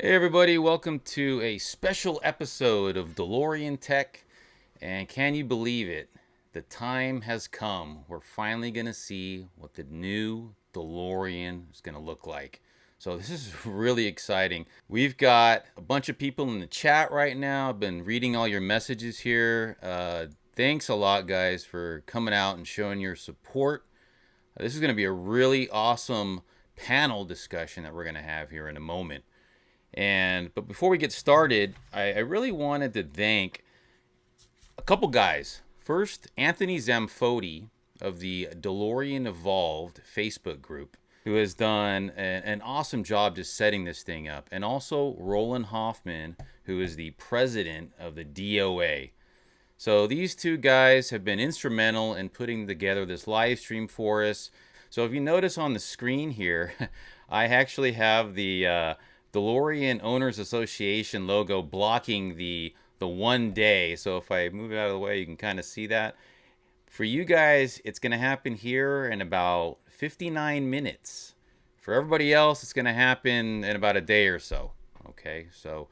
Hey everybody, welcome to a special episode of DeLorean Tech. And can you believe it? The time has come. We're finally going to see what the new DeLorean is going to look like. So this is really exciting. We've got a bunch of people in the chat right now. I've been reading all your messages here. Thanks a lot, guys, for coming out and showing your support. This is going to be a really awesome panel discussion that we're going to have here in a moment. But before we get started, I really wanted to thank a couple guys. First, Anthony Zamfoti of the DeLorean EVolved Facebook group, who has done an awesome job just setting this thing up. And also Roland Hoffman, who is the president of the DOA. So these two guys have been instrumental in putting together this live stream for us. So if you notice on the screen here, I actually have the DeLorean Owners Association logo blocking the one day. So if I move it out of the way, you can kind of see that. For you guys, it's going to happen here in about 59 minutes. For everybody else, it's going to happen in about a day or so. Okay, so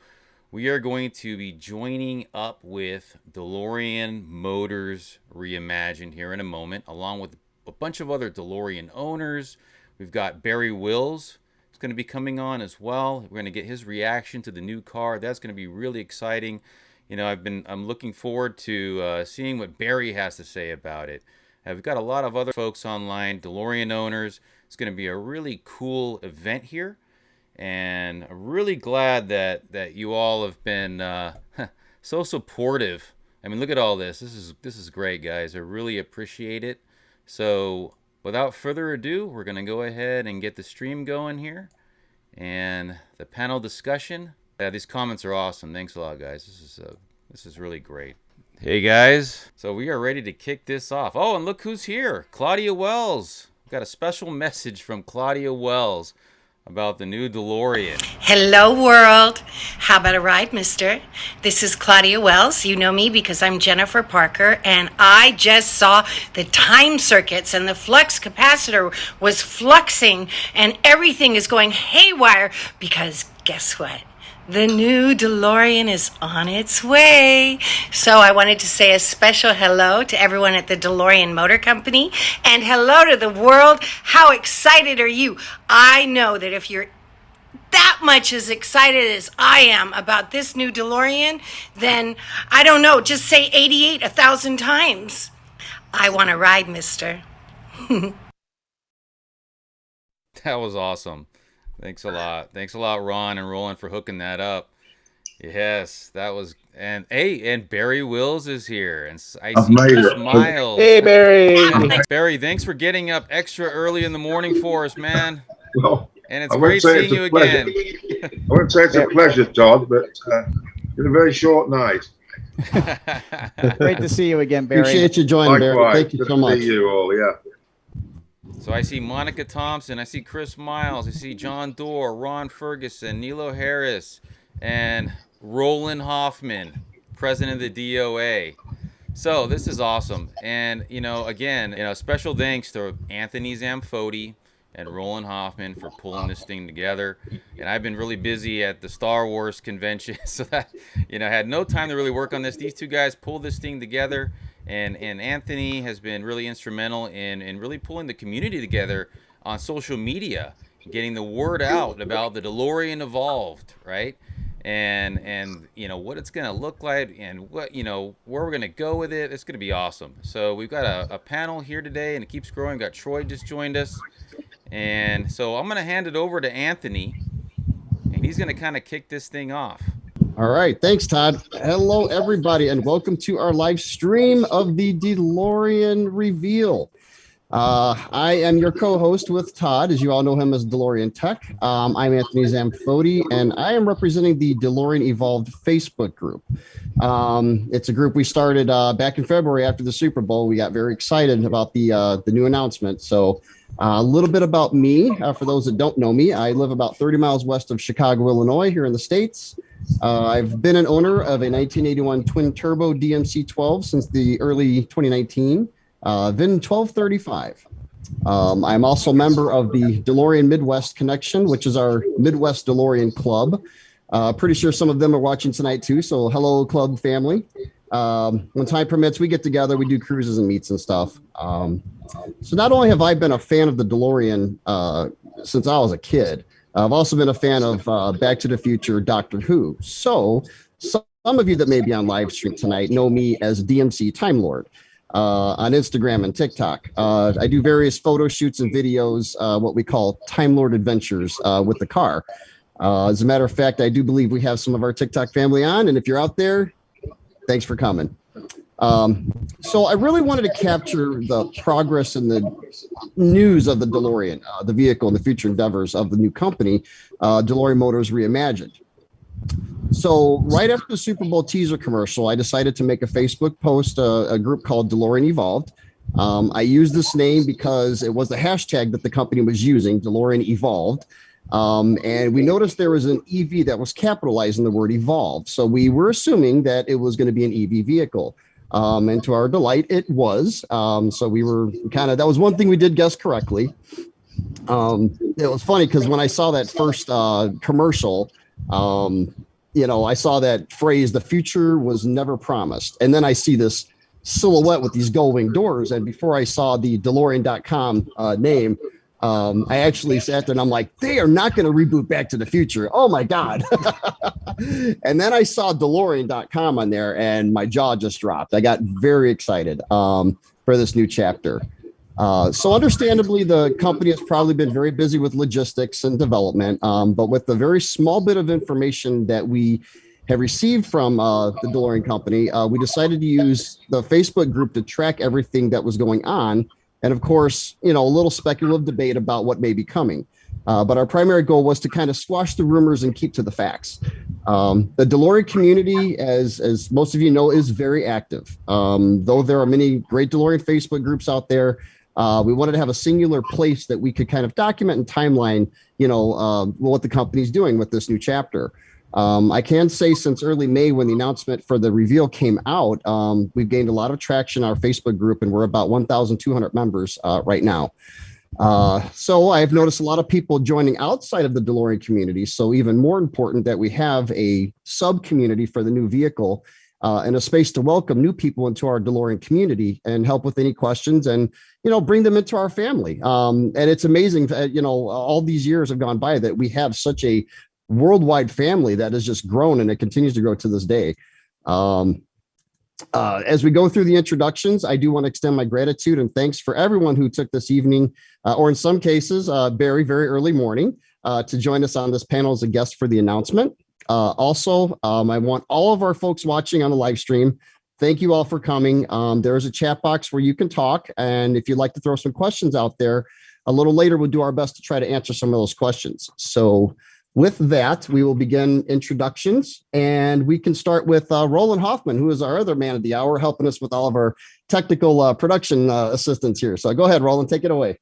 we are going to be joining up with DeLorean Motors Reimagined here in a moment, along with a bunch of other DeLorean owners. We've got Barry Wills going to be coming on as well. We're going to get his reaction to the new car. That's going to be really exciting. You know, I'm looking forward to seeing what Barry has to say about it. We've got a lot of other folks online, DeLorean owners. It's going to be a really cool event here, and I'm really glad that you all have been so supportive. I mean, look at all this. This is great, guys. I really appreciate it. So without further ado, we're going to go ahead and get the stream going here and the panel discussion. Yeah, these comments are awesome. Thanks a lot, guys. This is really great. Hey, guys. So we are ready to kick this off. Oh, and look who's here. Claudia Wells. We've got a special message from Claudia Wells about the new DeLorean. Hello, world. How about a ride, mister? This is Claudia Wells. You know me because I'm Jennifer Parker, and I just saw the time circuits and the flux capacitor was fluxing, and everything is going haywire because guess what? The new DeLorean is on its way. So I wanted to say a special hello to everyone at the DeLorean Motor Company and hello to the world. How excited are you? I know that if you're that much as excited as I am about this new DeLorean, then I don't know, just say 88 1,000 times. I want to ride, mister. That was awesome. Thanks a lot. Thanks a lot, Ron and Roland, for hooking that up. Yes, that was... And hey, and Barry Wills is here. And I see Chris Miles. Hey, Barry. Barry, thanks for getting up extra early in the morning for us, man. Well, and it's great seeing you again. I wouldn't say it's a pleasure, Todd, but it's been a very short night. Great to see you again, Barry. Appreciate you joining, Likewise. Barry. Thank you so much. See you all, yeah. So I see Monica Thompson, I see Chris Miles, I see John Doerr, Ron Ferguson, Nilo Harris, and Roland Hoffman, president of the DOA. So this is awesome. And, again, special thanks to Anthony Zamfoti and Roland Hoffman for pulling this thing together. And I've been really busy at the Star Wars convention, so that, I had no time to really work on this. These two guys pulled this thing together. And Anthony has been really instrumental in really pulling the community together on social media, getting the word out about the DeLorean EVolved, right? And what it's going to look like and what, where we're going to go with it. It's going to be awesome. So we've got a panel here today, and it keeps growing. We've got Troy just joined us. And so I'm going to hand it over to Anthony, and he's going to kind of kick this thing off. All right. Thanks, Todd. Hello, everybody, and welcome to our live stream of the DeLorean reveal. I am your co-host with Todd, as you all know him as DeLorean Tech. I'm Anthony Zamfoti, and I am representing the DeLorean EVolved Facebook group. It's a group we started back in February after the Super Bowl. We got very excited about the new announcement. So a little bit about me. For those that don't know me, I live about 30 miles west of Chicago, Illinois, here in the States. I've been an owner of a 1981 twin-turbo DMC-12 since the early 2019, VIN 1235. I'm also a member of the DeLorean Midwest Connection, which is our Midwest DeLorean Club. Pretty sure some of them are watching tonight too. So hello, club family. When time permits, we get together, we do cruises and meets and stuff. So not only have I been a fan of the DeLorean since I was a kid, I've also been a fan of Back to the Future, Doctor Who. So some of you that may be on live stream tonight know me as DMC Time Lord on Instagram and TikTok. I do various photo shoots and videos, what we call Time Lord adventures with the car. As a matter of fact, I do believe we have some of our TikTok family on, and if you're out there, thanks for coming. So I really wanted to capture the progress and the news of the DeLorean, the vehicle and the future endeavors of the new company, DeLorean Motors Reimagined. So right after the Super Bowl teaser commercial, I decided to make a Facebook post, a group called DeLorean EVolved. I used this name because it was the hashtag that the company was using, DeLorean EVolved. And we noticed there was an EV that was capitalizing the word evolved. So we were assuming that it was going to be an EV vehicle. And to our delight, it was. So we were that was one thing we did guess correctly. It was funny because when I saw that first commercial, I saw that phrase, the future was never promised. And then I see this silhouette with these gull-wing doors. And before I saw the DeLorean.com name, I actually sat there and I'm like, they are not going to reboot Back to the Future. Oh my God. And then I saw DeLorean.com on there and my jaw just dropped. I got very excited for this new chapter. So understandably, the company has probably been very busy with logistics and development, but with the very small bit of information that we have received from the DeLorean company, we decided to use the Facebook group to track everything that was going on. And of course, a little speculative debate about what may be coming. But our primary goal was to kind of squash the rumors and keep to the facts. The DeLorean community, as most of you know, is very active. Though there are many great DeLorean Facebook groups out there, we wanted to have a singular place that we could kind of document and timeline, what the company's doing with this new chapter. I can say since early May, when the announcement for the reveal came out, we've gained a lot of traction in our Facebook group, and we're about 1,200 members right now. So I've noticed a lot of people joining outside of the DeLorean community. So even more important that we have a sub community for the new vehicle and a space to welcome new people into our DeLorean community and help with any questions and, bring them into our family. And it's amazing that, all these years have gone by that we have such a worldwide family that has just grown, and it continues to grow to this day. As we go through the introductions, I do want to extend my gratitude and thanks for everyone who took this evening, or in some cases, very, very early morning, to join us on this panel as a guest for the announcement. Also, I want all of our folks watching on the live stream, thank you all for coming. There is a chat box where you can talk, and if you'd like to throw some questions out there, a little later, we'll do our best to try to answer some of those questions. So with that, we will begin introductions, and we can start with Roland Hoffman, who is our other man of the hour, helping us with all of our technical production assistance here. So go ahead, Roland, take it away.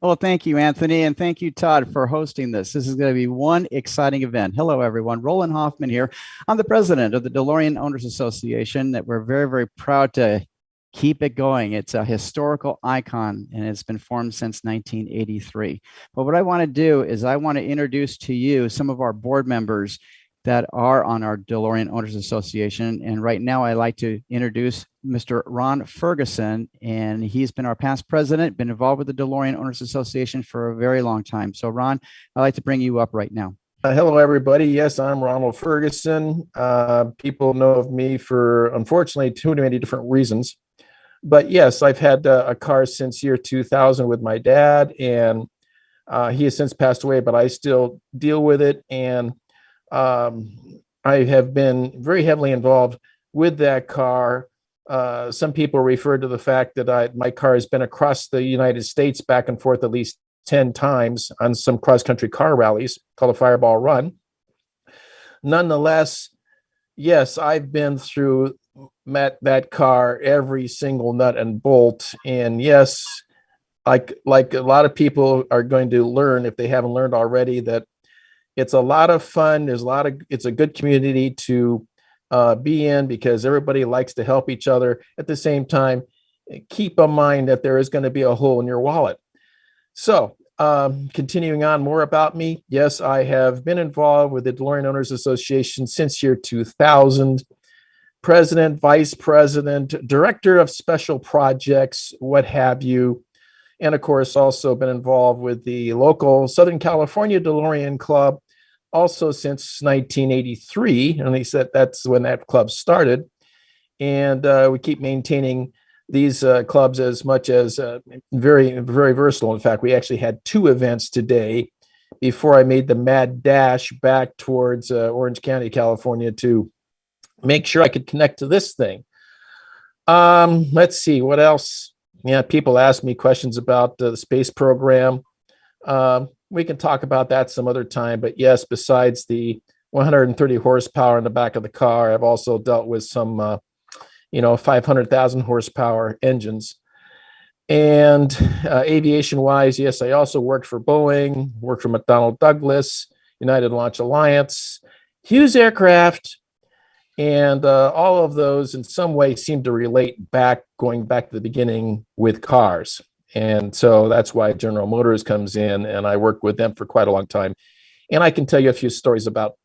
Well, thank you, Anthony, and thank you, Todd, for hosting this. This is going to be one exciting event. Hello, everyone. Roland Hoffman here. I'm the president of the DeLorean Owners Association that we're very, very proud to keep it going. It's a historical icon, and it's been formed since 1983. But what I want to do is I want to introduce to you some of our board members that are on our DeLorean Owners Association. And right now, I like to introduce Mr. Ron Ferguson, and he's been our past president, been involved with the DeLorean Owners Association for a very long time. So Ron, I'd like to bring you up right now. Hello, everybody. Yes, I'm Ronald Ferguson. People know of me for, unfortunately, too many different reasons. But yes, I've had a car since year 2000 with my dad, and he has since passed away, but I still deal with it. And I have been very heavily involved with that car. Some people refer to the fact that my car has been across the United States back and forth at least 10 times on some cross-country car rallies called a Fireball Run. Nonetheless, yes, I've been through that car, every single nut and bolt. And yes, like a lot of people are going to learn, if they haven't learned already, that it's a lot of fun. It's a good community to be in, because everybody likes to help each other. At the same time, keep in mind that there is going to be a hole in your wallet. So continuing on more about me. Yes, I have been involved with the DeLorean Owners Association since year 2000. President, vice president, director of special projects, what have you. And of course, also been involved with the local Southern California DeLorean Club, also since 1983. And they said that's when that club started. And we keep maintaining these clubs as much as very, very versatile. In fact, we actually had 2 events today before I made the mad dash back towards Orange County, California to make sure I could connect to this thing. Let's see, what else? Yeah, people ask me questions about the space program. We can talk about that some other time, but yes, besides the 130 horsepower in the back of the car, I've also dealt with some 500,000 horsepower engines. And aviation wise, yes, I also worked for Boeing, worked for McDonnell Douglas, United Launch Alliance, Hughes Aircraft, and all of those in some way seem to relate going back to the beginning with cars. And so that's why General Motors comes in, and I worked with them for quite a long time. And I can tell you a few stories about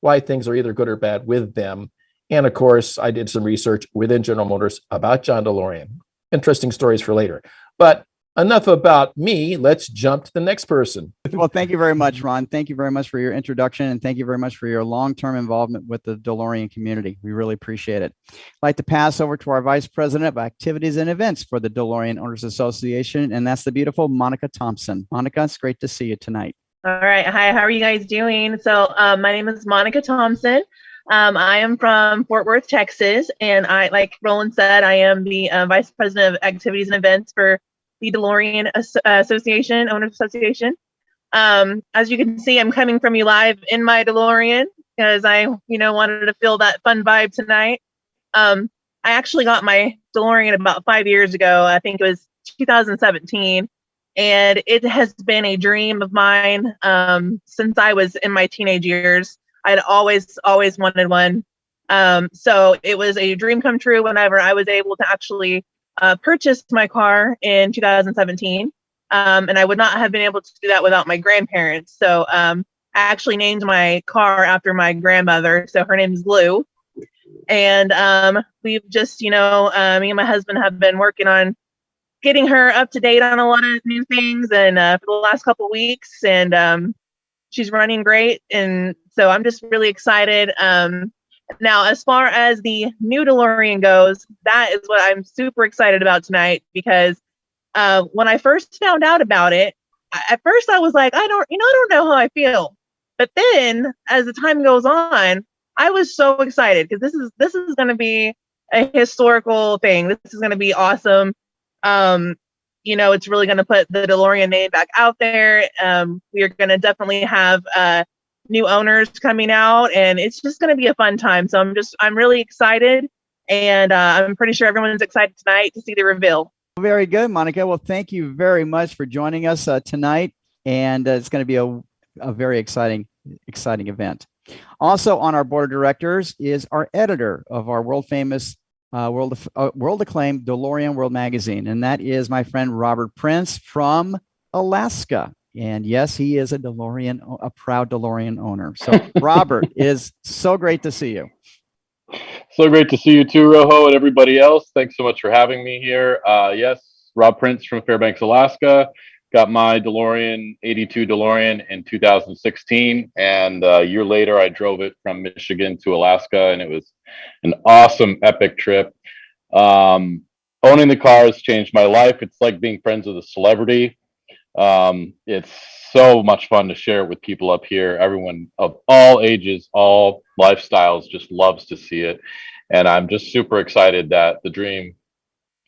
why things are either good or bad with them. And of course, I did some research within General Motors about John DeLorean. Interesting stories for later. But enough about me. Let's jump to the next person. Well, thank you very much, Ron. Thank you very much for your introduction, and thank you very much for your long-term involvement with the DeLorean community. We really appreciate it. I'd like to pass over to our Vice President of Activities and Events for the DeLorean Owners Association, and that's the beautiful Monica Thompson. Monica, it's great to see you tonight. All right. Hi, how are you guys doing? So my name is Monica Thompson. I am from Fort Worth, Texas, and I, like Roland said, I am the Vice President of Activities and Events for the DeLorean Association, Owners Association. As you can see, I'm coming from you live in my DeLorean because I, wanted to feel that fun vibe tonight. I actually got my DeLorean about 5 years ago. I think it was 2017, and it has been a dream of mine since I was in my teenage years. I'd always wanted one. So it was a dream come true whenever I was able to actually purchase my car in 2017. And I would not have been able to do that without my grandparents. So I actually named my car after my grandmother. So her name is Lou. And we've just, me and my husband have been working on getting her up to date on a lot of new things. And for the last couple of weeks, and she's running great. And so I'm just really excited. Now, as far as the new DeLorean goes, that is what I'm super excited about tonight, because when I first found out about it, at first I was like, I don't know how I feel. But then as the time goes on, I was so excited because this is going to be a historical thing. This is going to be awesome. It's really going to put the DeLorean name back out there. We are going to definitely have new owners coming out, and it's just going to be a fun time. So I'm really excited, and I'm pretty sure everyone's excited tonight to see the reveal. Very good, Monica. Well, thank you very much for joining us tonight, and it's going to be a very exciting event. Also on our board of directors is our editor of our world famous, world acclaimed DeLorean World Magazine, and that is my friend Robert Prince from Alaska. And yes, he is a proud DeLorean owner. So Robert, it is so great to see you. So great to see you too, Rojo, and everybody else. Thanks so much for having me here. Yes, Rob Prince from Fairbanks, Alaska. Got my DeLorean, 82 DeLorean in 2016. And a year later, I drove it from Michigan to Alaska, and it was an awesome, epic trip. Owning the car has changed my life. It's like being friends with a celebrity. It's so much fun to share it with people up here. Everyone of all ages, all lifestyles just loves to see it. And I'm just super excited that the dream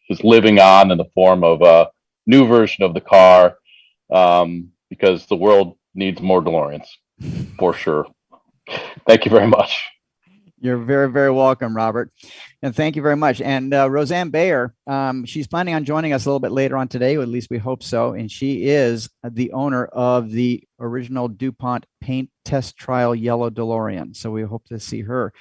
is living on in the form of a new version of the car, because the world needs more DeLoreans for sure. Thank you very much. You're very, very welcome, Robert. And thank you very much. And Roseanne Bayer, she's planning on joining us a little bit later on today, or at least we hope so. And she is the owner of the original DuPont paint test trial yellow DeLorean. So we hope to see her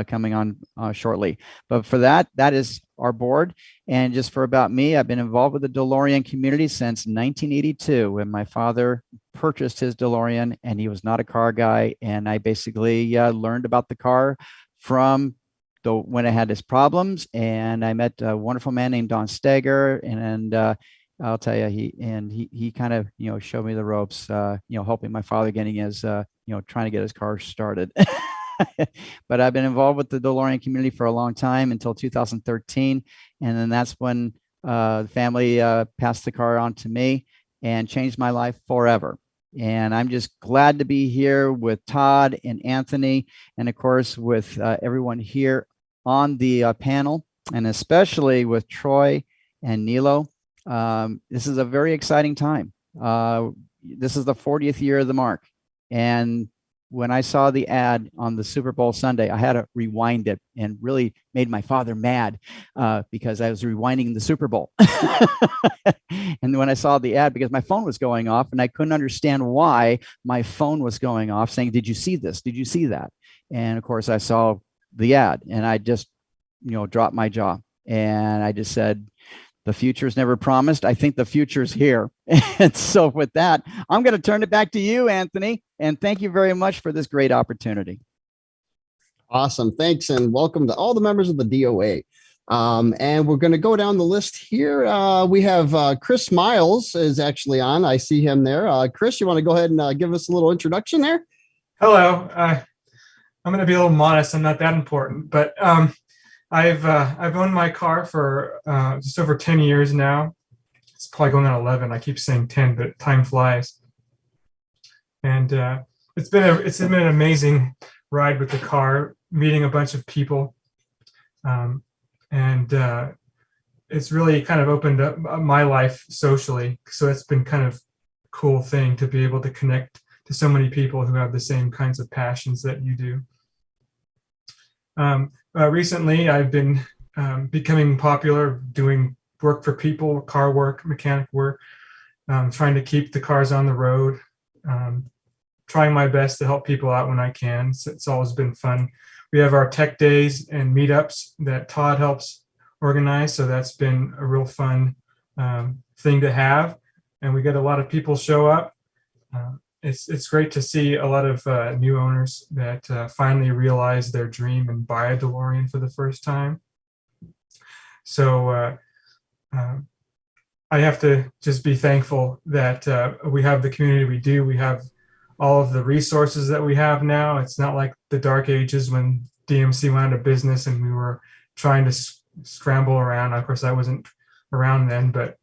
coming on shortly. But for that is our board. And just for about me, I've been involved with the DeLorean community since 1982 when my father purchased his DeLorean, and he was not a car guy. And I basically learned about the car from when it had its problems. And I met a wonderful man named Don Steger, and I'll tell you, he kind of, showed me the ropes, helping my father getting his, trying to get his car started. But I've been involved with the DeLorean community for a long time, until 2013. And then that's when the family passed the car on to me and changed my life forever. And I'm just glad to be here with Todd and Anthony, and of course with everyone here on the panel, and especially with Troy and Nilo. This is a very exciting time. This is the 40th year of the mark. And when I saw the ad on the Super Bowl Sunday, I had to rewind it, and really made my father mad because I was rewinding the Super Bowl. And when I saw the ad, because my phone was going off and I couldn't understand why my phone was going off, saying, "Did you see this? Did you see that?" And of course I saw the ad, and I just, dropped my jaw, and I just said, the future is never promised. I think the future is here. And so with that, I'm going to turn it back to you, Anthony. And thank you very much for this great opportunity. Awesome. Thanks. And welcome to all the members of the DOA. And we're going to go down the list here. We have Chris Miles is actually on. I see him there. Chris, you want to go ahead and give us a little introduction there? Hello. I'm going to be a little modest. I'm not that important, but I've owned my car for just over 10 years now. It's probably going on 11. I keep saying 10, but time flies. And it's been an amazing ride with the car, meeting a bunch of people, and it's really kind of opened up my life socially. So it's been kind of a cool thing to be able to connect to so many people who have the same kinds of passions that you do. Recently, I've been becoming popular doing work for people, car work, mechanic work, trying to keep the cars on the road, trying my best to help people out when I can. So it's always been fun. We have our tech days and meetups that Todd helps organize. So that's been a real fun thing to have. And we get a lot of people show up. It's great to see a lot of new owners that finally realize their dream and buy a DeLorean for the first time. So I have to just be thankful that we have the community we do. We have all of the resources that we have now. It's not like the dark ages when DMC went out of business and we were trying to scramble around. Of course, I wasn't around then, but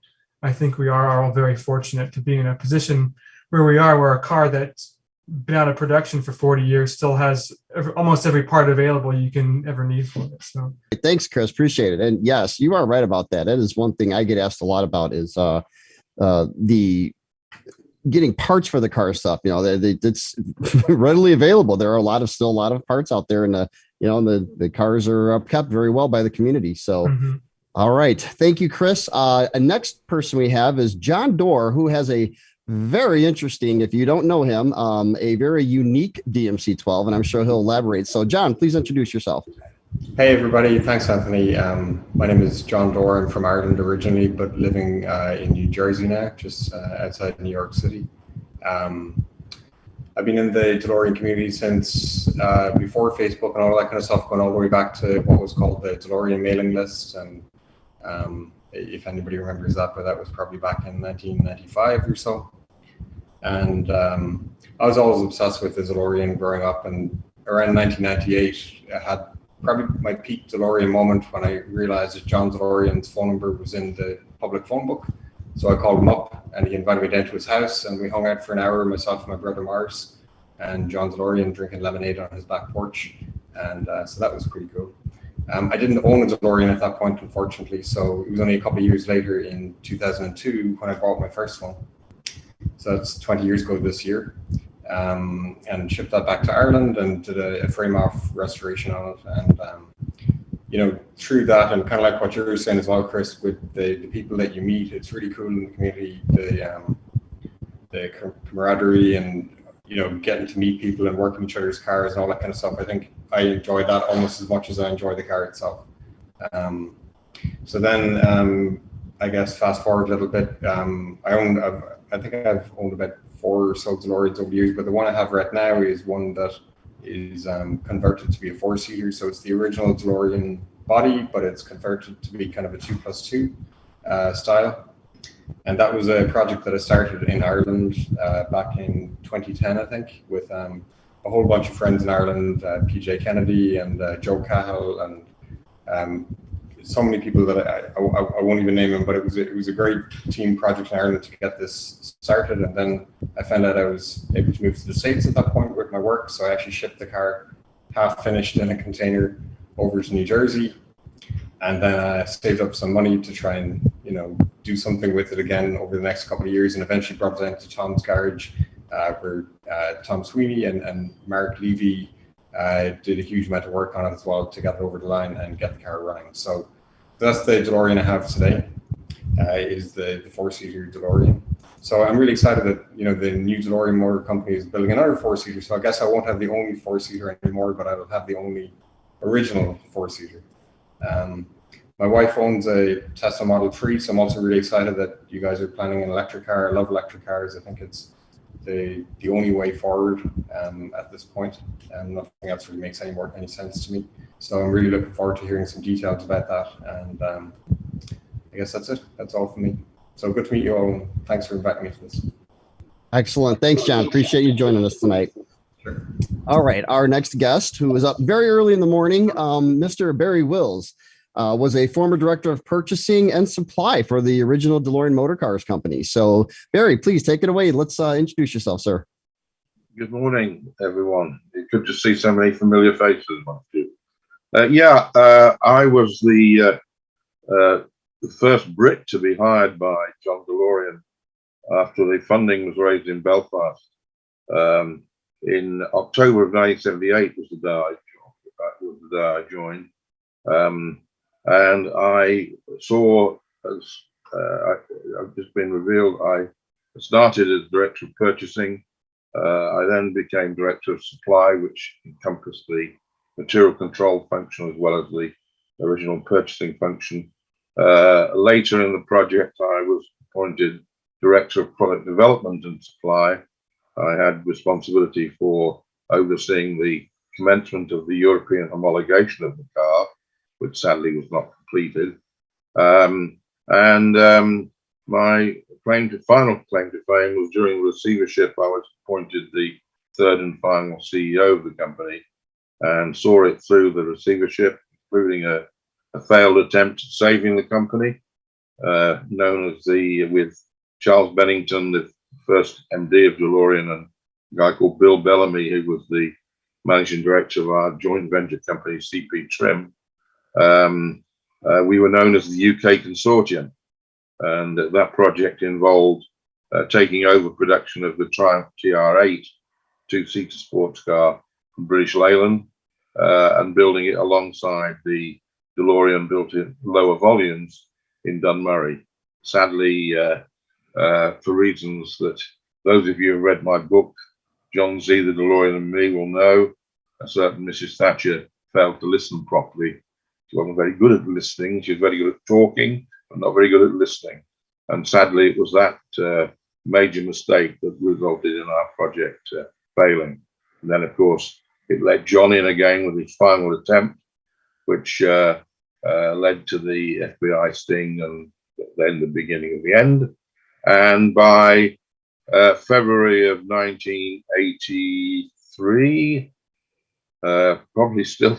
I think we are all very fortunate to be in a position where we are, where a car that's been out of production for 40 years still has almost every part available you can ever need for it. So thanks, Chris. Appreciate it. And yes, you are right about that. That is one thing I get asked a lot about, is the getting parts for the car stuff. It's readily available. There are still a lot of parts out there, and the cars are kept very well by the community. So All right. Thank you, Chris. Next person we have is John Doerr, who has a very interesting, if you don't know him, a very unique DMC-12, and I'm sure he'll elaborate. So John, please introduce yourself. Hey everybody, thanks Anthony. My name is John Doerr. I'm from Ireland originally, but living in New Jersey now, just outside New York City. I've been in the DeLorean community since before Facebook and all that kind of stuff, going all the way back to what was called the DeLorean mailing list. And if anybody remembers that, but that was probably back in 1995 or so. And I was always obsessed with the DeLorean growing up, and around 1998, I had probably my peak DeLorean moment when I realized that John DeLorean's phone number was in the public phone book. So I called him up and he invited me down to his house, and we hung out for an hour, myself and my brother Mars, and John DeLorean drinking lemonade on his back porch. And so that was pretty cool. I didn't own a DeLorean at that point, unfortunately. So it was only a couple of years later in 2002 when I bought my first one. So that's 20 years ago this year. And shipped that back to Ireland and did a frame-off restoration on it. And, you know, through that, and kind of like what you were saying as well, Chris, with the people that you meet, it's really cool in the community, the camaraderie and getting to meet people and working with each other's cars and all that kind of stuff. I think I enjoy that almost as much as I enjoy the car itself. So then, I guess fast forward a little bit. I think I've owned about 4 or so DeLoreans over the years, but the one I have right now is one that is converted to be a 4-seater. So it's the original DeLorean body, but it's converted to be kind of a 2+2 style. And that was a project that I started in Ireland back in 2010, I think, with a whole bunch of friends in Ireland, PJ Kennedy and Joe Cahill, and so many people that I won't even name them, but it was a great team project in Ireland to get this started. And then I found out I was able to move to the States at that point with my work. So I actually shipped the car half finished in a container over to New Jersey. And then I saved up some money to try and, do something with it again over the next couple of years, and eventually brought it into Tom's garage, where Tom Sweeney and Mark Levy did a huge amount of work on it as well to get it over the line and get the car running. So that's the DeLorean I have today, is the 4-seater DeLorean. So I'm really excited that, the new DeLorean Motor Company is building another 4-seater. So I guess I won't have the only 4-seater anymore, but I will have the only original 4-seater. My wife owns a Tesla Model 3, so I'm also really excited that you guys are planning an electric car. I love electric cars. I think it's the only way forward at this point, and nothing else really makes any sense to me. So I'm really looking forward to hearing some details about that. And I guess that's it. That's all for me. So good to meet you all, and thanks for inviting me to this. Excellent. Thanks, John. Appreciate you joining us tonight. Sure. All right. Our next guest, who was up very early in the morning, Mr. Barry Wills, was a former director of purchasing and supply for the original DeLorean Motor Cars company. So, Barry, please take it away. Let's introduce yourself, sir. Good morning, everyone. It's good to see so many familiar faces amongst you. I was the first Brit to be hired by John DeLorean after the funding was raised in Belfast. In October of 1978 was the day I joined. And I saw, as I've just been revealed, I started as director of purchasing. I then became director of supply, which encompassed the material control function as well as the original purchasing function. Later in the project, I was appointed director of product development and supply. I had responsibility for overseeing the commencement of the European homologation of the car, which sadly was not completed. My final claim to fame was during receivership. I was appointed the third and final CEO of the company and saw it through the receivership, including a failed attempt at saving the company, known as with Charles Bennington, the first MD of DeLorean, and a guy called Bill Bellamy, who was the managing director of our joint venture company, CP Trim. We were known as the UK Consortium, and that project involved taking over production of the Triumph TR8 2-seater sports car from British Leyland and building it alongside the DeLorean built in lower volumes in Dunmurry. Sadly, for reasons that those of you who read my book, John Z, the DeLorean and Me, will know, a certain Mrs. Thatcher failed to listen properly. She wasn't very good at listening. She was very good at talking, but not very good at listening. And sadly, it was that major mistake that resulted in our project failing. And then, of course, it let John in again with his final attempt, which led to the FBI sting and then the beginning of the end. And by February of 1983, probably still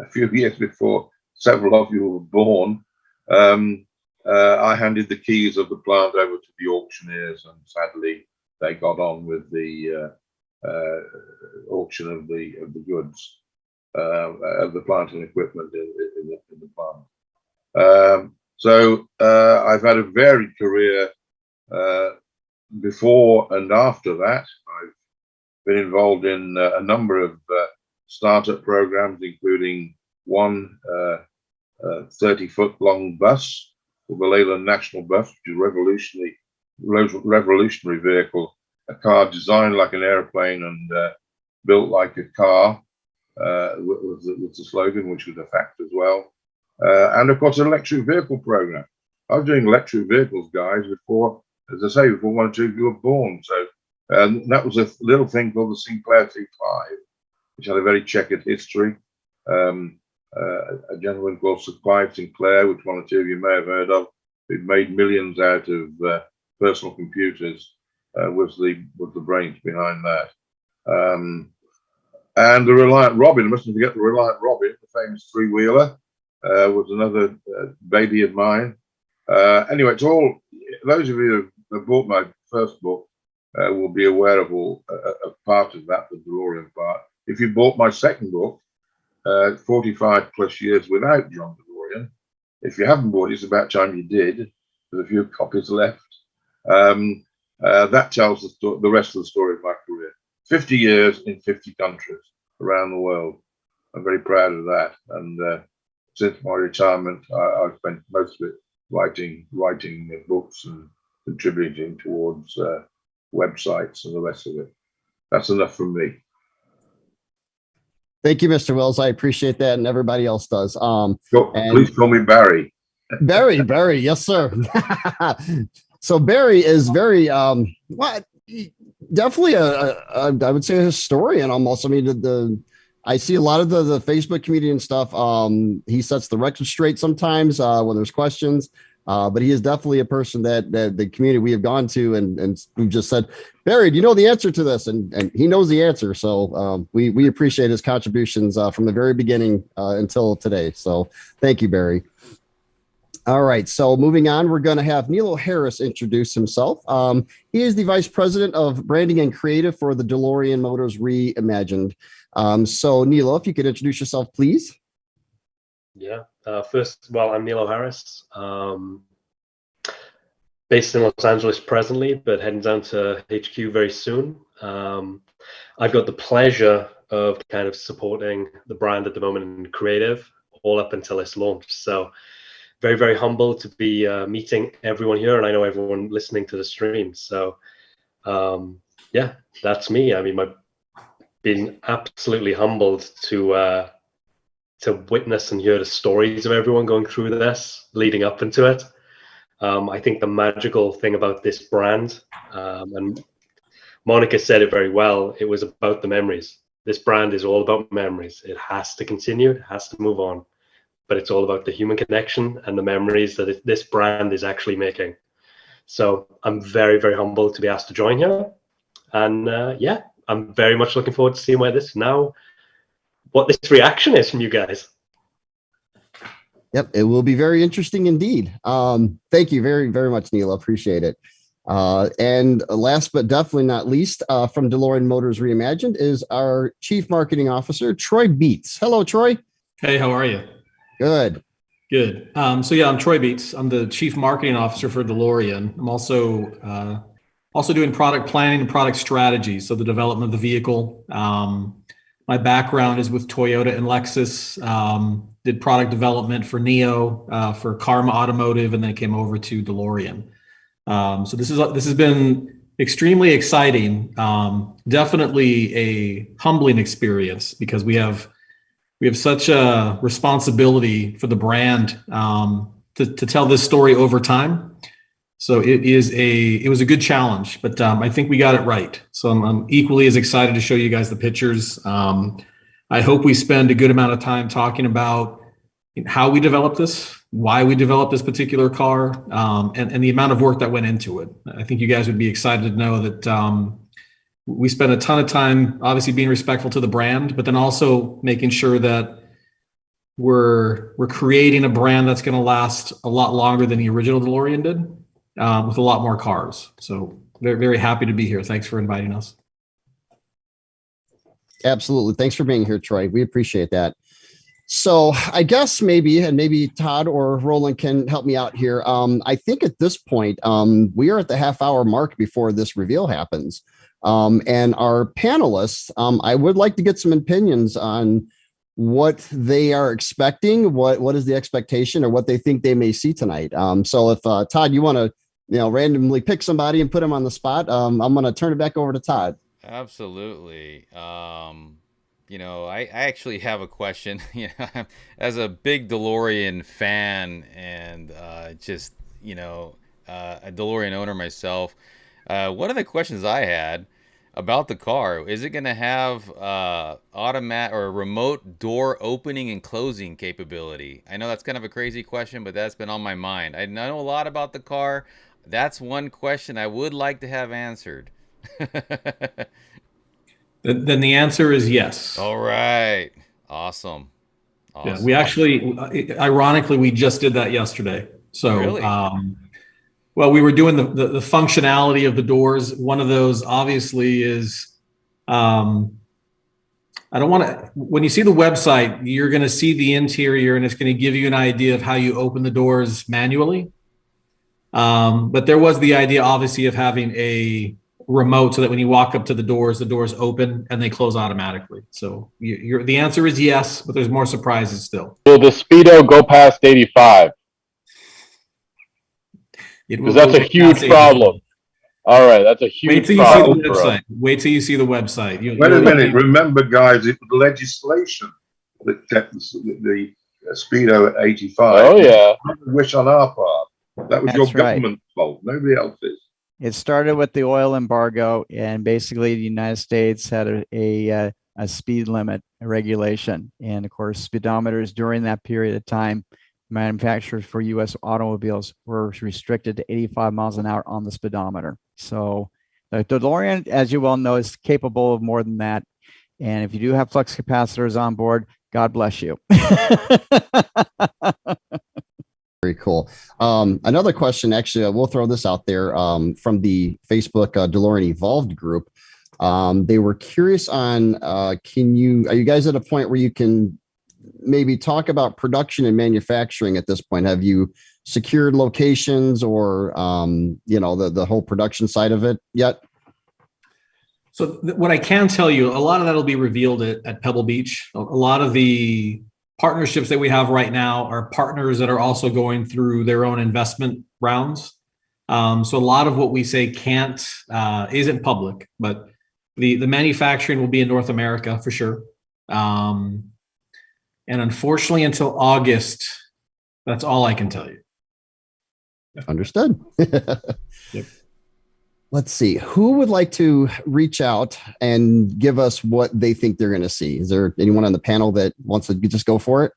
a few years before several of you were born, I handed the keys of the plant over to the auctioneers, and sadly they got on with the auction of the goods of the plant and equipment in the plant. So I've had a varied career before and after that. I've been involved in a number of startup programs, including one 30-foot long bus, called the Leyland National Bus, which is a revolutionary vehicle a car designed like an airplane and built like a car was the slogan, which was a fact as well. And of course, an electric vehicle program. I was doing electric vehicles, guys, before, as I say, before one or two of you were born. So that was a little thing called the Sinclair C5, which had a very checkered history. A gentleman called Sir Clive Sinclair, which one or two of you may have heard of, who made millions out of personal computers, was the brains behind that. And the Reliant Robin, I mustn't forget the Reliant Robin, the famous three-wheeler, was another baby of mine. Anyway, it's all, those of you who have bought my first book will be aware of all part of that, the DeLorean part. If you bought my second book, 45 plus years without John DeLorean, if you haven't bought it, it's about time you did. There's a few copies left. That tells the rest of the story of my career. 50 years in 50 countries around the world. I'm very proud of that. And since my retirement, I've spent most of it writing books and contributing towards websites and the rest of it. That's enough from me. Thank you, Mr. Wells. I appreciate that, and everybody else does. Please call me Barry. Barry, yes, sir. So Barry is very definitely I would say a historian almost. I mean, I see a lot of the Facebook community and stuff. He sets the record straight sometimes when there's questions. But he is definitely a person that the community we have gone to and we've just said, Barry, do you know the answer to this? And he knows the answer. So we appreciate his contributions from the very beginning until today. So thank you, Barry. All right. So moving on, we're going to have Nilo Harris introduce himself. He is the Vice President of Branding and Creative for the DeLorean Motors Reimagined. So Nilo, if you could introduce yourself, please. Yeah. First of all, I'm Nilo Harris, based in Los Angeles presently, but heading down to HQ very soon. I've got the pleasure of kind of supporting the brand at the moment in creative all up until its launch. So very, very humble to be meeting everyone here, and I know everyone listening to the stream. So yeah, that's me. I mean, I've been absolutely humbled to witness and hear the stories of everyone going through this, leading up into it. I think the magical thing about this brand, and Monica said it very well, it was about the memories. This brand is all about memories. It has to continue, it has to move on, but it's all about the human connection and the memories that this brand is actually making. So I'm very, very humbled to be asked to join here. And yeah, I'm very much looking forward to seeing what this reaction is from you guys. Yep, it will be very interesting indeed. Thank you very, very much, Neil. Appreciate it. And last but definitely not least, from DeLorean Motors Reimagined is our Chief Marketing Officer, Troy Beats. Hello, Troy. Hey, how are you? Good. Good. So yeah, I'm Troy Beats. I'm the Chief Marketing Officer for DeLorean. I'm also doing product planning and product strategy, so the development of the vehicle. My background is with Toyota and Lexus. Did product development for NIO, for Karma Automotive, and then came over to DeLorean. So this has been extremely exciting. Definitely a humbling experience because we have such a responsibility for the brand to tell this story over time. So it was a good challenge, but I think we got it right. So I'm equally as excited to show you guys the pictures. I hope we spend a good amount of time talking about how we developed this, why we developed this particular car, and the amount of work that went into it. I think you guys would be excited to know that we spent a ton of time, obviously being respectful to the brand, but then also making sure that we're creating a brand that's going to last a lot longer than the original DeLorean did, with a lot more cars. So very, very happy to be here. Thanks for inviting us. Absolutely. Thanks for being here, Troy. We appreciate that. So I guess maybe Todd or Roland can help me out here. I think at this point, we are at the half-hour mark before this reveal happens. And our panelists, I would like to get some opinions on what they are expecting, what is the expectation, or what they think they may see tonight. So if Todd, you want to randomly pick somebody and put them on the spot. I'm going to turn it back over to Todd. Absolutely. I actually have a question. As a big DeLorean fan and a DeLorean owner myself, one of the questions I had about the car, is it going to have automatic or remote door opening and closing capability? I know that's kind of a crazy question, but that's been on my mind. I know a lot about the car. That's one question I would like to have answered. Then the answer is yes. All right. Awesome. Yeah, we actually, ironically, we just did that yesterday. So, Really? well, we were doing the functionality of the doors. One of those obviously is, I don't want to, when you see the website, you're going to see the interior and it's going to give you an idea of how you open the doors manually. But there was the idea, obviously, of having a remote so that when you walk up to the doors open and they close automatically. So the answer is yes, but there's more surprises still. Will the Speedo go past 85? Because that's a huge problem. All right, that's a huge problem. Wait till you see the website. Wait a minute. Remember, guys, it was legislation that kept the Speedo at 85. Oh, yeah. Wish on our part. That was That's your right. government's fault. Nobody else's. It started with the oil embargo, and basically the United States had a speed limit regulation. And of course, speedometers during that period of time, manufacturers for U.S. automobiles were restricted to 85 miles an hour on the speedometer. So the DeLorean, as you well know, is capable of more than that. And if you do have flux capacitors on board, God bless you. Very cool. Another question, actually, we'll throw this out there from the Facebook DeLorean EVolved group. They were curious on, are you guys at a point where you can maybe talk about production and manufacturing at this point? Have you secured locations or, the whole production side of it yet? So what I can tell you, a lot of that will be revealed at Pebble Beach. A lot of the partnerships that we have right now are partners that are also going through their own investment rounds. So a lot of what we say isn't public, but the manufacturing will be in North America for sure. And unfortunately, until August, that's all I can tell you. Understood. Yep. Let's see. Who would like to reach out and give us what they think they're going to see? Is there anyone on the panel that wants to just go for it?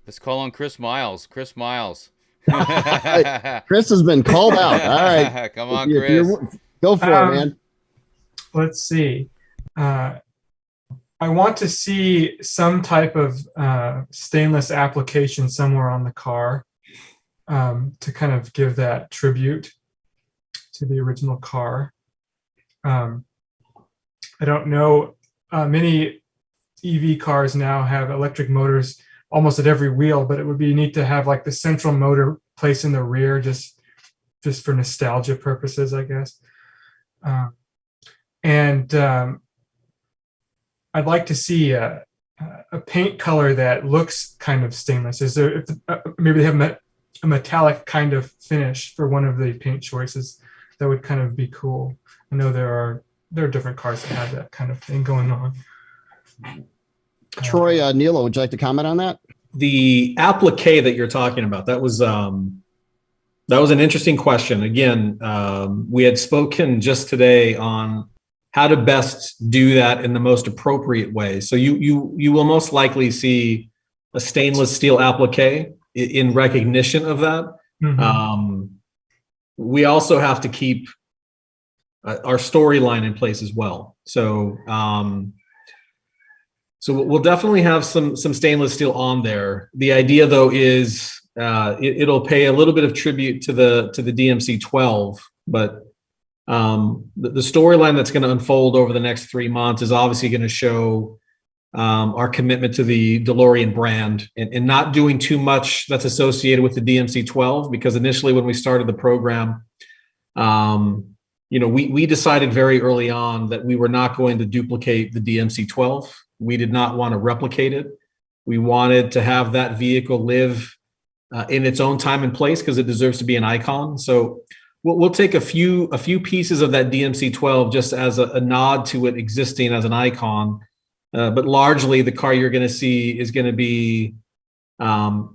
Let's call on Chris Miles. Chris Miles. Chris has been called out. All right. Come on, Chris. Go for it, man. Let's see. I want to see some type of stainless application somewhere on the car to kind of give that tribute to the original car. I don't know. Many EV cars now have electric motors almost at every wheel, but it would be neat to have like the central motor placed in the rear just for nostalgia purposes, I guess. And I'd like to see a paint color that looks kind of stainless. Is there maybe they have a metallic kind of finish for one of the paint choices? That would kind of be cool. I know there are different cars that have that kind of thing going on. Troy, Nilo, would you like to comment on that? The applique that you're talking about, that was an interesting question. Again, we had spoken just today on how to best do that in the most appropriate way. So you will most likely see a stainless steel applique in recognition of that. Mm-hmm. We also have to keep our storyline in place as well. So we'll definitely have some stainless steel on there. The idea, though, is it'll pay a little bit of tribute to the DMC 12, but the storyline that's going to unfold over the next 3 months is obviously going to show our commitment to the DeLorean brand and not doing too much that's associated with the DMC 12, because initially when we started the program, we decided very early on that we were not going to duplicate the DMC 12. We did not want to replicate it. We wanted to have that vehicle live in its own time and place because it deserves to be an icon. So we'll take a few pieces of that DMC-12 just as a nod to it existing as an icon, but largely the car you're going to see is going to be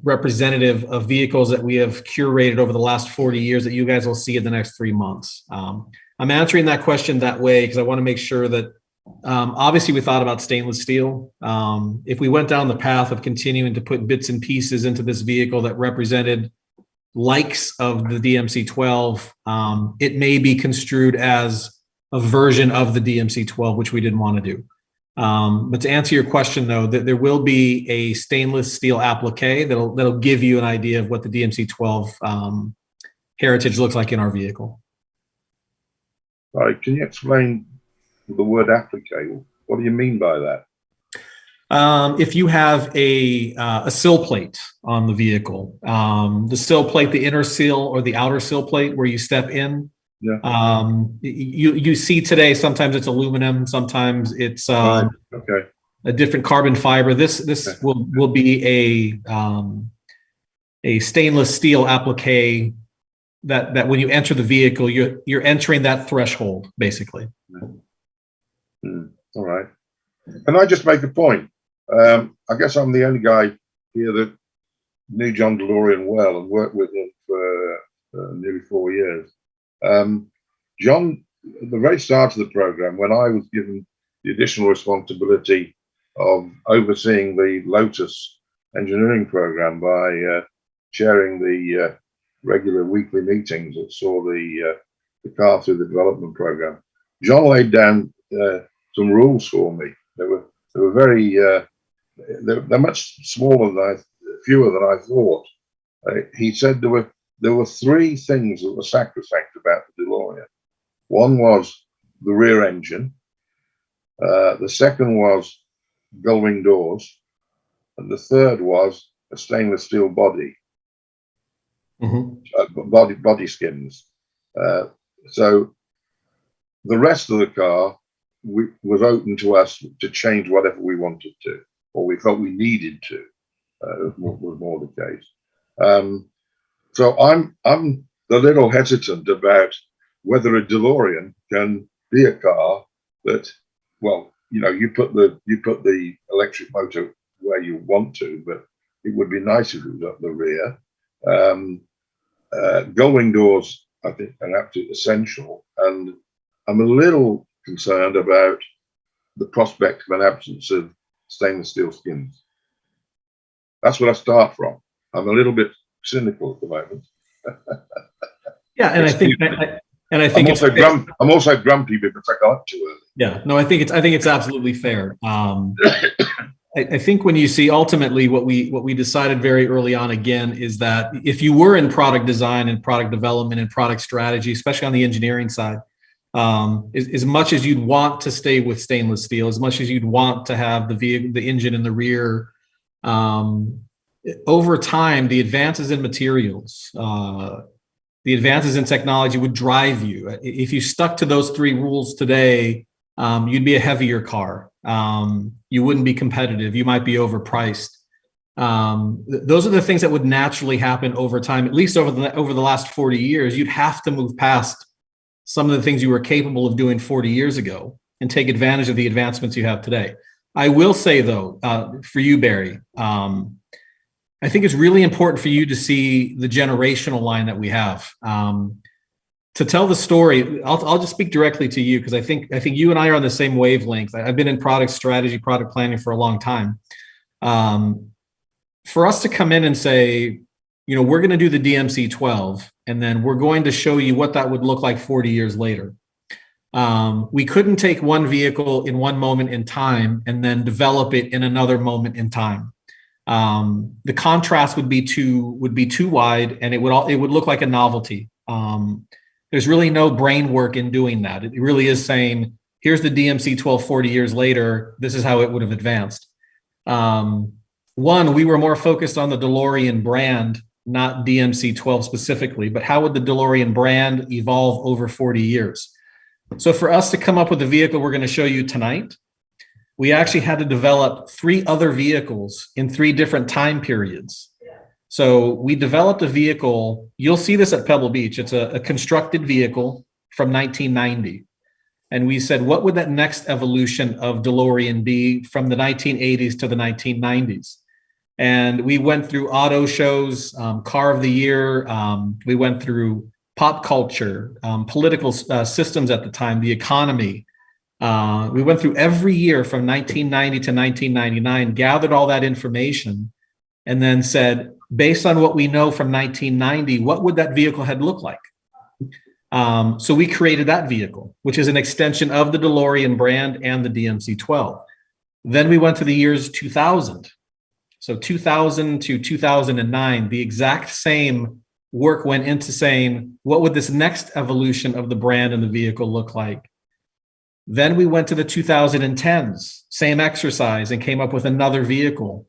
representative of vehicles that we have curated over the last 40 years that you guys will see in the next 3 months. I'm answering that question that way because I want to make sure that obviously we thought about stainless steel. If we went down the path of continuing to put bits and pieces into this vehicle that represented likes of the DMC-12, it may be construed as a version of the DMC-12, which we didn't want to do. But to answer your question, though, there will be a stainless steel applique that'll give you an idea of what the DMC-12 heritage looks like in our vehicle. All right, can you explain the word applique? What do you mean by that? If you have a sill plate on the vehicle, the sill plate, the inner sill or the outer sill plate where you step in, you see today, sometimes it's aluminum, sometimes it's okay, a different carbon fiber. This will be a stainless steel applique that when you enter the vehicle, you're entering that threshold, basically. All right. Can I just make a point? I guess I'm the only guy here that knew John DeLorean well and worked with him for nearly 4 years. John, at the very start of the program, when I was given the additional responsibility of overseeing the Lotus engineering program by chairing the regular weekly meetings that saw the car through the development program, John laid down some rules for me. They were very they're much smaller fewer than I thought. He said there were 3 things that were sacrosanct about the DeLorean. One was the rear engine. The second was gull-wing doors, and the third was a stainless steel body. Body skins. So the rest of the car was open to us to change whatever we wanted to, or we felt we needed to. Was more the case. So I'm a little hesitant about whether a DeLorean can be a car that, well, you put the electric motor where you want to, but it would be nice if it was up the rear. Gull-wing doors, I think, are absolutely essential, and I'm a little concerned about the prospect of an absence of stainless steel skins. That's where I start from. I'm a little bit cynical at the moment. Yeah, and I think I'm also grumpy because I got up too early. Yeah, no, I think it's absolutely fair. I think when you see ultimately what we decided very early on again is that if you were in product design and product development and product strategy, especially on the engineering side, as much as you'd want to stay with stainless steel, as much as you'd want to have the engine in the rear, over time, the advances in materials, the advances in technology would drive you. If you stuck to those 3 rules today, you'd be a heavier car. You wouldn't be competitive. You might be overpriced. Those are the things that would naturally happen over time, at least over the last 40 years. You'd have to move past some of the things you were capable of doing 40 years ago and take advantage of the advancements you have today. I will say, though, for you, Barry, I think it's really important for you to see the generational line that we have. To tell the story, I'll just speak directly to you because I think you and I are on the same wavelength. I've been in product strategy, product planning for a long time. For us to come in and say, we're going to do the DMC-12, and then we're going to show you what that would look like 40 years later. We couldn't take one vehicle in one moment in time and then develop it in another moment in time. The contrast would be too wide, and it would look like a novelty. There's really no brain work in doing that. It really is saying, here's the DMC-12 40 years later. This is how it would have advanced. One, we were more focused on the DeLorean brand, not DMC-12 specifically, but how would the DeLorean brand evolve over 40 years? So for us to come up with the vehicle we're going to show you tonight, we actually had to develop 3 other vehicles in 3 different time periods. So we developed a vehicle. You'll see this at Pebble Beach. It's a constructed vehicle from 1990. And we said, what would that next evolution of DeLorean be from the 1980s to the 1990s? And we went through auto shows, car of the year. We went through pop culture, political systems at the time, the economy. We went through every year from 1990 to 1999, gathered all that information, and then said, based on what we know from 1990, what would that vehicle had looked like? So we created that vehicle, which is an extension of the DeLorean brand and the DMC-12. Then we went to the years 2000. So 2000 to 2009, the exact same work went into saying, what would this next evolution of the brand and the vehicle look like? Then we went to the 2010s, same exercise, and came up with another vehicle.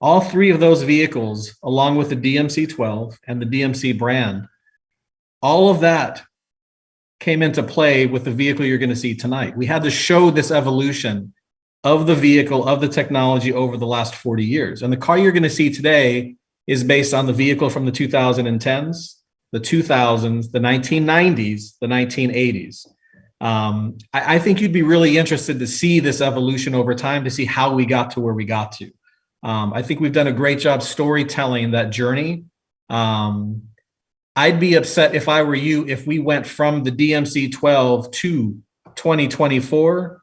All three of those vehicles, along with the DMC-12 and the DMC brand, all of that came into play with the vehicle you're going to see tonight. We had to show this evolution of the vehicle, of the technology over the last 40 years. And the car you're going to see today is based on the vehicle from the 2010s, the 2000s, the 1990s, the 1980s. I think you'd be really interested to see this evolution over time, to see how we got to where we got to. I think we've done a great job storytelling that journey. I'd be upset if I were you if we went from the DMC-12 to 2024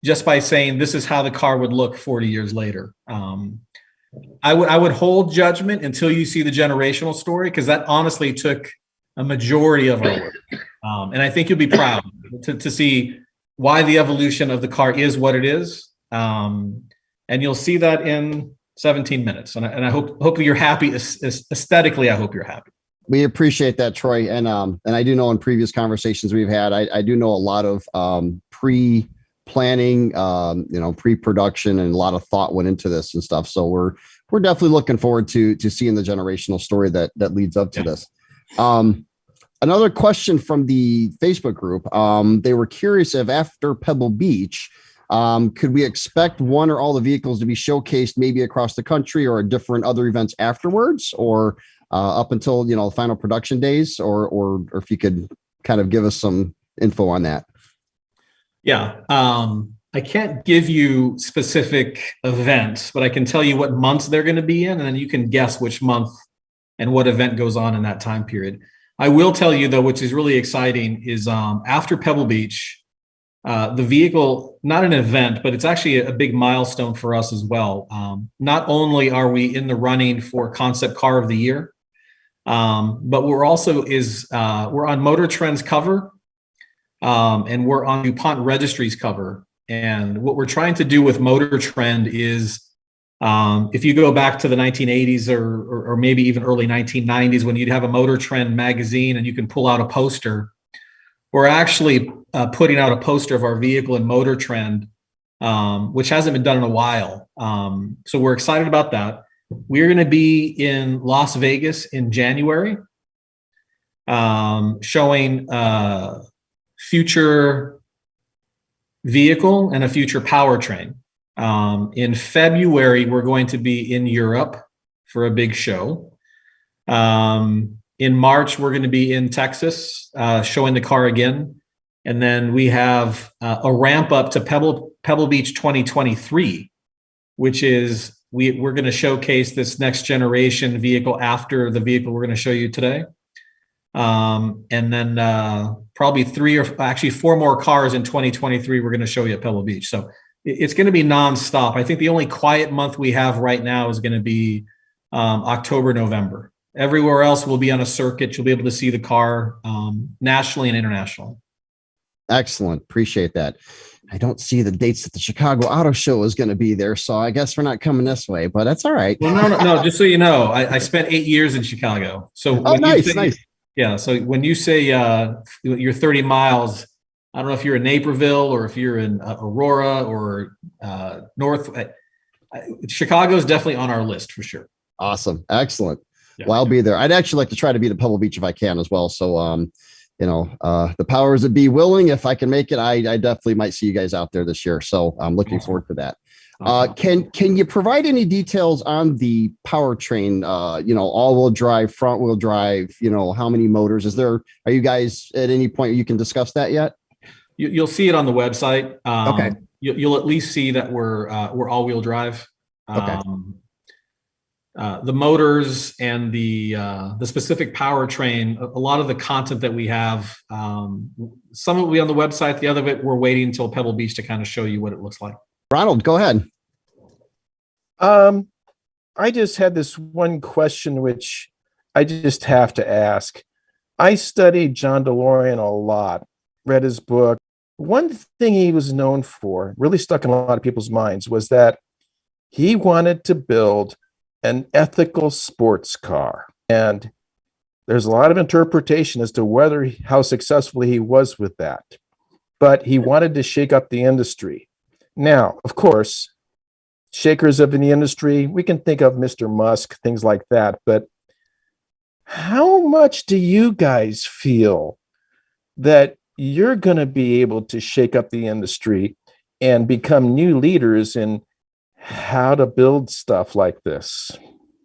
just by saying this is how the car would look 40 years later. I would hold judgment until you see the generational story, because that honestly took a majority of our work. And I think you'll be proud to see why the evolution of the car is what it is. And you'll see that in 17 minutes. And I hope you're happy aesthetically. I hope you're happy. We appreciate that, Troy. And I do know in previous conversations we've had, I do know a lot of pre-planning, pre-production, and a lot of thought went into this and stuff. So we're definitely looking forward to seeing the generational story that leads up to this. Another question from the Facebook group. They were curious if after Pebble Beach, could we expect one or all the vehicles to be showcased maybe across the country or at different other events afterwards, or up until, the final production days, or if you could kind of give us some info on that. Yeah. I can't give you specific events, but I can tell you what months they're going to be in, and then you can guess which month and what event goes on in that time period. I will tell you, though, which is really exciting, is after Pebble Beach, the vehicle, not an event, but it's actually a big milestone for us as well. Not only are we in the running for Concept Car of the Year, but we're also we're on Motor Trend's cover, and we're on DuPont Registry's cover. And what we're trying to do with Motor Trend is, if you go back to the 1980s or maybe even early 1990s, when you'd have a Motor Trend magazine and you can pull out a poster, we're actually putting out a poster of our vehicle in Motor Trend, which hasn't been done in a while. So we're excited about that. We're going to be in Las Vegas in January, showing a future vehicle and a future powertrain. In February, we're going to be in Europe for a big show. In March, we're going to be in Texas, showing the car again. And then we have a ramp up to Pebble Beach 2023, which is we're going to showcase this next generation vehicle after the vehicle we're going to show you today. And then probably 4 more cars in 2023 we're going to show you at Pebble Beach. So it's going to be nonstop. I think the only quiet month we have right now is going to be October, November. Everywhere else we'll be on a circuit. You'll be able to see the car nationally and internationally. Excellent. Appreciate that. I don't see the dates that the Chicago Auto Show is going to be there, so I guess we're not coming this way, but that's all right. Well, no. Just so you know, I spent 8 years in Chicago. So nice. Yeah. So when you say you're 30 miles, I don't know if you're in Naperville or if you're in Aurora or North. Chicago is definitely on our list for sure. Awesome. Excellent. Yeah. Well, I'll be there. I'd actually like to try to be to Pebble Beach if I can as well. So, the powers that be willing, if I can make it, I definitely might see you guys out there this year. So I'm looking forward to that. Can you provide any details on the powertrain? All-wheel drive, front-wheel drive. How many motors? Are you guys at any point you can discuss that yet? You'll see it on the website. Okay. You'll at least see that we're all-wheel drive. Okay. The motors and the specific powertrain, a lot of the content that we have, some of it will be on the website. The other of it, we're waiting until Pebble Beach to kind of show you what it looks like. Ronald, go ahead. I just had this one question, which I just have to ask. I studied John DeLorean a lot, read his book. One thing he was known for, really stuck in a lot of people's minds, was that he wanted to build an ethical sports car. And there's a lot of interpretation as to how successful he was with that. But he wanted to shake up the industry. Now, of course, shakers of the industry, we can think of Mr. Musk, things like that. But how much do you guys feel that you're going to be able to shake up the industry and become new leaders in how to build stuff like this?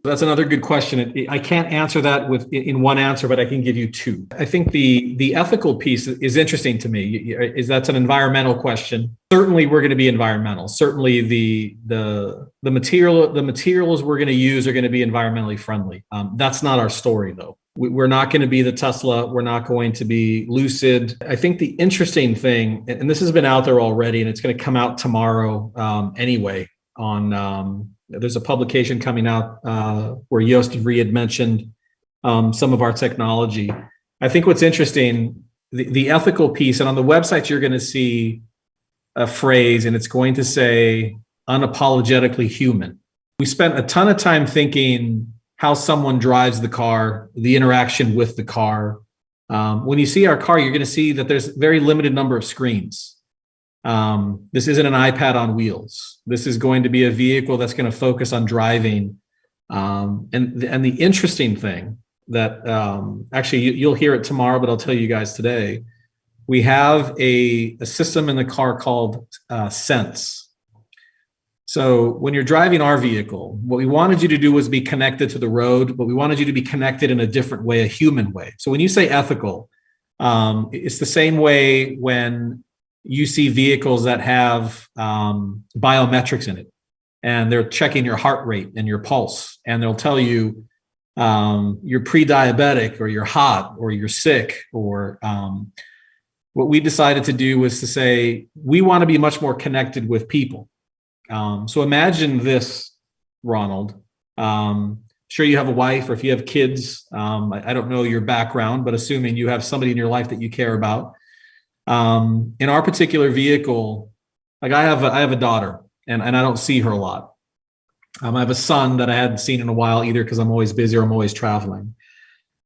That's another good question. I can't answer that in one answer, but I can give you two. I think the ethical piece is interesting to me. That's an environmental question. Certainly, we're going to be environmental. Certainly, the materials we're going to use are going to be environmentally friendly. That's not our story, though. We're not going to be the Tesla. We're not going to be Lucid. I think the interesting thing, and this has been out there already, and it's going to come out tomorrow anyway. There's a publication coming out where Joost de Vries had mentioned some of our technology. I think what's interesting, the ethical piece, and on the website you're going to see a phrase, and it's going to say unapologetically human. We spent a ton of time thinking how someone drives the car, the interaction with the car. When you see our car, you're going to see that there's a very limited number of screens. This isn't an iPad on wheels. This is going to be a vehicle that's going to focus on driving. And the interesting thing that actually you'll hear it tomorrow, but I'll tell you guys today, we have a system in the car called Sense. So when you're driving our vehicle, what we wanted you to do was be connected to the road, but we wanted you to be connected in a different way, a human way. So when you say ethical, it's the same way when you see vehicles that have biometrics in it, and they're checking your heart rate and your pulse, and they'll tell you you're pre-diabetic or you're hot or you're sick. Or what we decided to do was to say, we want to be much more connected with people. So imagine this, Ronald. Sure, you have a wife, or if you have kids, I don't know your background, but assuming you have somebody in your life that you care about. In our particular vehicle, like I have a daughter, and I don't see her a lot. I have a son that I hadn't seen in a while either, because I'm always busy or I'm always traveling.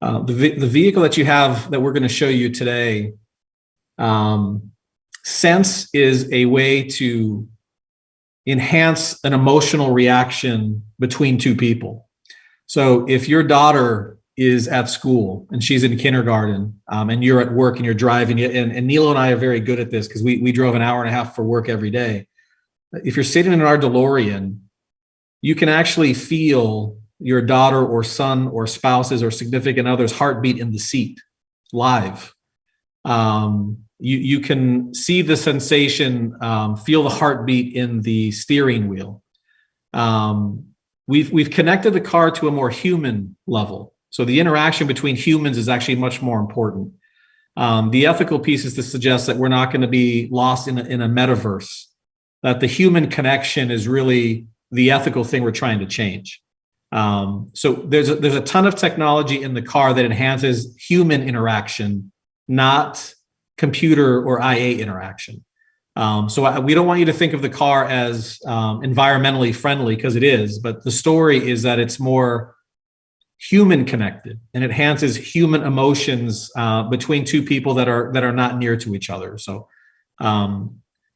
The vehicle that you have that we're going to show you today, Sense is a way to enhance an emotional reaction between two people. So if your daughter is at school and she's in kindergarten, and you're at work and you're driving, and Nilo and I are very good at this because we drove an hour and a half for work every day. If you're sitting in our DeLorean, you can actually feel your daughter or son or spouse's or significant other's heartbeat in the seat live. You can see the sensation, feel the heartbeat in the steering wheel. We've connected the car to a more human level. So the interaction between humans is actually much more important. The ethical piece is to suggest that we're not going to be lost in a metaverse, that the human connection is really the ethical thing we're trying to change. So there's a ton of technology in the car that enhances human interaction, not computer or IA interaction. So we don't want you to think of the car as environmentally friendly, because it is, but the story is that it's more human connected and enhances human emotions between two people that are not near to each other. So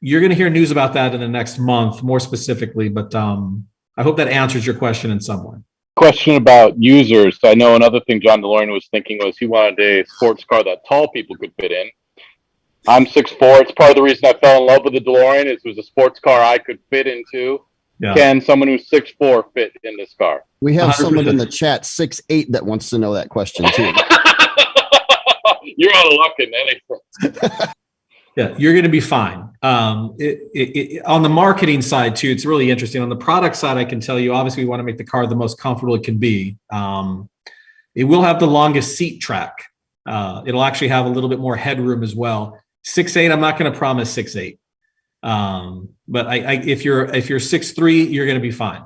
you're going to hear news about that in the next month, more specifically, but I hope that answers your question in some way. Question about users. I know another thing John DeLorean was thinking was he wanted a sports car that tall people could fit in. I'm 6'4". It's part of the reason I fell in love with the DeLorean. It was a sports car I could fit into. Yeah. Can someone who's 6'4" fit in this car? We have 100%. someone in the chat, 6'8", that wants to know that question too. You're out of luck in anything. Yeah, you're going to be fine. On the marketing side too, it's really interesting. On the product side, I can tell you, obviously, we want to make the car the most comfortable it can be. It will have the longest seat track. It'll actually have a little bit more headroom as well. 6'8", I'm not going to promise 6'8". But if you're 6'3", you're going to be fine.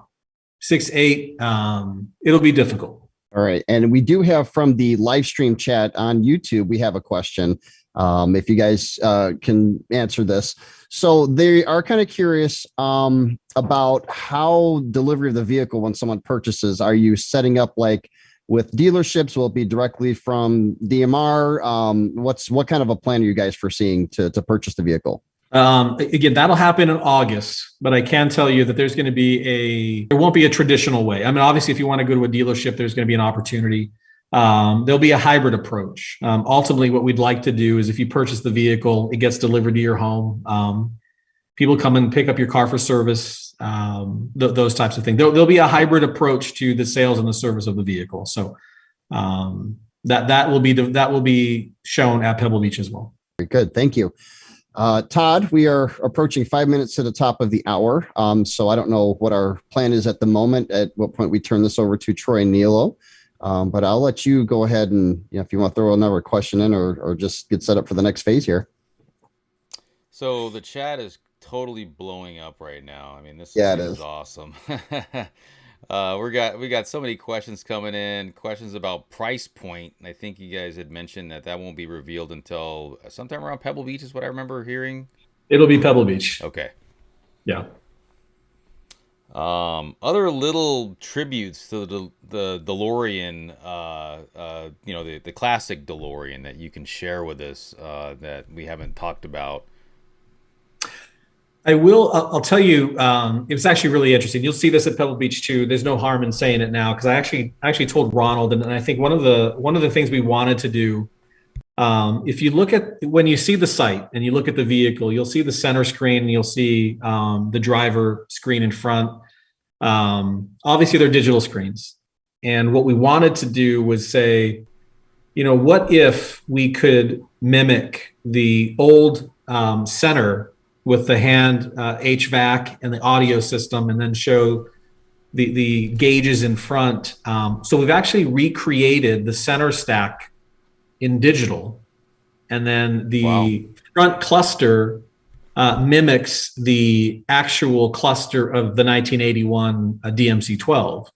6'8", it'll be difficult. All right. And we do have from the live stream chat on YouTube, we have a question. If you guys can answer this. So they are kind of curious about how delivery of the vehicle when someone purchases. Are you setting up like with dealerships? Will it be directly from DMR? What kind of a plan are you guys foreseeing to purchase the vehicle? Again, that'll happen in August, but I can tell you that there won't be a traditional way. I mean, obviously, if you want to go to a dealership, there's going to be an opportunity. There'll be a hybrid approach. Ultimately, what we'd like to do is if you purchase the vehicle, it gets delivered to your home. People come and pick up your car for service, those types of things. There'll be a hybrid approach to the sales and the service of the vehicle. So that will be shown at Pebble Beach as well. Very good. Thank you. Todd, we are approaching 5 minutes to the top of the hour. So I don't know what our plan is at the moment, at what point we turn this over to Troy and Nilo. But I'll let you go ahead and if you want to throw another question in or just get set up for the next phase here. So the chat is totally blowing up right now. I mean, this is awesome. We got so many questions coming in, questions about price point. I think you guys had mentioned that won't be revealed until sometime around Pebble Beach is what I remember hearing. It'll be Pebble Beach. Okay. Yeah. Other little tributes to the DeLorean, the classic DeLorean that you can share with us that we haven't talked about. I'll tell you, it's actually really interesting. You'll see this at Pebble Beach too. There's no harm in saying it now because I actually told Ronald, and I think one of the things we wanted to do, if you look at when you see the site and you look at the vehicle, you'll see the center screen and you'll see the driver screen in front. Obviously, they're digital screens, and what we wanted to do was say, what if we could mimic the old center with the hand HVAC and the audio system, and then show the gauges in front. So we've actually recreated the center stack in digital, and then the front cluster mimics the actual cluster of the 1981 DMC-12.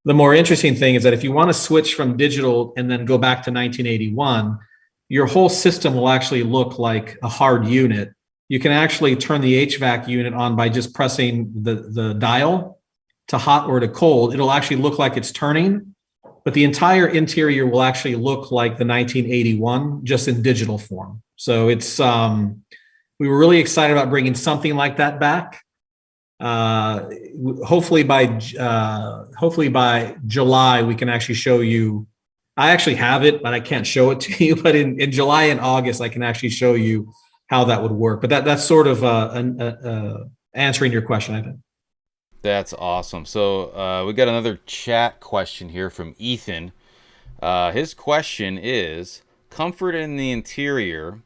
The more interesting thing is that if you want to switch from digital and then go back to 1981, your whole system will actually look like a hard unit. You can actually turn the HVAC unit on by just pressing the dial to hot or to cold. It'll actually look like it's turning, but the entire interior will actually look like the 1981, just in digital form. So it's we were really excited about bringing something like that back. Hopefully by July we can actually show you. I actually have it, but I can't show it to you. But in July and August, I can actually show you how that would work. But that's sort of answering your question, I think. That's awesome. So we got another chat question here from Ethan. His question is, comfort in the interior.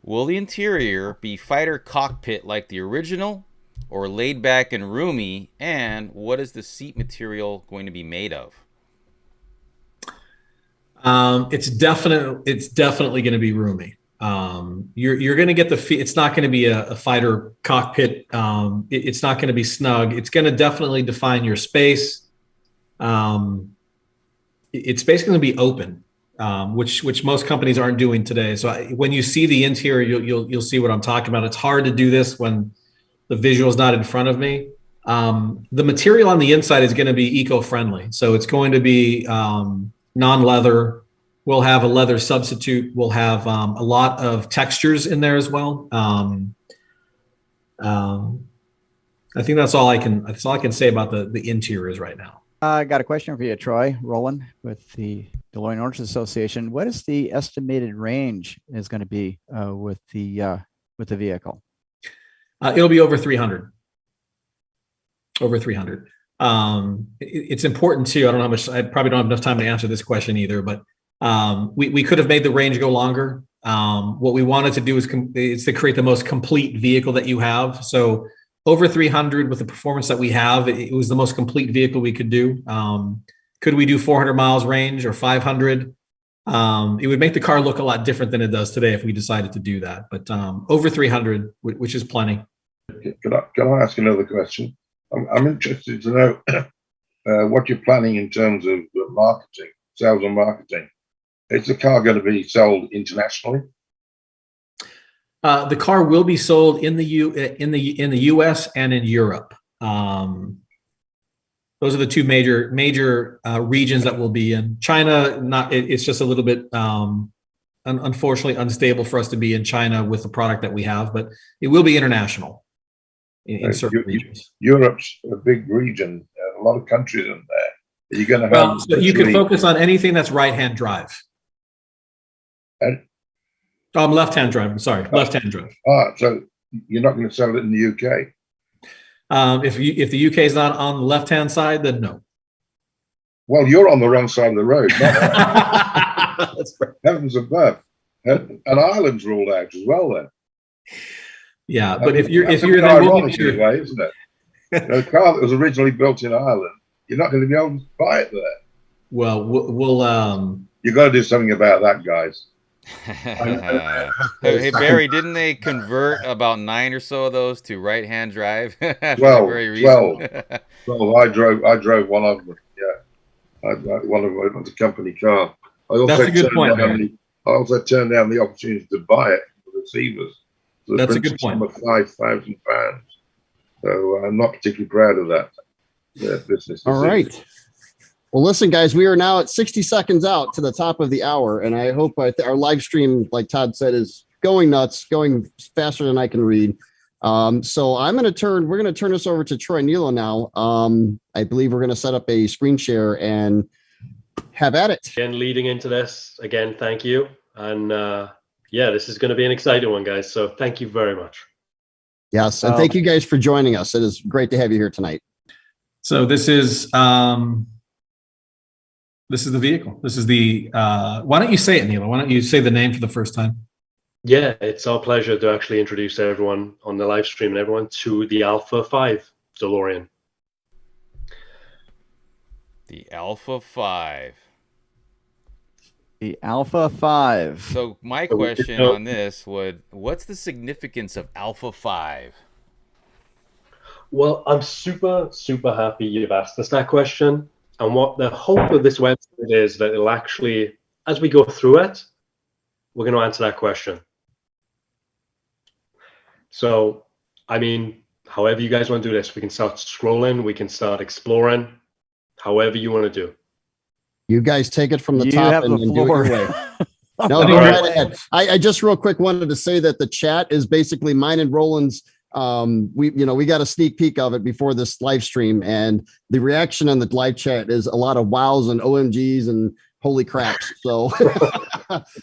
Will the interior be fighter cockpit like the original or laid back and roomy? And what is the seat material going to be made of? It's definitely going to be roomy. You're going to get it's not going to be a fighter cockpit. It's not going to be snug. It's going to definitely define your space. It's basically going to be open, which most companies aren't doing today. So when you see the interior, you'll see what I'm talking about. It's hard to do this when the visual is not in front of me. The material on the inside is going to be eco-friendly. So it's going to be non-leather. We'll have a leather substitute. We'll have a lot of textures in there as well. I think that's all I can say about the interiors right now. I got a question for you, Troy. Roland with the DeLorean Owners Association. What is the estimated range is going to be with the vehicle? It'll be over 300. Over 300. It's important too. I don't know how much. I probably don't have enough time to answer this question either. But we could have made the range go longer. What we wanted to do is to create the most complete vehicle that you have. So over 300 with the performance that we have, it was the most complete vehicle we could do. Could we do 400 miles range or 500? It would make the car look a lot different than it does today if we decided to do that. But over 300, which is plenty. Can I ask another question? I'm interested to know what you're planning in terms of marketing, sales and marketing. Is the car going to be sold internationally? The car will be sold in the U.S. and in Europe. Those are the two major regions that we'll be in. China, it's just a little bit unfortunately unstable for us to be in China with the product that we have, but it will be international in certain regions. Europe's a big region, a lot of countries in there. Are you going to have? So you can focus on anything that's right-hand drive. Left-hand drive. I'm sorry, left-hand drive. So you're not going to sell it in the UK? If the UK is not on the left-hand side, then no. Well, you're on the wrong side of the road. That's right. Heavens above, and Ireland's ruled out as well. Then. Yeah, but if you're then ironic in a way, isn't it? A car that was originally built in Ireland, you're not going to be able to buy it there. Well, we'll you got to do something about that, guys. Hey Barry, didn't they convert about 9 or so of those to right-hand drive? Well, I drove one of them. Yeah, one of them was a company car. That's a good point. I also turned down the opportunity to buy it for the receivers. So that's a good point. £5,000. So I'm not particularly proud of that business. All right. Well, listen, guys, we are now at 60 seconds out to the top of the hour, and I hope our live stream, like Todd said, is going nuts, going faster than I can read. So we're going to turn this over to Troy Nilo now. I believe we're going to set up a screen share and have at it. Again, leading into this, again, thank you. And this is going to be an exciting one, guys. So thank you very much. Yes, and thank you guys for joining us. It is great to have you here tonight. So this is the vehicle. This is the, why don't you say it, Nilo? Why don't you say the name for the first time? Yeah, it's our pleasure to actually introduce everyone on the live stream and everyone to the Alpha5 DeLorean. The Alpha5. The Alpha5. So my question on this what's the significance of Alpha5? Well, I'm super, super happy you've asked us that question. And what the hope of this website is that it'll actually, as we go through it, we're going to answer that question. So, I mean, however you guys want to do this, we can start scrolling, we can start exploring, however you want to do. You guys take it from the you top have and the do it floor. your way. No, go right ahead. I just real quick wanted to say that the chat is basically mine and Roland's. We got a sneak peek of it before this live stream, and the reaction on the live chat is a lot of wows and OMGs and holy craps. So,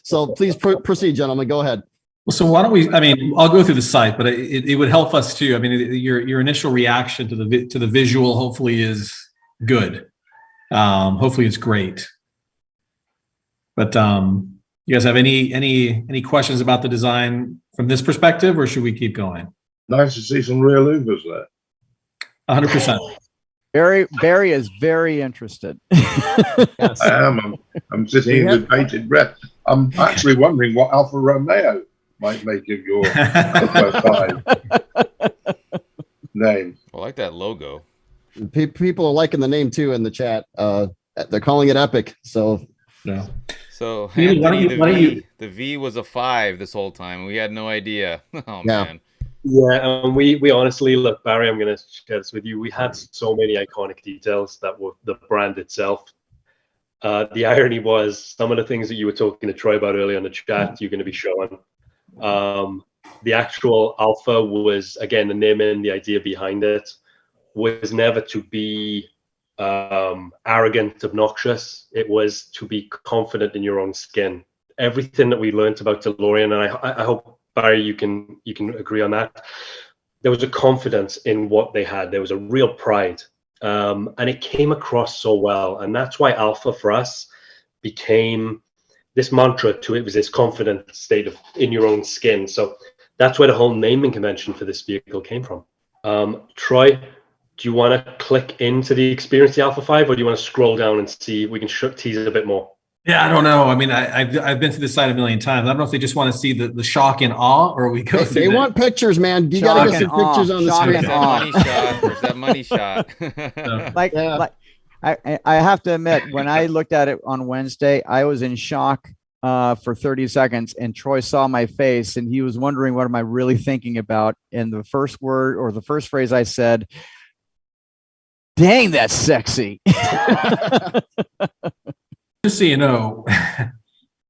so please proceed, gentlemen. Go ahead. Well, so why don't we? I mean, I'll go through the site, but it would help us too. I mean, your initial reaction to the visual hopefully is good. Hopefully it's great. But you guys have any questions about the design from this perspective, or should we keep going? Nice to see some real Ubers there. 100%. Barry is very interested. Yes. I am. I'm sitting here with bated breath. I'm actually wondering what Alfa Romeo might make of your Alpha5 name. I like that logo. People are liking the name too in the chat. They're calling it epic. So yeah. So Anthony, the V was a 5 this whole time. We had no idea. Oh yeah. Man. Yeah, and we honestly, look, Barry, I'm going to share this with you. We had so many iconic details that were the brand itself. The irony was some of the things that you were talking to Troy about earlier in the chat, you're going to be showing. The actual Alpha was, again, the naming, the idea behind it was never to be arrogant, obnoxious. It was to be confident in your own skin. Everything that we learned about DeLorean, and I hope, Barry, you can agree on that. there was a confidence in what they had. There was a real pride, and it came across so well. And that's why Alpha for us became this mantra to it, was this confident state of in your own skin. So that's where the whole naming convention for this vehicle came from. Troy, do you want to click into the experience, the Alpha5, or do you want to scroll down and see if we can tease it a bit more? Yeah, I don't know. I mean, I've been to this site a million times. I don't know if they just want to see the shock and awe, or we go through. They want pictures, man. You got to get some pictures on the screen. There's that money shot. I have to admit, when I looked at it on Wednesday, I was in shock for 30 seconds, and Troy saw my face, and he was wondering, what am I really thinking about? And the first word or the first phrase I said, "Dang, that's sexy." Just so you know,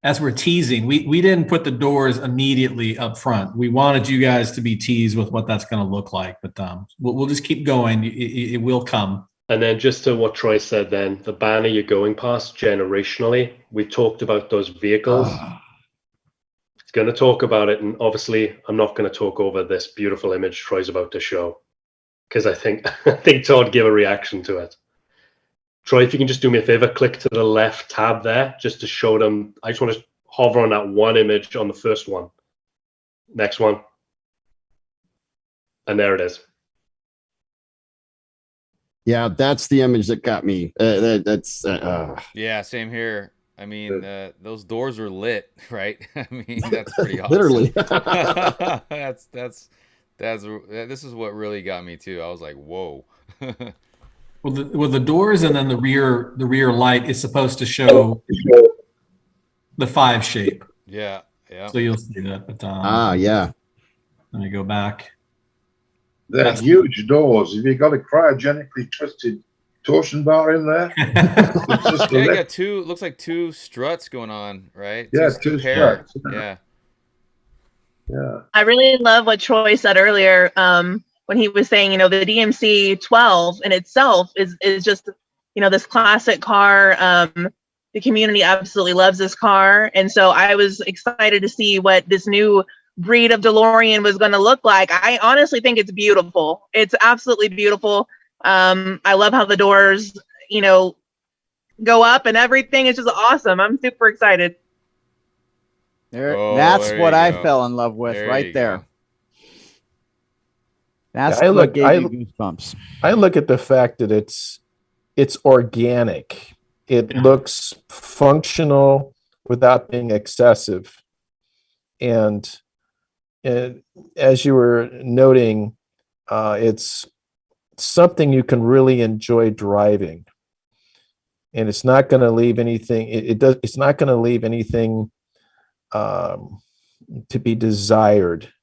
as we're teasing, we didn't put the doors immediately up front. We wanted you guys to be teased with what that's going to look like, but we'll just keep going. It will come. And then just to what Troy said, then the banner you're going past generationally, we talked about those vehicles. It's going to talk about it, and obviously I'm not going to talk over this beautiful image Troy's about to show, because I think Todd gave a reaction to it. Troy, if you can just do me a favor, click to the left tab there, just to show them. I just want to hover on that one image on the first one. Next one. And there it is. Yeah, that's the image that got me. Yeah, same here. I mean, those doors are lit, right? I mean, that's pretty awesome. Literally. This is what really got me too. I was like, whoa. Well, the doors and then the rear light is supposed to show the 5 shape. Yeah. So you'll see that. But, yeah. Let me go back. They're huge doors. Have you got a cryogenically twisted torsion bar in there? Yeah, you got two. Looks like 2 struts going on, right? Yeah, two struts. Yeah. I really love what Troy said earlier. When he was saying, the DMC 12 in itself is just, this classic car. The community absolutely loves this car. And so I was excited to see what this new breed of DeLorean was going to look like. I honestly think it's beautiful. It's absolutely beautiful. I love how the doors, go up and everything. It's just awesome. I'm super excited. That's what I fell in love with right there. That's what gave me goosebumps. I look at the fact that it's organic. It looks functional without being excessive. And as you were noting, it's something you can really enjoy driving. And it's not going to leave anything. It's not going to leave anything to be desired.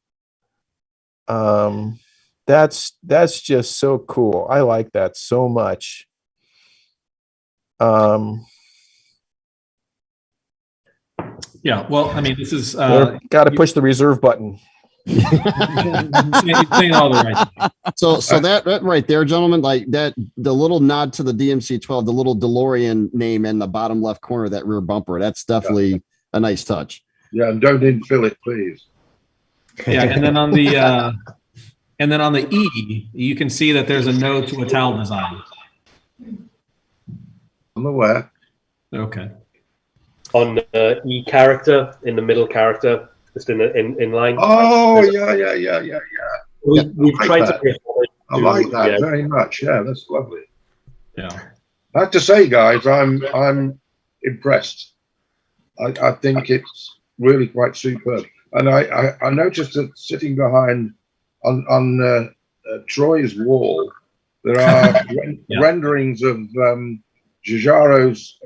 That's just so cool. I like that so much. Yeah, well, I mean, this is got to push the reserve button. Saying all the right things. So that right there, gentlemen, like that, the little nod to the DMC 12, the little DeLorean name in the bottom left corner of that rear bumper, that's definitely a nice touch. Yeah, and don't infill it, please. Yeah, and then on the E, you can see that there's a node to a towel design. I'm aware. Okay. On E character, in the middle character, just in line. Oh, yeah. We've tried to pay I like that very much. Yeah, that's lovely. Yeah. I have to say, guys, I'm impressed. I think it's really quite superb. And I noticed that sitting behind on Troy's wall, there are renderings of Giugiaro's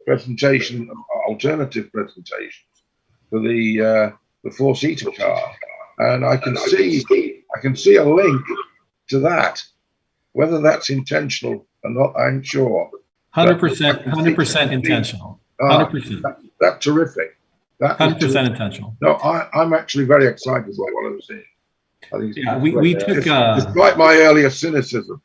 presentation, alternative presentations for the 4-seater car, and I can see a link to that. Whether that's intentional or not, I'm sure. 100% intentional. 100%. That's terrific. 100% intentional. No, I'm actually very excited by what I'm seeing. I think we took despite my earlier cynicism.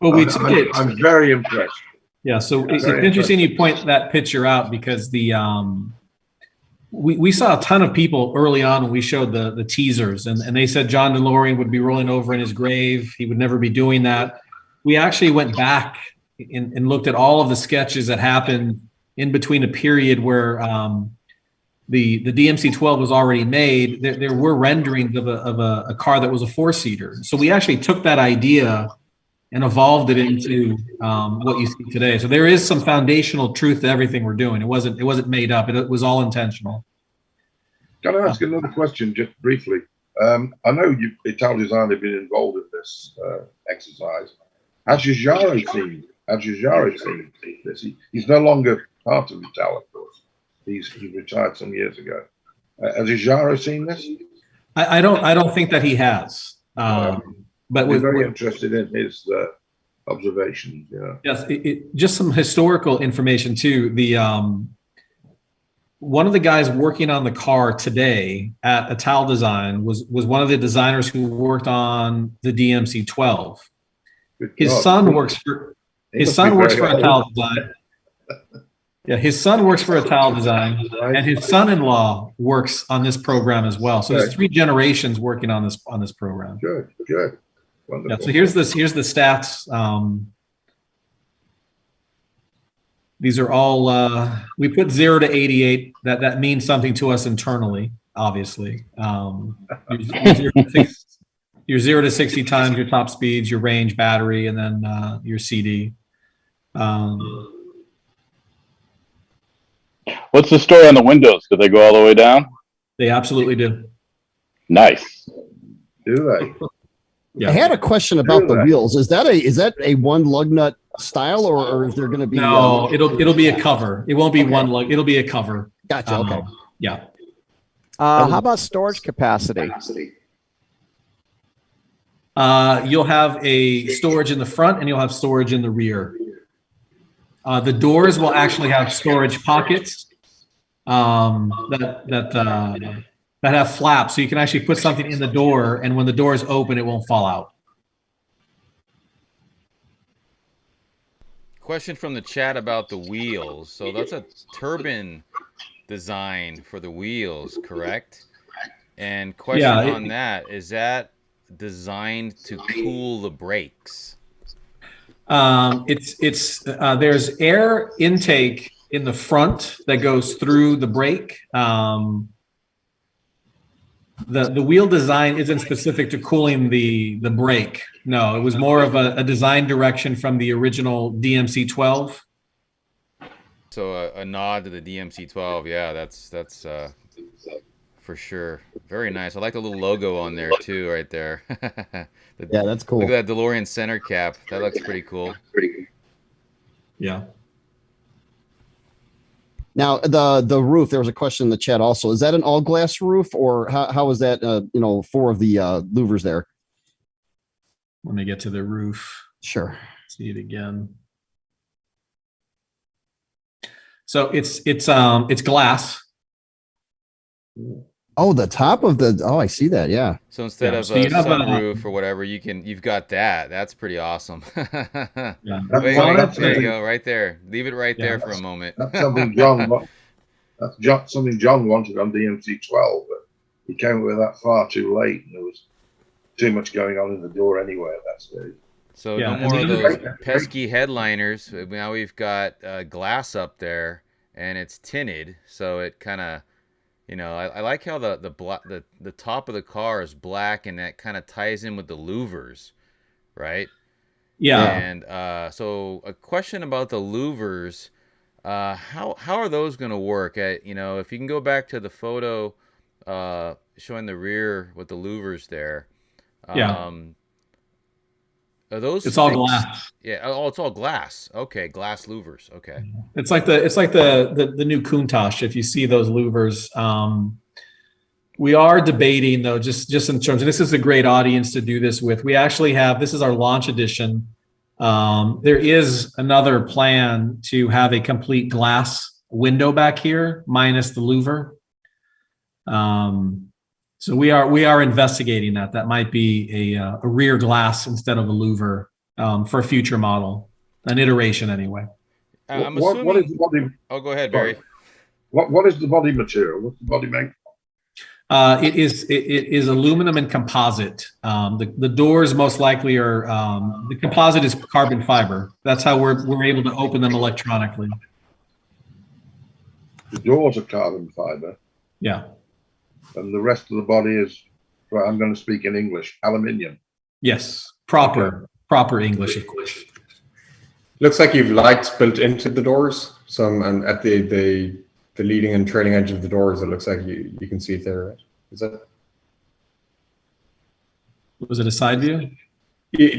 Well, we took it. I'm very impressed. Yeah, so it's interesting you point that picture out, because the we saw a ton of people early on when we showed the teasers, and they said John DeLorean would be rolling over in his grave. He would never be doing that. We actually went back and looked at all of the sketches that happened in between a period where the DMC-12 was already made. There were renderings of a car that was a four-seater. So we actually took that idea and evolved it into what you see today. So there is some foundational truth to everything we're doing. It wasn't made up. It was all intentional. Can I ask another question, just briefly? I know Ital Design have been involved in this exercise. Has Giugiaro seen this? He's no longer part of Ital, of course. He's retired some years ago. Has Giugiaro seen this? I don't think that he has. But we're very interested in his observations. Yeah. Yes, just some historical information too. One of the guys working on the car today at Ital Design was one of the designers who worked on the DMC-12. His son works for Ital Design. Yeah, his son works for Ital Design, and his son-in-law works on this program as well. So there's 3 generations working on this program. Good. Wonderful. Yeah, so here's the stats. These are all we put 0 to 88. That means something to us internally, obviously. Your 0 to 60 times your top speeds, your range, battery, and then your CD. What's the story on the windows? Do they go all the way down? They absolutely do. Nice. Do they? Yeah. I had a question about the wheels. Is that a one lug nut style, or is there going to be? No, it'll be a cover. It won't be one lug. It'll be a cover. Gotcha. Okay. Yeah. How about storage capacity? You'll have a storage in the front, and you'll have storage in the rear. The doors will actually have storage pockets that have flaps, so you can actually put something in the door, and when the door is open, it won't fall out. Question from the chat about the wheels. So that's a turbine design for the wheels, correct? And question on that, is that designed to cool the brakes? There's air intake in the front that goes through the brake. The wheel design isn't specific to cooling the brake. No, it was more of a design direction from the original DMC-12. So a nod to the DMC-12. Yeah, that's for sure. Very nice. I like the little logo on there too, right there. Yeah, that's cool. Look at that DeLorean center cap. That looks pretty cool. Yeah. Now the roof. There was a question in the chat also. Is that an all glass roof, or how is that? 4 of the louvers there. Let me get to the roof. Sure. See it again. So it's glass. Oh, the top of the. Oh, I see that. Yeah. So instead of a sunroof or whatever, you've got that. That's pretty awesome. Yeah. Wait, there you go, right there. Leave it right there for a moment. That's something John wanted on DMC-12, but he came with that far too late, and there was too much going on in the door anyway at that stage. So no more of those pesky headliners. Now we've got glass up there, and it's tinted, so it kind of. I like how the top of the car is black, and that kind of ties in with the louvers, right? Yeah. And so a question about the louvers, how are those going to work? If you can go back to the photo showing the rear with the louvers there. Are those? It's all glass. Yeah. Oh, it's all glass. Okay, glass louvers. Okay. It's like the new Countach. If you see those louvers, we are debating though. Just in terms of this is a great audience to do this with. We actually have this is our launch edition. There is another plan to have a complete glass window back here minus the louver. So we are investigating that. That might be a rear glass instead of a louver for a future model, an iteration anyway. I'm assuming. Oh, go ahead, Barry. What is the body material? What's the body made? It is aluminum and composite. The doors most likely are the composite is carbon fiber. That's how we're able to open them electronically. The doors are carbon fiber. Yeah. And the rest of the body is, well, I'm going to speak in English, aluminium. Yes, proper English, of course. Looks like you've lights built into the doors. So and at the leading and trailing edge of the doors, it looks like you can see it there, right? Is that? Was it a side view?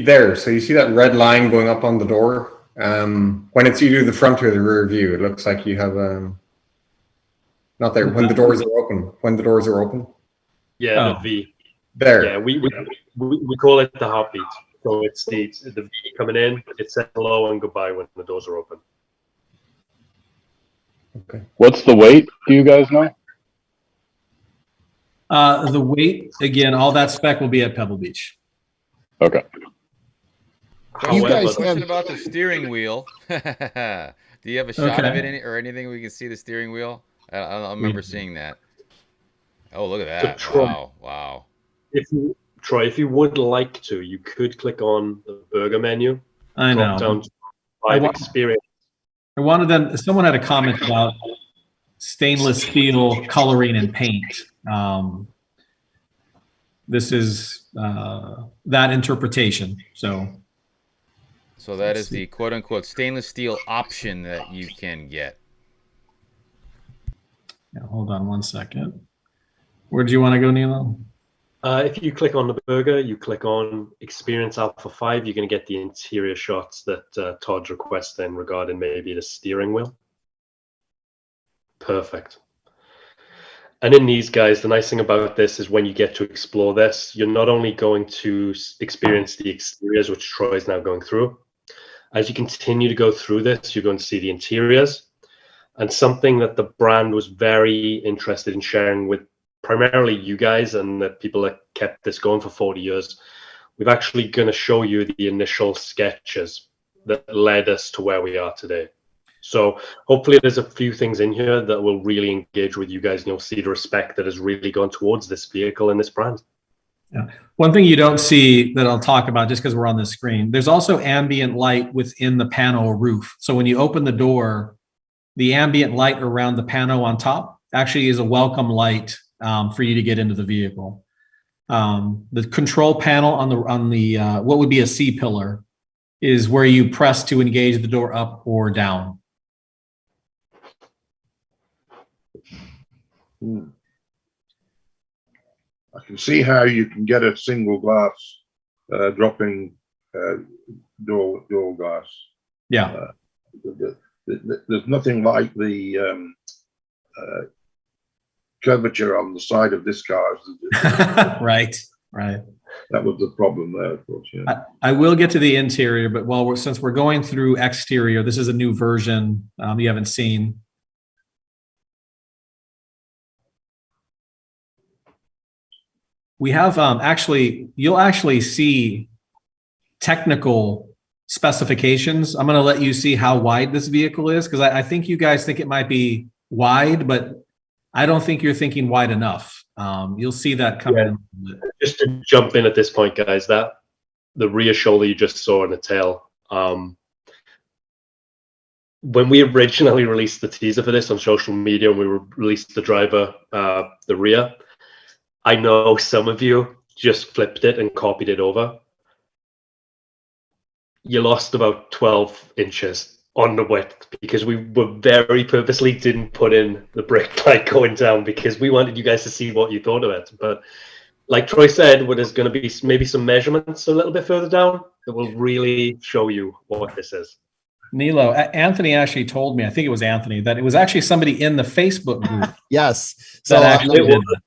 There. So you see that red line going up on the door. When it's either the front or the rear view, it looks like you have not there when the doors are open. When the doors are open. Yeah, the V. There. Yeah, we call it the heartbeat. So it's the V coming in. It says hello and goodbye when the doors are open. Okay. What's the weight? Do you guys know? The weight, again, all that spec will be at Pebble Beach. Okay. You guys Question have about the steering wheel. Do you have a shot of it or anything we can see the steering wheel? I remember seeing that. Oh, look at that. Troy, Wow. Troy, if you would like to, you could click on the burger menu. I know. Drop down to Live Experience. I wanted them. Someone had a comment about stainless steel coloring and paint. This is that interpretation. So that is the quote unquote stainless steel option that you can get. Yeah, hold on one second. Where do you want to go, Nilo? If you click on the burger, you click on Experience Alpha5, you're going to get the interior shots that Todd's requesting regarding maybe the steering wheel. Perfect. And in these guys, the nice thing about this is when you get to explore this, you're not only going to experience the exteriors, which Troy is now going through. As you continue to go through this, you're going to see the interiors. And something that the brand was very interested in sharing with primarily you guys and the people that kept this going for 40 years, we've actually going to show you the initial sketches that led us to where we are today. So hopefully there's a few things in here that will really engage with you guys and you'll see the respect that has really gone towards this vehicle and this brand. Yeah. One thing you don't see that I'll talk about just because we're on the screen, there's also ambient light within the panel roof. So when you open the door, the ambient light around the panel on top actually is a welcome light for you to get into the vehicle. The control panel on the what would be a C pillar is where you press to engage the door up or down. I can see how you can get a single glass dropping door glass. Yeah. There's nothing like the curvature on the side of this car. Right. That was the problem there, of course. Yeah. I will get to the interior, but since we're going through exterior, this is a new version you haven't seen. We have you'll actually see technical specifications. I'm going to let you see how wide this vehicle is because I think you guys think it might be wide, but I don't think you're thinking wide enough. You'll see that coming in. Just to jump in at this point, guys, that the rear shoulder you just saw in the tail. When we originally released the teaser for this on social media, and we released the driver, the rear, I know some of you just flipped it and copied it over. You lost about 12 inches on the width because we were very purposely didn't put in the brake light going down because we wanted you guys to see what you thought of it. But like Troy said, there's going to be maybe some measurements a little bit further down that will really show you what this is. Nilo, Anthony actually told me, I think it was Anthony, that it was actually somebody in the Facebook group. Yes. So that actually did that.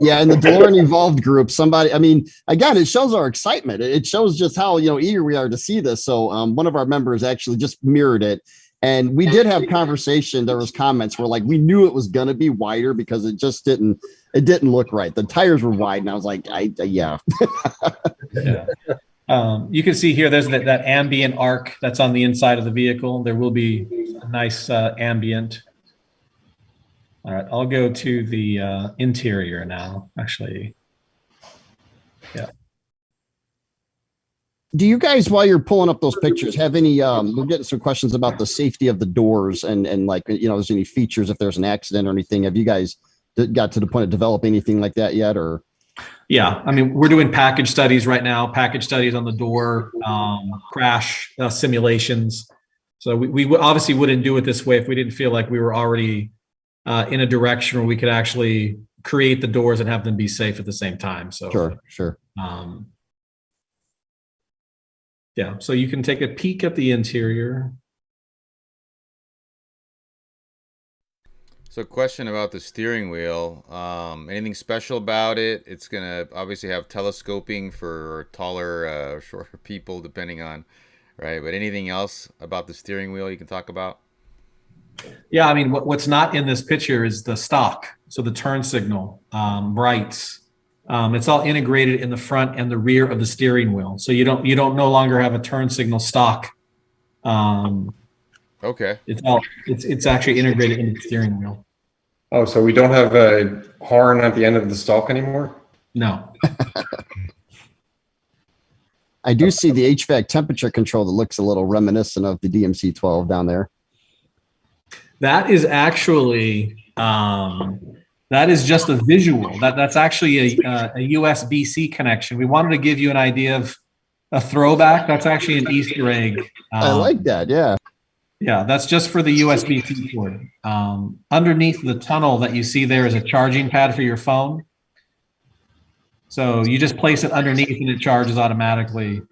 Yeah, in the DeLorean EVolved group, somebody, I mean, again, it shows our excitement. It shows just how, eager we are to see this. So one of our members actually just mirrored it. And we did have conversation. There was comments where like, we knew it was going to be wider because it just didn't look right. The tires were wide. And I was like, yeah. You can see here, there's that ambient arc that's on the inside of the vehicle. There will be a nice ambient. All right, I'll go to the interior now, actually. Yeah. Do you guys, while you're pulling up those pictures, have any, we're getting some questions about the safety of the doors and like, there's any features if there's an accident or anything. Have you guys got to the point of developing anything like that yet, or? Yeah, I mean, we're doing package studies right now, package studies on the door, crash simulations. So we obviously wouldn't do it this way if we didn't feel like we were already in a direction where we could actually create the doors and have them be safe at the same time. So Sure. Yeah, so you can take a peek at the interior. So, question about the steering wheel. Anything special about it? It's gonna obviously have telescoping for taller, shorter people, depending on, right? But anything else about the steering wheel you can talk about? Yeah, I mean, what's not in this picture is the stock. So the turn signal, brights. It's all integrated in the front and the rear of the steering wheel. So you don't no longer have a turn signal stock. Okay. It's actually integrated in the steering wheel. Oh, so we don't have a horn at the end of the stalk anymore? No. I do see the HVAC temperature control that looks a little reminiscent of the DMC-12 down there. That is actually that is just a visual. That's actually a USB-C connection. We wanted to give you an idea of a throwback. That's actually an Easter egg. I like that. Yeah. Yeah, that's just for the USB-C port. Underneath the tunnel that you see there is a charging pad for your phone. So you just place it underneath and it charges automatically.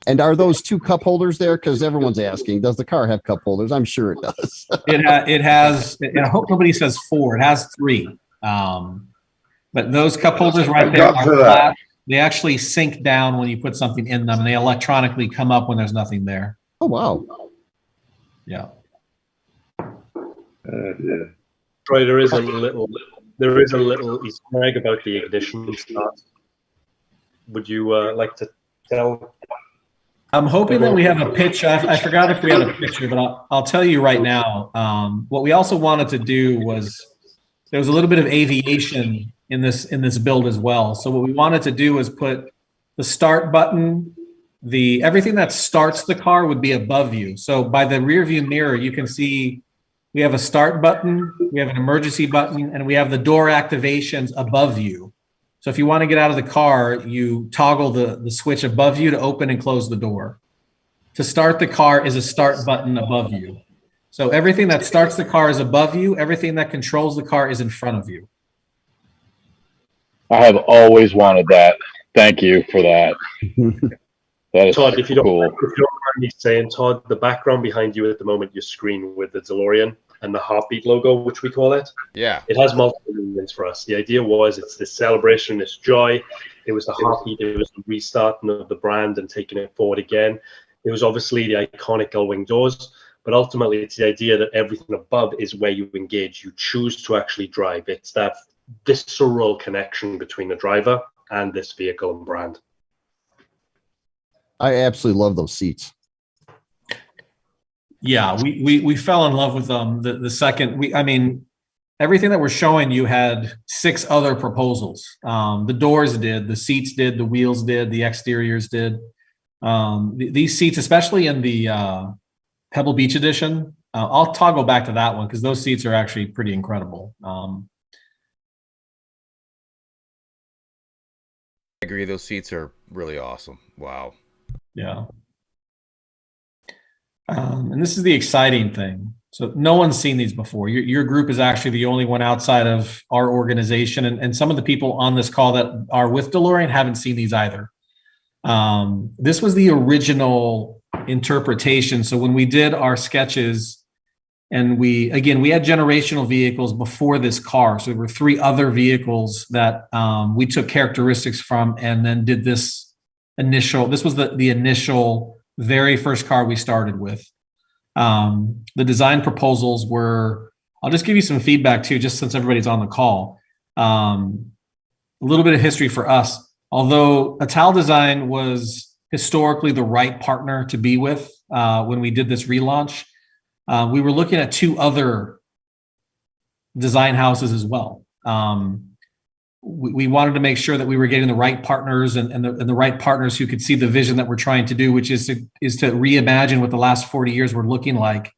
And are those two cup holders there? Because everyone's asking, does the car have cup holders? I'm sure it does. It has, I hope nobody says 4. It has 3. But those cup holders right there are flat. They actually sink down when you put something in them, and they electronically come up when there's nothing there. Oh, wow. Yeah. Yeah. Troy, there is a little Easter egg about the ignition start. Would you like to tell? I'm hoping that we have a picture. I forgot if we had a picture, but I'll tell you right now. What we also wanted to do was there was a little bit of aviation in this build as well. So what we wanted to do was put the start button. Everything that starts the car would be above you. So by the rear view mirror, you can see we have a start button, we have an emergency button, and we have the door activations above you. So if you want to get out of the car, you toggle the switch above you to open and close the door. To start the car is a start button above you. So everything that starts the car is above you. Everything that controls the car is in front of you. I have always wanted that. Thank you for that. That is Todd, if you don't cool. mind me saying, Todd, the background behind you at the moment, your screen with the DeLorean and the heartbeat logo, which we call it. Yeah. It has multiple meanings for us. The idea was it's this celebration, this joy. It was the heartbeat. It was the restarting of the brand and taking it forward again. It was obviously the iconic gull-wing doors, but ultimately it's the idea that everything above is where you engage. You choose to actually drive. It's that visceral connection between the driver and this vehicle and brand. I absolutely love those seats. Yeah, we fell in love with them the second I mean, everything that we're showing you had 6 other proposals. The doors did, the seats did, the wheels did, the exteriors did. These seats, especially in the Pebble Beach edition, I'll toggle back to that one because those seats are actually pretty incredible. I agree. Those seats are really awesome. Wow. Yeah. And this is the exciting thing. So no one's seen these before. Your group is actually the only one outside of our organization. And some of the people on this call that are with DeLorean haven't seen these either. This was the original interpretation. So when we did our sketches, and we had generational vehicles before this car. So there were 3 other vehicles that we took characteristics from and then did this was the initial very first car we started with. The design proposals were, I'll just give you some feedback too, just since everybody's on the call. A little bit of history for us. Although Ital Design was historically the right partner to be with when we did this relaunch, we were looking at 2 other design houses as well. We wanted to make sure that we were getting the right partners and the right partners who could see the vision that we're trying to do, which is to reimagine what the last 40 years were looking like.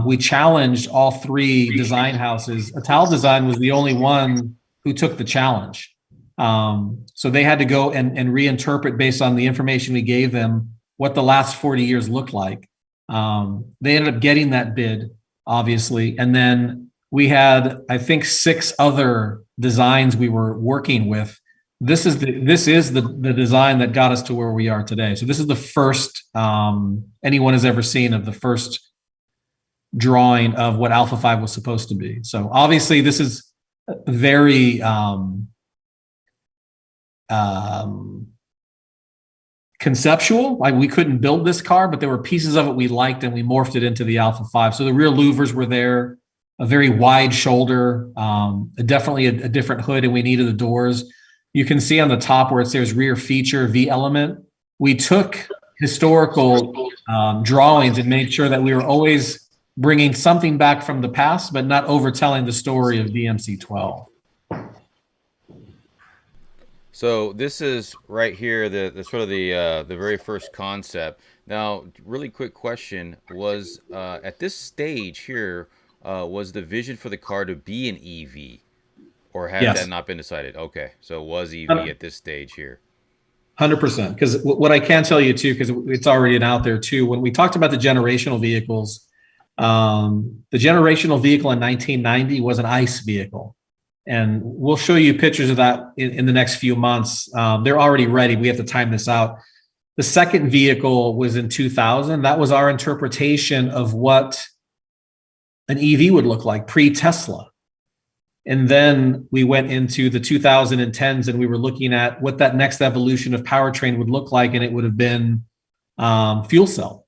We challenged all three design houses. Ital Design was the only one who took the challenge. So they had to go and reinterpret based on the information we gave them what the last 40 years looked like. They ended up getting that bid, obviously. And then we had, I think, 6 other designs we were working with. This is the design that got us to where we are today. So this is the first anyone has ever seen of the first drawing of what Alpha5 was supposed to be. So obviously this is very conceptual. Like, we couldn't build this car, but there were pieces of it we liked and we morphed it into the Alpha5. So the rear louvers were there, a very wide shoulder, definitely a different hood, and we needed the doors. You can see on the top where it says rear feature V element. We took historical drawings and made sure that we were always bringing something back from the past, but not overtelling the story of DMC-12. So this is right here, the sort of the very first concept. Now, really quick question: was at this stage here, was the vision for the car to be an EV, or had Yes. that not been decided? Okay, so it was EV at this stage here. 100%. Because what I can tell you too, because it's already out there too, when we talked about the generational vehicles, the generational vehicle in 1990 was an ICE vehicle. And we'll show you pictures of that in the next few months. They're already ready. We have to time this out. The second vehicle was in 2000. That was our interpretation of what an EV would look like pre-Tesla. And then we went into the 2010s and we were looking at what that next evolution of powertrain would look like, and it would have been fuel cell.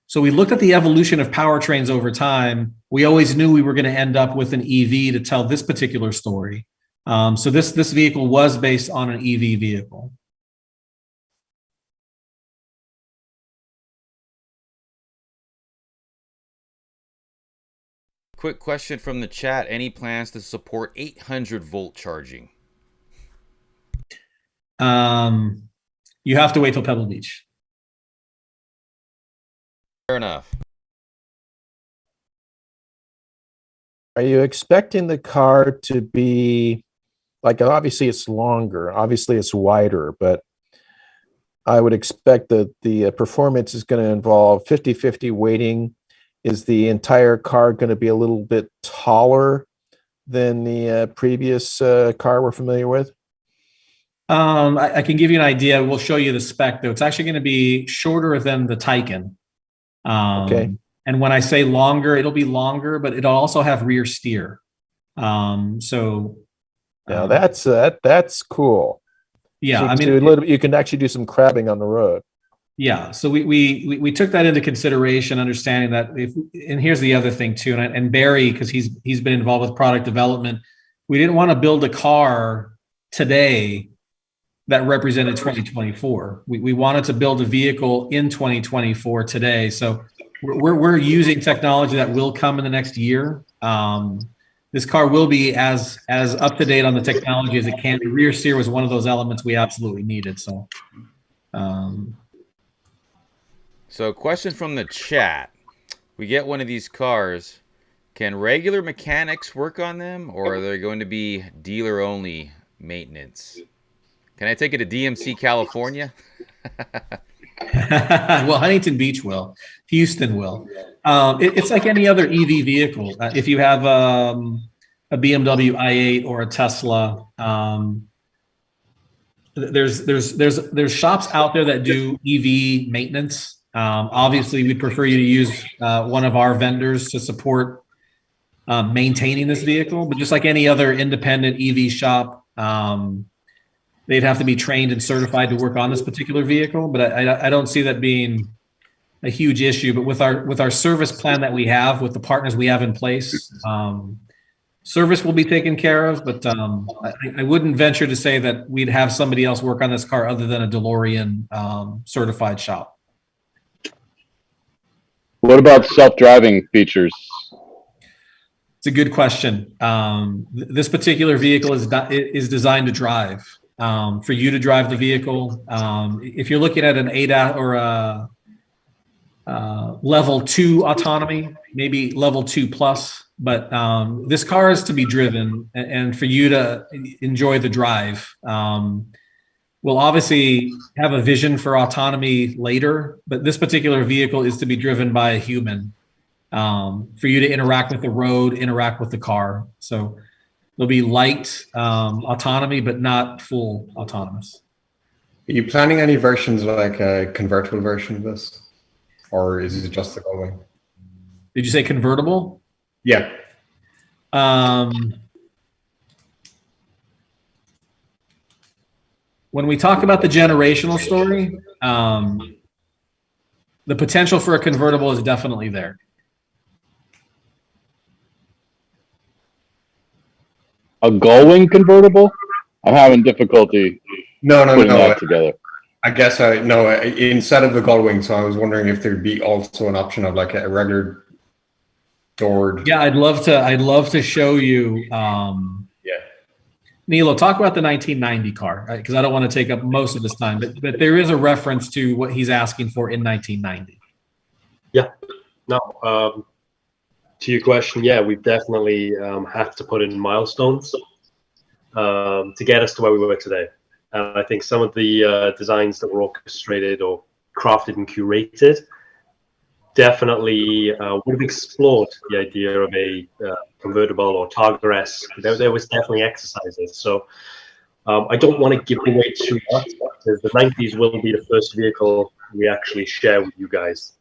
So we looked at the evolution of powertrains over time. We always knew we were going to end up with an EV to tell this particular story. So this vehicle was based on an EV vehicle. Quick question from the chat: any plans to support 800-volt charging? You have to wait till Pebble Beach. Fair enough. Are you expecting the car to be, like, obviously it's longer, obviously it's wider, but I would expect that the performance is going to involve 50-50 weighting. Is the entire car going to be a little bit taller than the previous car we're familiar with? I can give you an idea. We'll show you the spec, though. It's actually going to be shorter than the Taycan. Okay. And when I say longer, it'll be longer, but it'll also have rear steer. So now that's cool. Yeah, so I mean, you can actually do some crabbing on the road. Yeah, so we took that into consideration, understanding that and here's the other thing too, and Barry, because he's been involved with product development, we didn't want to build a car today that represented 2024. We wanted to build a vehicle in 2024 today. So we're using technology that will come in the next year. This car will be as up to date on the technology as it can. The rear steer was one of those elements we absolutely needed. So. So, question from the chat: we get one of these cars, can regular mechanics work on them, or are they going to be dealer only maintenance? Can I take it to DMC California? Well, Huntington Beach will, Houston will. It's like any other EV vehicle. If you have a BMW i8 or a Tesla, there's shops out there that do EV maintenance. Obviously, we'd prefer you to use one of our vendors to support maintaining this vehicle. But just like any other independent EV shop, they'd have to be trained and certified to work on this particular vehicle. But I don't see that being a huge issue. But with our service plan that we have, with the partners we have in place, service will be taken care of. But I wouldn't venture to say that we'd have somebody else work on this car other than a DeLorean certified shop. What about self-driving features? It's It's a good question. This particular vehicle is designed to drive. For you to drive the vehicle, if you're looking at an ADAS or a level 2 autonomy, maybe level 2 plus, but this car is to be driven and for you to enjoy the drive. We'll obviously have a vision for autonomy later, but this particular vehicle is to be driven by a human for you to interact with the road, interact with the car. So there'll be light autonomy, but not full autonomous. Are you planning any versions like a convertible version of this? Or is it just the Gullwing? Did you say convertible? Yeah. When we talk about the generational story, the potential for a convertible is definitely there. A Gullwing convertible? I'm having difficulty putting that together. I guess no. Instead of the Gullwing, so I was wondering if there'd be also an option of like a regular doored. Yeah, I'd love to show you. Nilo, talk about the 1990 car, because I don't want to take up most of this time, but there is a reference to what he's asking for in 1990. Yeah. No. To your question, yeah, we definitely have to put in milestones to get us to where we were today. And I think some of the designs that were orchestrated or crafted and curated definitely would have explored the idea of a convertible or Targa-esque. There was definitely exercises. So I don't want to give away too much, because the 90s will be the first vehicle we actually share with you guys.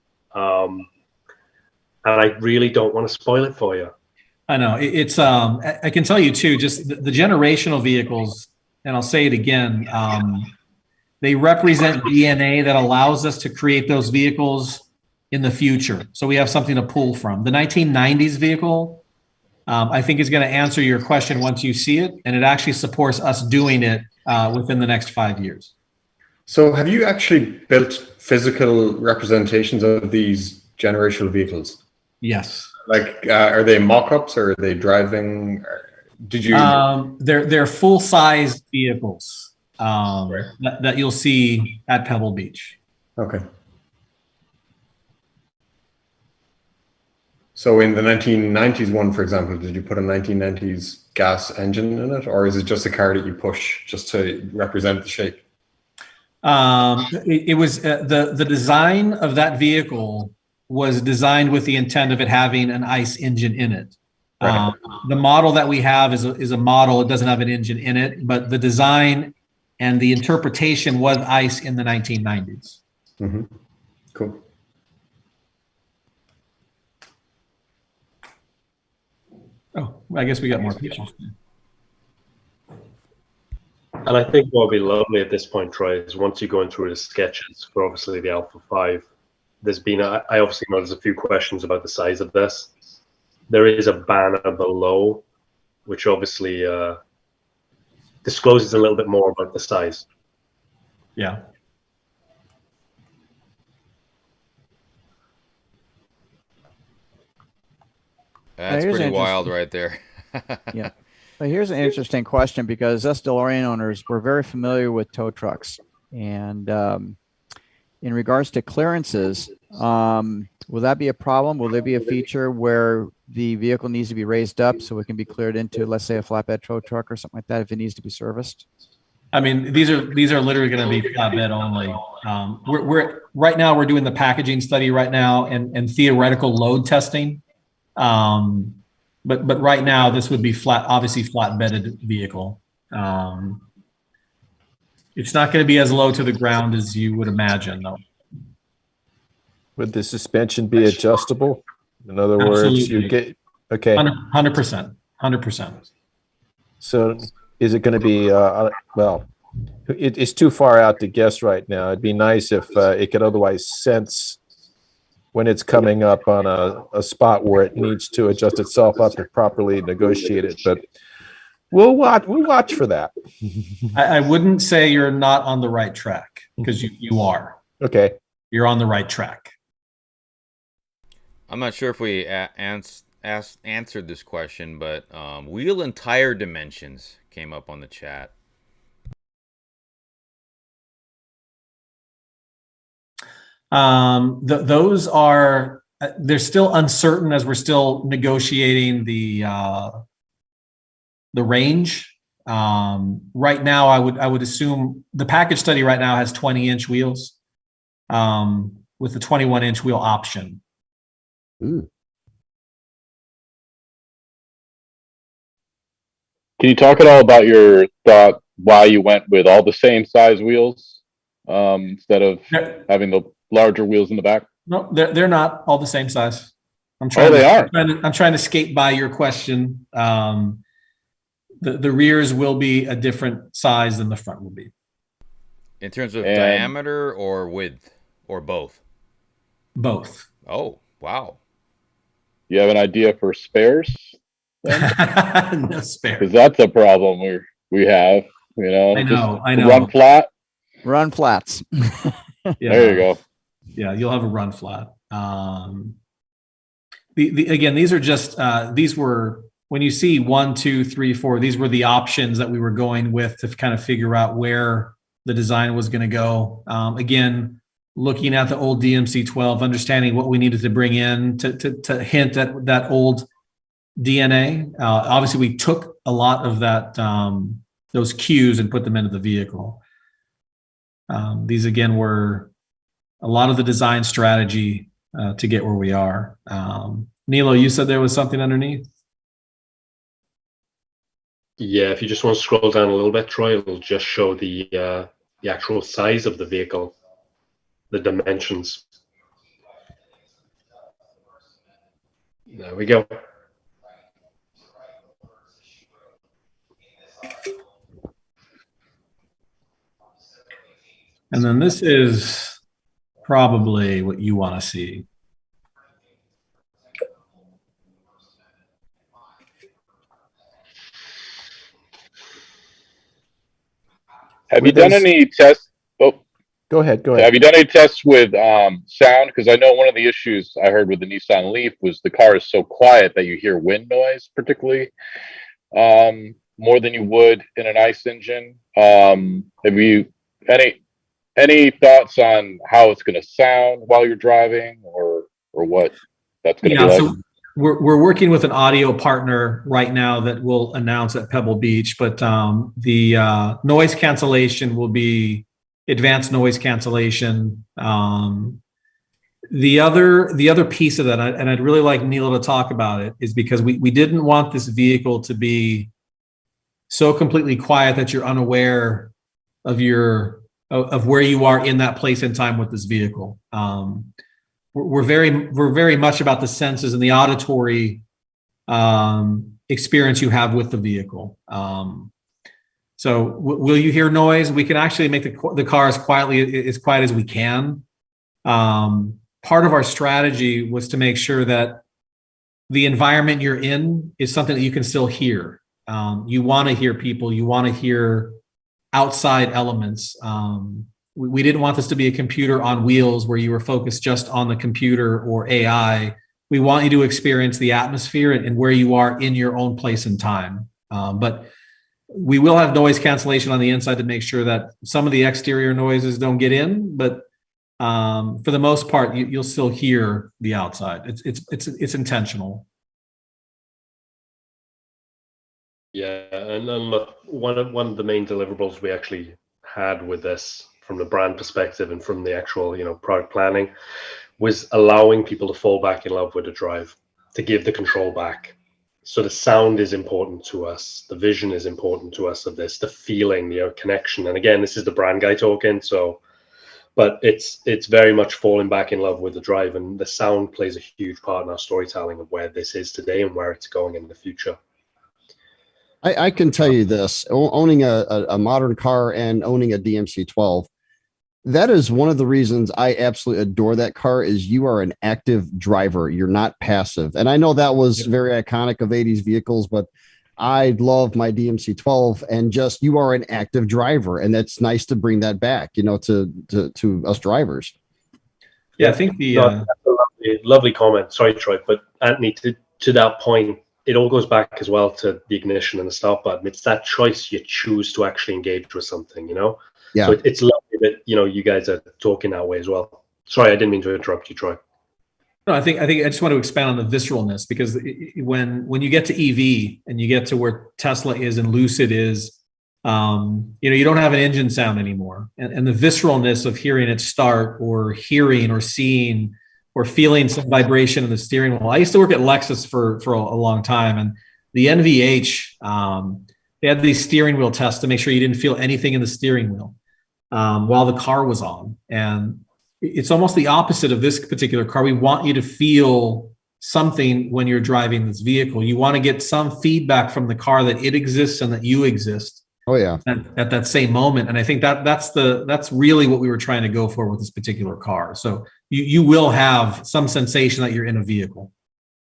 And I really don't want to spoil it for you. I know. It's I can tell you too, just the generational vehicles, and I'll say it again, they represent DNA that allows us to create those vehicles in the future. So we have something to pull from. The 1990s vehicle, I think, is going to answer your question once you see it, and it actually supports us doing it within the next 5 years. So have you actually built physical representations of these generational vehicles? Yes. Like, are they mock-ups or are they driving? Did you? They're full-size vehicles that you'll see at Pebble Beach. Okay. So in the 1990s one, for example, did you put a 1990s gas engine in it, or is it just a car that you push just to represent the shape? It was the design of that vehicle was designed with the intent of it having an ICE engine in it. Right. The model that we have is a model. It doesn't have an engine in it, but the design and the interpretation was ICE in the 1990s. Mm-hmm. Cool. Oh, I guess we got more pictures. And I think what would be lovely at this point, Troy, is once you're going through the sketches for obviously the Alpha5, there's been, I obviously know there's a few questions about the size of this. There is a banner below, which obviously discloses a little bit more about the size. Yeah. That's pretty wild right there. Yeah. But here's an interesting question, because us DeLorean owners, we're very familiar with tow trucks. And in regards to clearances, will that be a problem? Will there be a feature where the vehicle needs to be raised up so it can be cleared into, let's say, a flatbed tow truck or something like that if it needs to be serviced? I mean, these are literally going to be flatbed only. We're right now we're doing the packaging study right now and theoretical load testing. But right now this would be obviously flatbedded vehicle. It's not going to be as low to the ground as you would imagine, though. Would the suspension be adjustable? In other words, you get 100%. So is it going to be well, it's too far out to guess right now. It'd be nice if it could otherwise sense when it's coming up on a spot where it needs to adjust itself up to properly negotiate it. But we'll watch for that. I wouldn't say you're not on the right track, because you are. Okay. You're on the right track. I'm not sure if we answered this question, but wheel and tire dimensions came up on the chat. Those are they're still uncertain as we're still negotiating the range. Right now, I would assume the package study right now has 20-inch wheels with the 21-inch wheel option. Ooh. Can you talk at all about your thought why you went with all the same size wheels instead of having the larger wheels in the back? No, they're not all the same size. I'm trying. They are. I'm trying to skate by your question. The rears will be a different size than the front will be. In terms of diameter or width, or both? Both. Oh, wow. You have an idea for spares? No spare. Because that's a problem we have. You know. I know. Run flat. Run flats. Yeah. There you go. Yeah, you'll have a run flat. Again, these are just these were when you see 1, 2, 3, 4. These were the options that we were going with to kind of figure out where the design was going to go. Again, looking at the old DMC-12, understanding what we needed to bring in to hint at that old DNA. Obviously, we took a lot of that those cues and put them into the vehicle. These again were a lot of the design strategy to get where we are. Nilo, you said there was something underneath? Yeah, if you just want to scroll down a little bit, Troy, it'll just show the actual size of the vehicle, the dimensions. There we go. And then this is probably what you want to see. Have you done any tests? Oh, go ahead. Have you done any tests with sound? Because I know one of the issues I heard with the Nissan Leaf was the car is so quiet that you hear wind noise, particularly more than you would in an ICE engine. Have you any thoughts on how it's going to sound while you're driving, or what that's going to be like? So we're working with an audio partner right now that we'll announce at Pebble Beach, but the noise cancellation will be advanced noise cancellation. The other piece of that, and I'd really like Nilo to talk about it, is because we didn't want this vehicle to be so completely quiet that you're unaware of where you are in that place and time with this vehicle. We're very much about the senses and the auditory experience you have with the vehicle. So will you hear noise? We can actually make the car as quiet as we can. Part of our strategy was to make sure that the environment you're in is something that you can still hear. You want to hear people. You want to hear outside elements. We didn't want this to be a computer on wheels where you were focused just on the computer or AI. We want you to experience the atmosphere and where you are in your own place and time. But we will have noise cancellation on the inside to make sure that some of the exterior noises don't get in. But for the most part, you'll still hear the outside. It's intentional. Yeah, and look, one of the main deliverables we actually had with this, from the brand perspective and from the actual product planning, was allowing people to fall back in love with the drive, to give the control back. So the sound is important to us, the vision is important to us of this, the feeling, the connection. And again, this is the brand guy talking. But it's very much falling back in love with the drive, and the sound plays a huge part in our storytelling of where this is today and where it's going in the future. I can tell you this, owning a modern car and owning a DMC-12, that is one of the reasons I absolutely adore that car. Is you are an active driver. You're not passive. And I know that was very iconic of 80s vehicles, but I love my DMC-12, and just, you are an active driver. And that's nice to bring that back, to us drivers. Yeah, I think that's a lovely comment. Sorry, Troy, but Anthony, to that point, it all goes back as well to the ignition and the start button. It's that choice you choose to actually engage with something, you know? Yeah. So it's lovely that, you know, you guys are talking that way as well. Sorry, I didn't mean to interrupt you, Troy. No, I think I just want to expand on the visceralness, because when you get to EV and you get to where Tesla is and Lucid is, you know, you don't have an engine sound anymore, and the visceralness of hearing it start, or hearing or seeing or feeling some vibration in the steering wheel. I used to work at Lexus for a long time, and the NVH, they had these steering wheel tests to make sure you didn't feel anything in the steering wheel while the car was on. And it's almost the opposite of this particular car. We want you to feel something when you're driving this vehicle. You want to get some feedback from the car that it exists and that you exist. Oh yeah. At that same moment. And I think that's really what we were trying to go for with this particular car. So you will have some sensation that you're in a vehicle.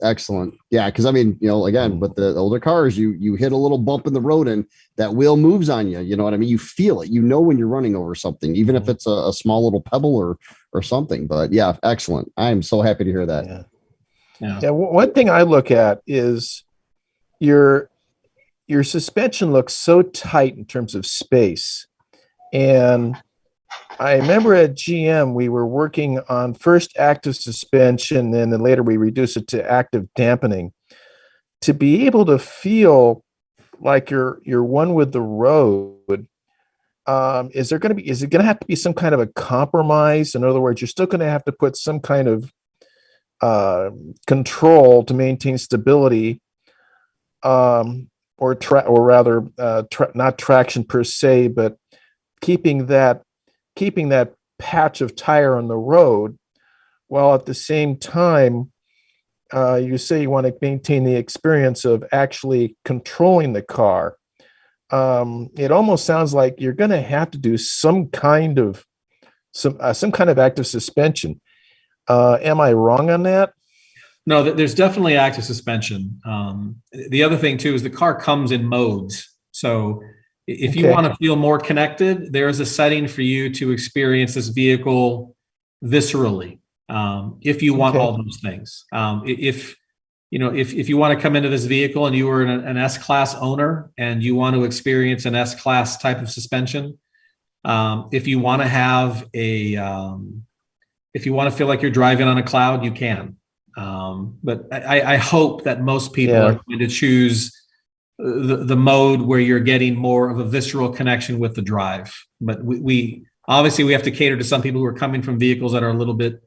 Excellent. Yeah, because I mean, you know, again, with the older cars, you hit a little bump in the road and that wheel moves on you. You know what I mean? You feel it. You know when you're running over something, even if it's a small little pebble or something. But yeah, excellent. I'm so happy to hear that. Yeah. One thing I look at is your suspension looks so tight in terms of space. And I remember at GM, we were working on first active suspension, and then later we reduced it to active dampening. To be able to feel like you're one with the road, is it going to have to be some kind of a compromise? In other words, you're still going to have to put some kind of control to maintain stability, or rather, not traction per se, but keeping that patch of tire on the road, while at the same time, you say you want to maintain the experience of actually controlling the car. It almost sounds like you're going to have to do some kind of active suspension. Am I wrong on that? No, there's definitely active suspension. The other thing too is the car comes in modes. So if you want to feel more connected, there is a setting for you to experience this vehicle viscerally. If you want all those things, if you want to come into this vehicle and you were an S-Class owner and you want to experience an S-Class type of suspension, if you want to have if you want to feel like you're driving on a cloud, you can. But I hope that most people are going to choose the mode where you're getting more of a visceral connection with the drive. But we obviously have to cater to some people who are coming from vehicles that are a little bit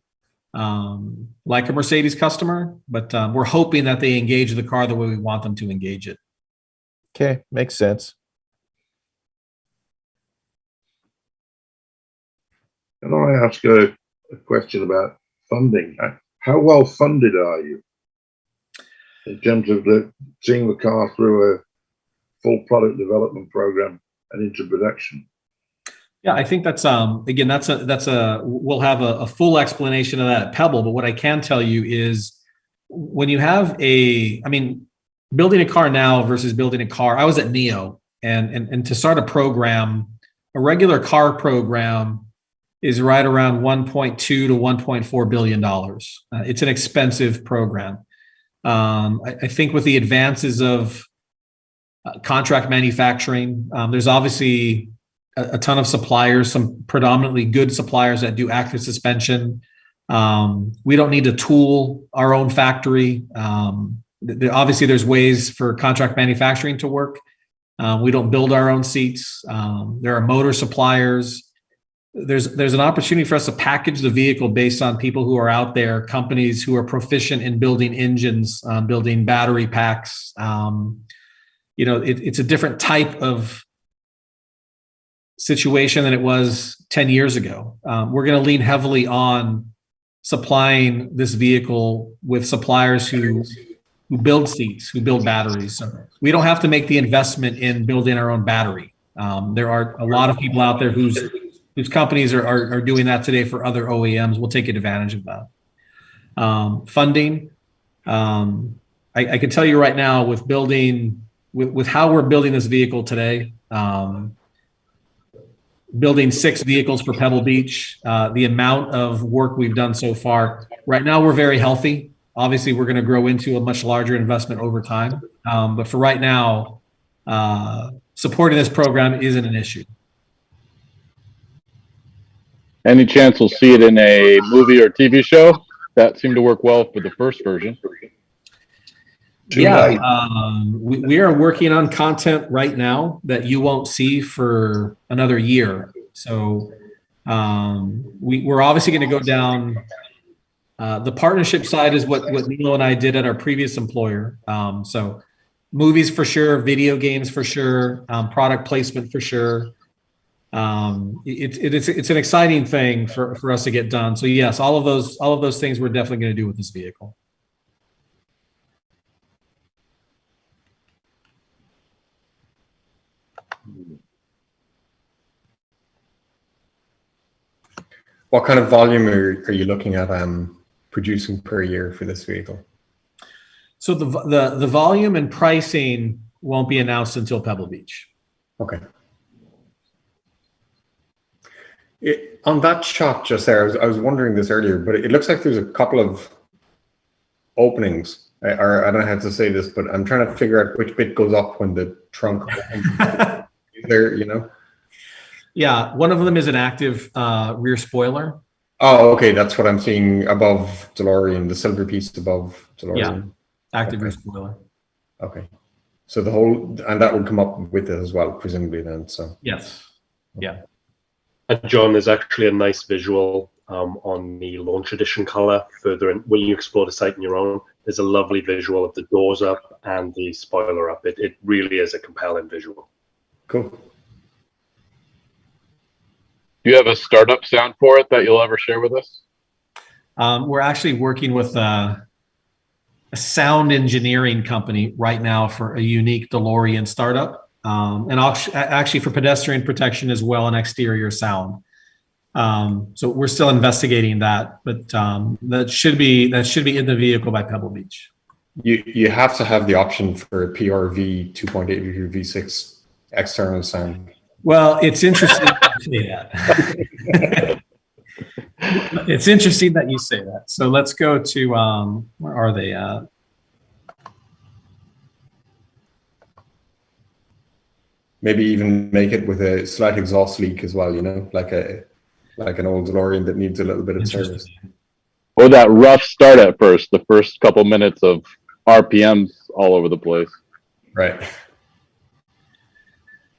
like a Mercedes customer, but we're hoping that they engage the car the way we want them to engage it. Okay, makes sense. Can I ask a question about funding? How well funded are you in terms of seeing the car through a full product development program and into production? Yeah, I think that's again, we'll have a full explanation of that at Pebble. But what I can tell you is when you have building a car now versus building a car. I was at NEO, and to start a program, a regular car program is right around 1.2 to 1.4 billion dollars. It's an expensive program. I think with the advances of contract manufacturing, there's obviously a ton of suppliers, some predominantly good suppliers that do active suspension. We don't need to tool our own factory. Obviously, there's ways for contract manufacturing to work. We don't build our own seats. There are motor suppliers. There's an opportunity for us to package the vehicle based on people who are out there, companies who are proficient in building engines, building battery packs. It's a different type of situation than it was 10 years ago. We're going to lean heavily on supplying this vehicle with suppliers who build seats, who build batteries. So we don't have to make the investment in building our own battery. There are a lot of people out there whose companies are doing that today for other OEMs. We'll take advantage of that. Funding. I can tell you right now with how we're building this vehicle today, building 6 vehicles for Pebble Beach, the amount of work we've done so far. Right now, we're very healthy. Obviously, we're going to grow into a much larger investment over time. But for right now, supporting this program isn't an issue. Any chance we'll see it in a movie or TV show? That seemed to work well for the first version. Yeah, we are working on content right now that you won't see for another year. So we're obviously going to go down. The partnership side is what Neil and I did at our previous employer. So movies for sure, video games for sure, product placement for sure. It's an exciting thing for us to get done. So yes, all of those things we're definitely going to do with this vehicle. What kind of volume are you looking at producing per year for this vehicle? So the volume and pricing won't be announced until Pebble Beach. Okay. On that shot just there, I was wondering this earlier, but it looks like there's a couple of openings. Or I don't know how to say this, but I'm trying to figure out which bit goes up when the trunk opens. There, you know? Yeah, one of them is an active rear spoiler. Oh, okay, that's what I'm seeing above DeLorean, the silver piece above DeLorean. Yeah, active rear spoiler. Okay, so the whole, and that would come up with it as well, presumably then. So yes, yeah. And John, there's actually a nice visual on the launch edition color further in. When you explore the site on your own, there's a lovely visual of the doors up and the spoiler up. It really is a compelling visual. Cool. Do you have a startup sound for it that you'll ever share with us? We're actually working with a sound engineering company right now for a unique DeLorean startup, and actually for pedestrian protection as well and exterior sound. So we're still investigating that, but that should be in the vehicle by Pebble Beach. You have to have the option for a PRV 2.8 liter V6 external sound. Well, it's interesting that you say that. It's interesting that you say that. So let's go to where are they? Maybe even make it with a slight exhaust leak as well. You know, like an old DeLorean that needs a little bit of service. Or that rough start at first, the first couple minutes of RPMs all over the place. Right.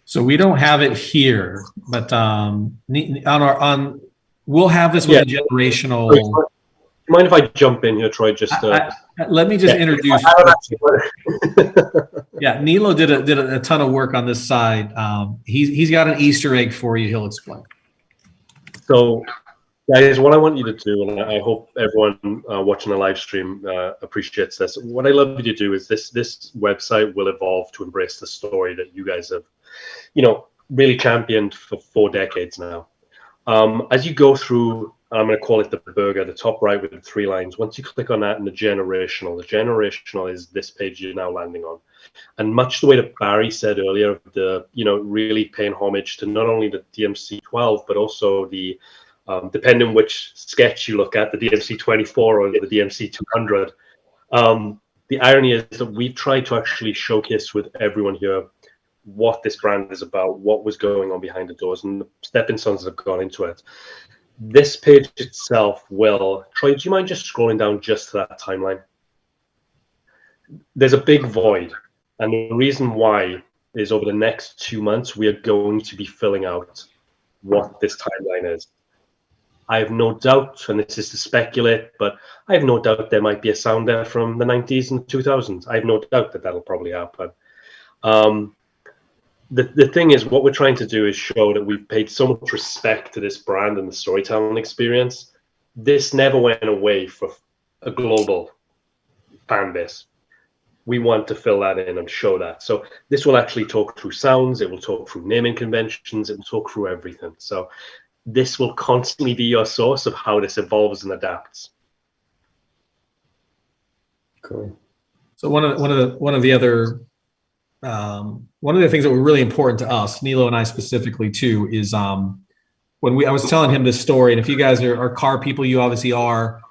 So we don't have it here, but we'll have this with a generational. Do you mind if I jump in here, Troy? Just let me just introduce. Yeah, Nilo did a ton of work on this side. He's got an Easter egg for you. He'll explain. So, guys, what I want you to do, and I hope everyone watching the live stream appreciates this. What I love you to do is this website will evolve to embrace the story that you guys have, really championed for 4 decades now. As you go through, I'm going to call it the burger, the top right with the 3 lines. Once you click on that and the generational is this page you're now landing on. And much the way that Barry said earlier, really paying homage to not only the DMC-12, but also the, depending on which sketch you look at, the DMC-24 or the DMC-200. The irony is that we've tried to actually showcase with everyone here what this brand is about, what was going on behind the doors, and the stepping stones that have gone into it. This page itself will, Troy, do you mind just scrolling down just to that timeline? There's a big void, and the reason why is over the next 2 months, we are going to be filling out what this timeline is. I have no doubt, and this is to speculate, but I have no doubt there might be a sound there from the 90s and 2000s. I have no doubt that that'll probably happen. The thing is, what we're trying to do is show that we've paid so much respect to this brand and the storytelling experience. This never went away for a global fan base. We want to fill that in and show that. So this will actually talk through sounds. It will talk through naming conventions. It will talk through everything. So this will constantly be your source of how this evolves and adapts. Cool. So one of the things that were really important to us, Nilo and I specifically too, is when I was telling him this story, and if you guys are car people, you obviously are.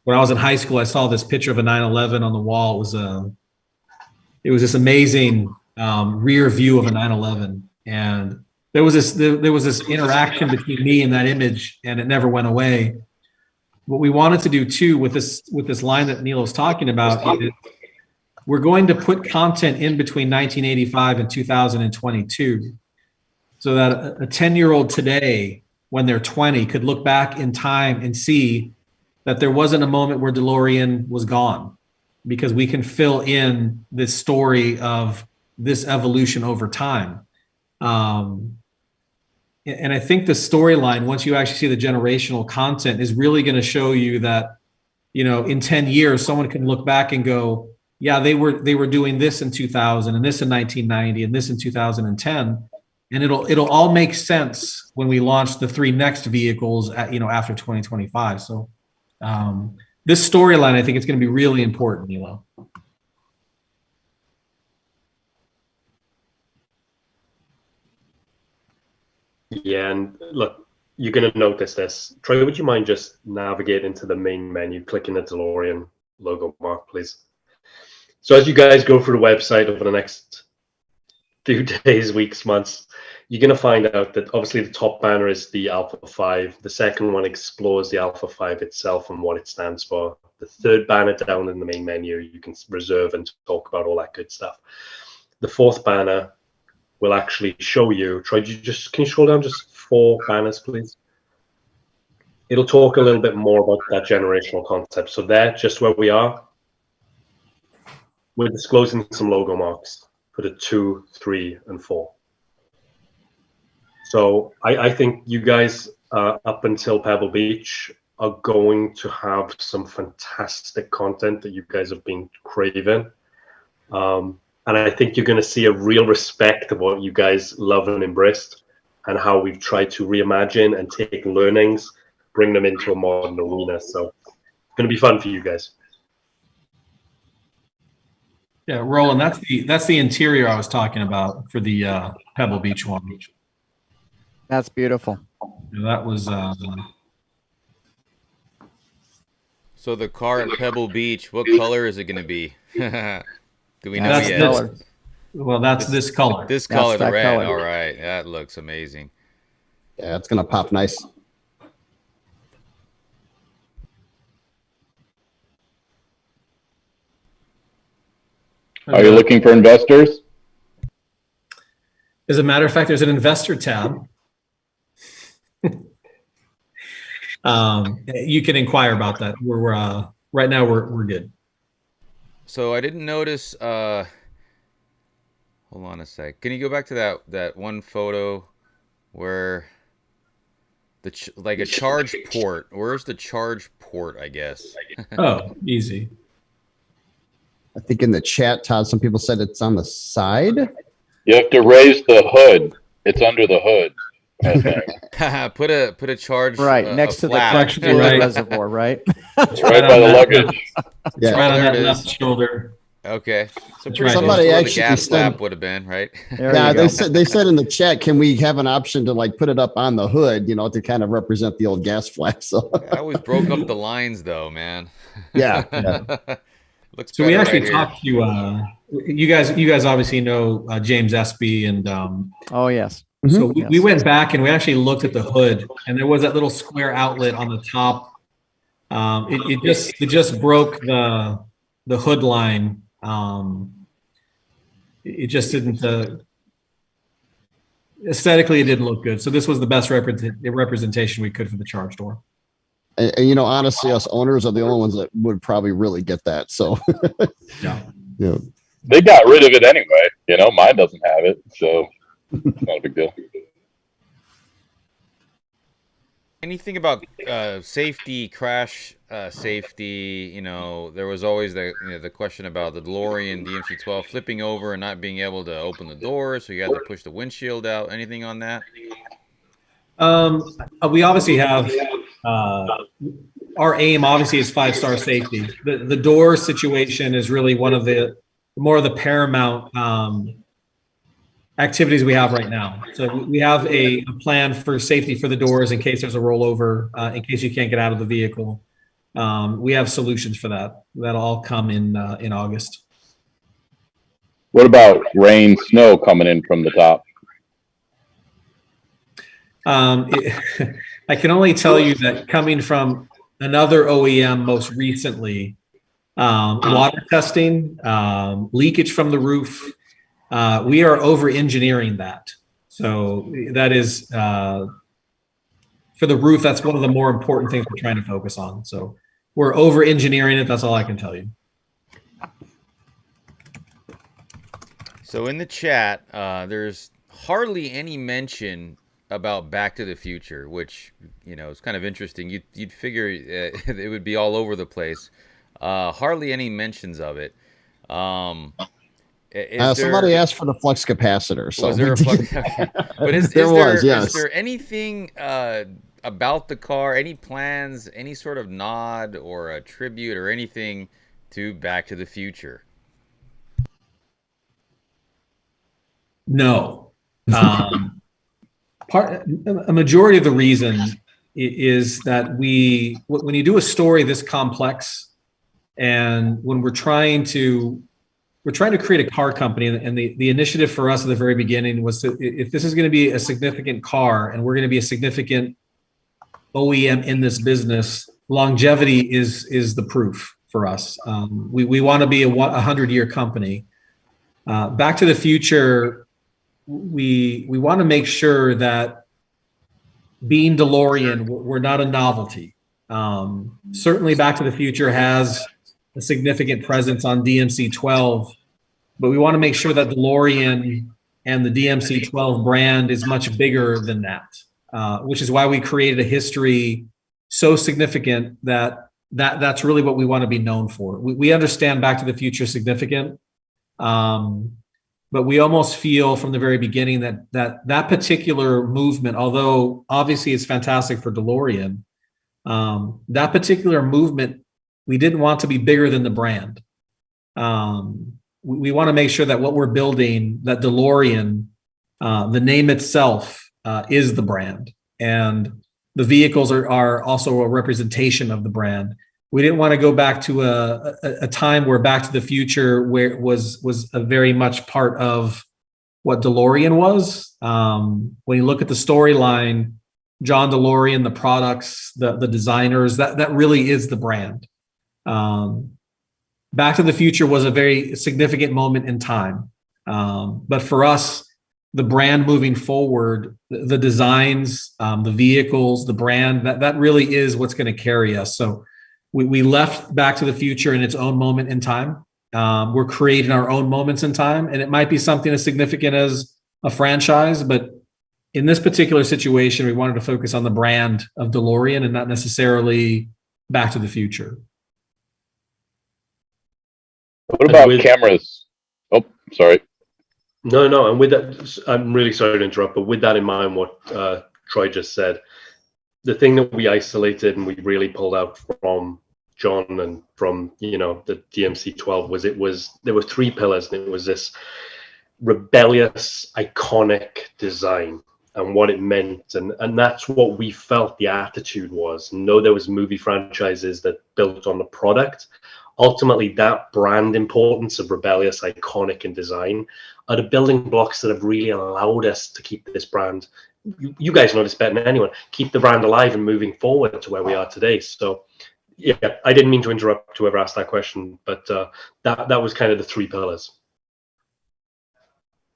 when I was in high school, I saw this picture of a 911 on the wall. It was this amazing rear view of a 911, and there was this interaction between me and that image, and it never went away. What we wanted to do too with this line that Neil was talking about is we're going to put content in between 1985 and 2022, so that a 10-year-old today, when they're 20, could look back in time and see that there wasn't a moment where DeLorean was gone, because we can fill in this story of this evolution over time. And I think the storyline, once you actually see the generational content, is really going to show you that, in 10 years, someone can look back and go, yeah, they were doing this in 2000 and this in 1990 and this in 2010. And it'll all make sense when we launch the 3 next vehicles after 2025. So this storyline, I think it's going to be really important, Nilo. Yeah, and look, you're going to notice this. Troy, would you mind just navigating to the main menu, clicking the DeLorean logo mark, please? So as you guys go through the website over the next few days, weeks, months, you're going to find out that obviously the top banner is the Alpha5. The second one explores the Alpha5 itself and what it stands for. The third banner down in the main menu, you can reserve and talk about all that good stuff. The fourth banner will actually show you. Troy, can you scroll down just 4 banners, please? It'll talk a little bit more about that generational concept. So there, just where we are, we're disclosing some logo marks for the 2, 3, and 4. So I think you guys up until Pebble Beach are going to have some fantastic content that you guys have been craving. And I think you're going to see a real respect of what you guys love and embraced, and how we've tried to reimagine and take learnings, bring them into a modern arena. So it's going to be fun for you guys. Yeah, Roland, that's the interior I was talking about for the Pebble Beach one. That's beautiful. That was. So the car at Pebble Beach, what color is it going to be? Do we know That's yet? Color. Well, that's this color. This color, the that red. color. All right, that looks amazing. Yeah, it's gonna pop nice. Are you looking for investors? As a matter of fact, there's an investor tab. You can inquire about that. We're right now we're good. So I didn't notice. Hold on a sec. Can you go back to that one photo where like a charge port? Where's the charge port? I guess. Oh, easy. I think in the chat, Todd, some people said it's on the side. You have to raise the hood. It's under the hood. I think. put a charge Right next to the flap. right. Reservoir, right? It's right by the luggage. Yeah. Right on there that it left is. shoulder. Okay, so That's pretty right. close Somebody to where the actually gas said- flap would have been, right? There Yeah, you go. they said in the chat, can we have an option to like put it up on the hood, to kind of represent the old gas flash? So I always broke up the lines though, man. yeah. Looks So we better actually right here. talked to you guys obviously know James Espy, and Oh yes. so Yes. we went back and we actually looked at the hood, and there was that little square outlet on the top. It just broke the hood line. It just didn't aesthetically, it didn't look good. So this was the best representation we could for the charge door. And honestly, us owners are the only ones that would probably really get that. So Yeah. yeah. They got rid of it anyway. Mine doesn't have it, so it's not a big deal. Anything about safety, crash safety? There was always the question about the DeLorean DMC-12 flipping over and not being able to open the door, so you had to push the windshield out. Anything on that? We obviously have our aim. Obviously, is 5-star safety. The door situation is really one of the more of the paramount activities we have right now. So we have a plan for safety for the doors in case there's a rollover, in case you can't get out of the vehicle. we have solutions for that. That'll all come in August. What about rain, snow coming in from the top? I can only tell you that coming from another OEM most recently, water testing, leakage from the roof, we are over engineering that. So that is, for the roof, that's one of the more important things we're trying to focus on. So we're over engineering it. That's all I can tell you. So in the chat, there's hardly any mention about Back to the Future, which, you know, is kind of interesting. You'd figure it would be all over the place. Hardly any mentions of it. Somebody asked for the flux capacitor. So was there a flux? Okay. But is there anything about the car, any plans, any sort of nod or a tribute or anything to Back to the Future? No. A majority of the reason is that when you do a story this complex, and when we're trying to create a car company, and the initiative for us at the very beginning was that if this is going to be a significant car and we're going to be a significant OEM in this business, longevity is the proof for us. We want to be a 100-year company. Back to the Future, we want to make sure that being DeLorean, we're not a novelty. Certainly Back to the Future has a significant presence on DMC-12, but we want to make sure that DeLorean and the DMC-12 brand is much bigger than that, which is why we created a history so significant that's really what we want to be known for. We understand Back to the Future is significant, but we almost feel from the very beginning that particular movement, although obviously it's fantastic for DeLorean, that particular movement, we didn't want to be bigger than the brand. We want to make sure that what we're building, that DeLorean, the name itself is the brand, and the vehicles are also a representation of the brand. We didn't want to go back to a time where Back to the Future where it was a very much part of what DeLorean was. When you look at the storyline, John DeLorean, the products, the designers, that really is the brand. Back to the Future was a very significant moment in time. But for us, the brand moving forward, the designs, the vehicles, the brand, that really is what's going to carry us. So we left Back to the Future in its own moment in time. We're creating our own moments in time, and it might be something as significant as a franchise, but in this particular situation, we wanted to focus on the brand of DeLorean and not necessarily Back to the Future. What about cameras? Oh, sorry. No. And with that, I'm really sorry to interrupt, but with that in mind, what Troy just said, the thing that we isolated and we really pulled out from John and from, the DMC-12 was there were three pillars, and it was this rebellious, iconic design and what it meant, and that's what we felt the attitude was. No, there was movie franchises that built on the product. Ultimately, that brand importance of rebellious, iconic, and design are the building blocks that have really allowed us to keep this brand. You guys know this better than anyone. Keep the brand alive and moving forward to where we are today. So, yeah, I didn't mean to interrupt whoever asked that question, but that was kind of the three pillars.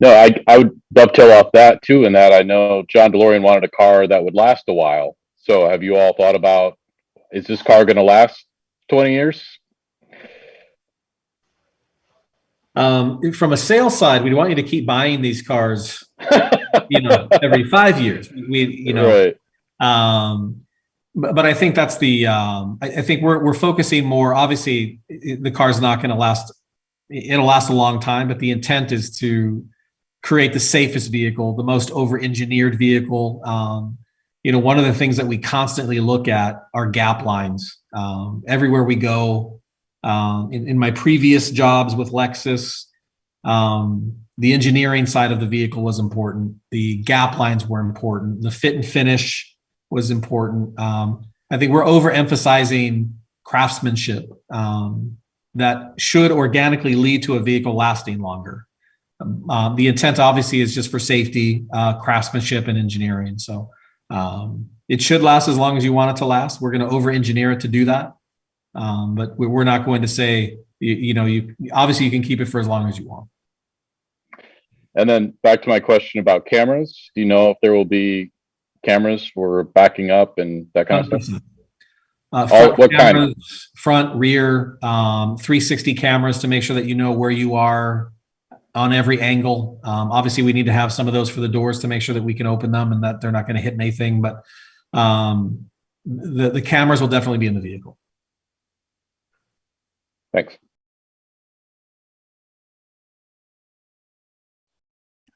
No, I would dovetail off that too, in that I know John DeLorean wanted a car that would last a while. So have you all thought about, is this car going to last 20 years? From a sales side, we want you to keep buying these cars, every 5 years. Right. But I think that's I think we're focusing more. Obviously, the car's not going to last. It'll last a long time, but the intent is to create the safest vehicle, the most over-engineered vehicle. One of the things that we constantly look at are gap lines. Everywhere we go, in my previous jobs with Lexus, the engineering side of the vehicle was important. The gap lines were important. The fit and finish was important. I think we're overemphasizing craftsmanship that should organically lead to a vehicle lasting longer. The intent obviously is just for safety, craftsmanship, and engineering. So it should last as long as you want it to last. We're going to over-engineer it to do that, but we're not going to say, you obviously you can keep it for as long as you want. And then back to my question about cameras. Do you know if there will be cameras for backing up and that kind of stuff? Front cameras, front, rear, 360 cameras to make sure that you know where you are on every angle. Obviously, we need to have some of those for the doors to make sure that we can open them and that they're not going to hit anything. But the cameras will definitely be in the vehicle. Thanks.